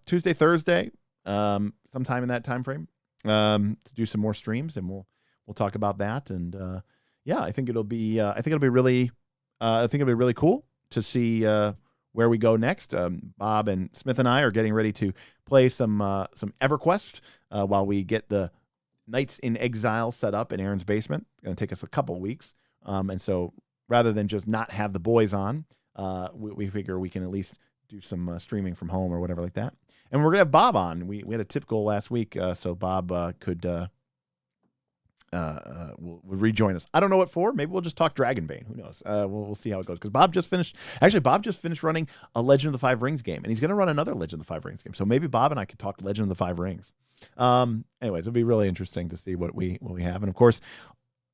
S2: Tuesday, Thursday, sometime in that time frame, to do some more streams, and we'll talk about that. And I think it'll be really cool to see where we go next. Bob and Smith and I are getting ready to play some EverQuest while we get the Knights in Exile set up in Aaron's basement. It's going to take us a couple of weeks. And so rather than just not have the boys on, we figure we can at least do some streaming from home or whatever like that. And we're going to have Bob on. We had a tip goal last week, so Bob could will rejoin us. I don't know what for. Maybe we'll just talk Dragonbane. Who knows? We'll see how it goes. Because Bob just finished running a Legend of the Five Rings game, and he's going to run another Legend of the Five Rings game. So maybe Bob and I could talk Legend of the Five Rings. Anyways, it'll be really interesting to see what we have. And of course,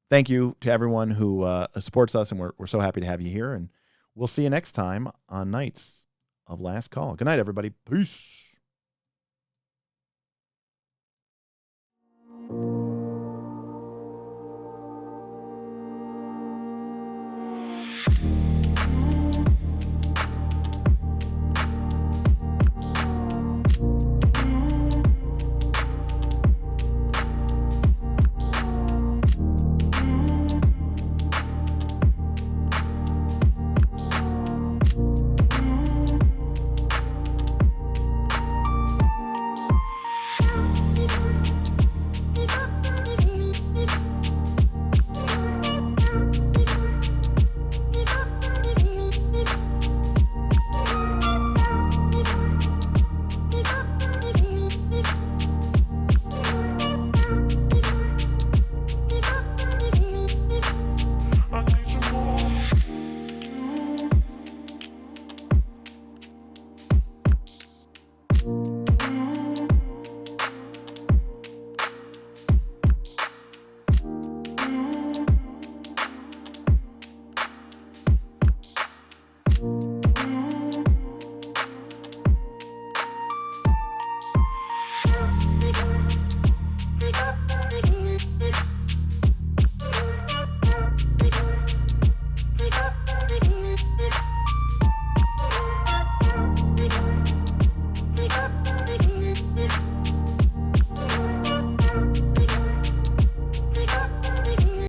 S2: thank you to everyone who supports us, and we're so happy to have you here. And we'll see you next time on Knights of Last Call. Good night, everybody. Peace.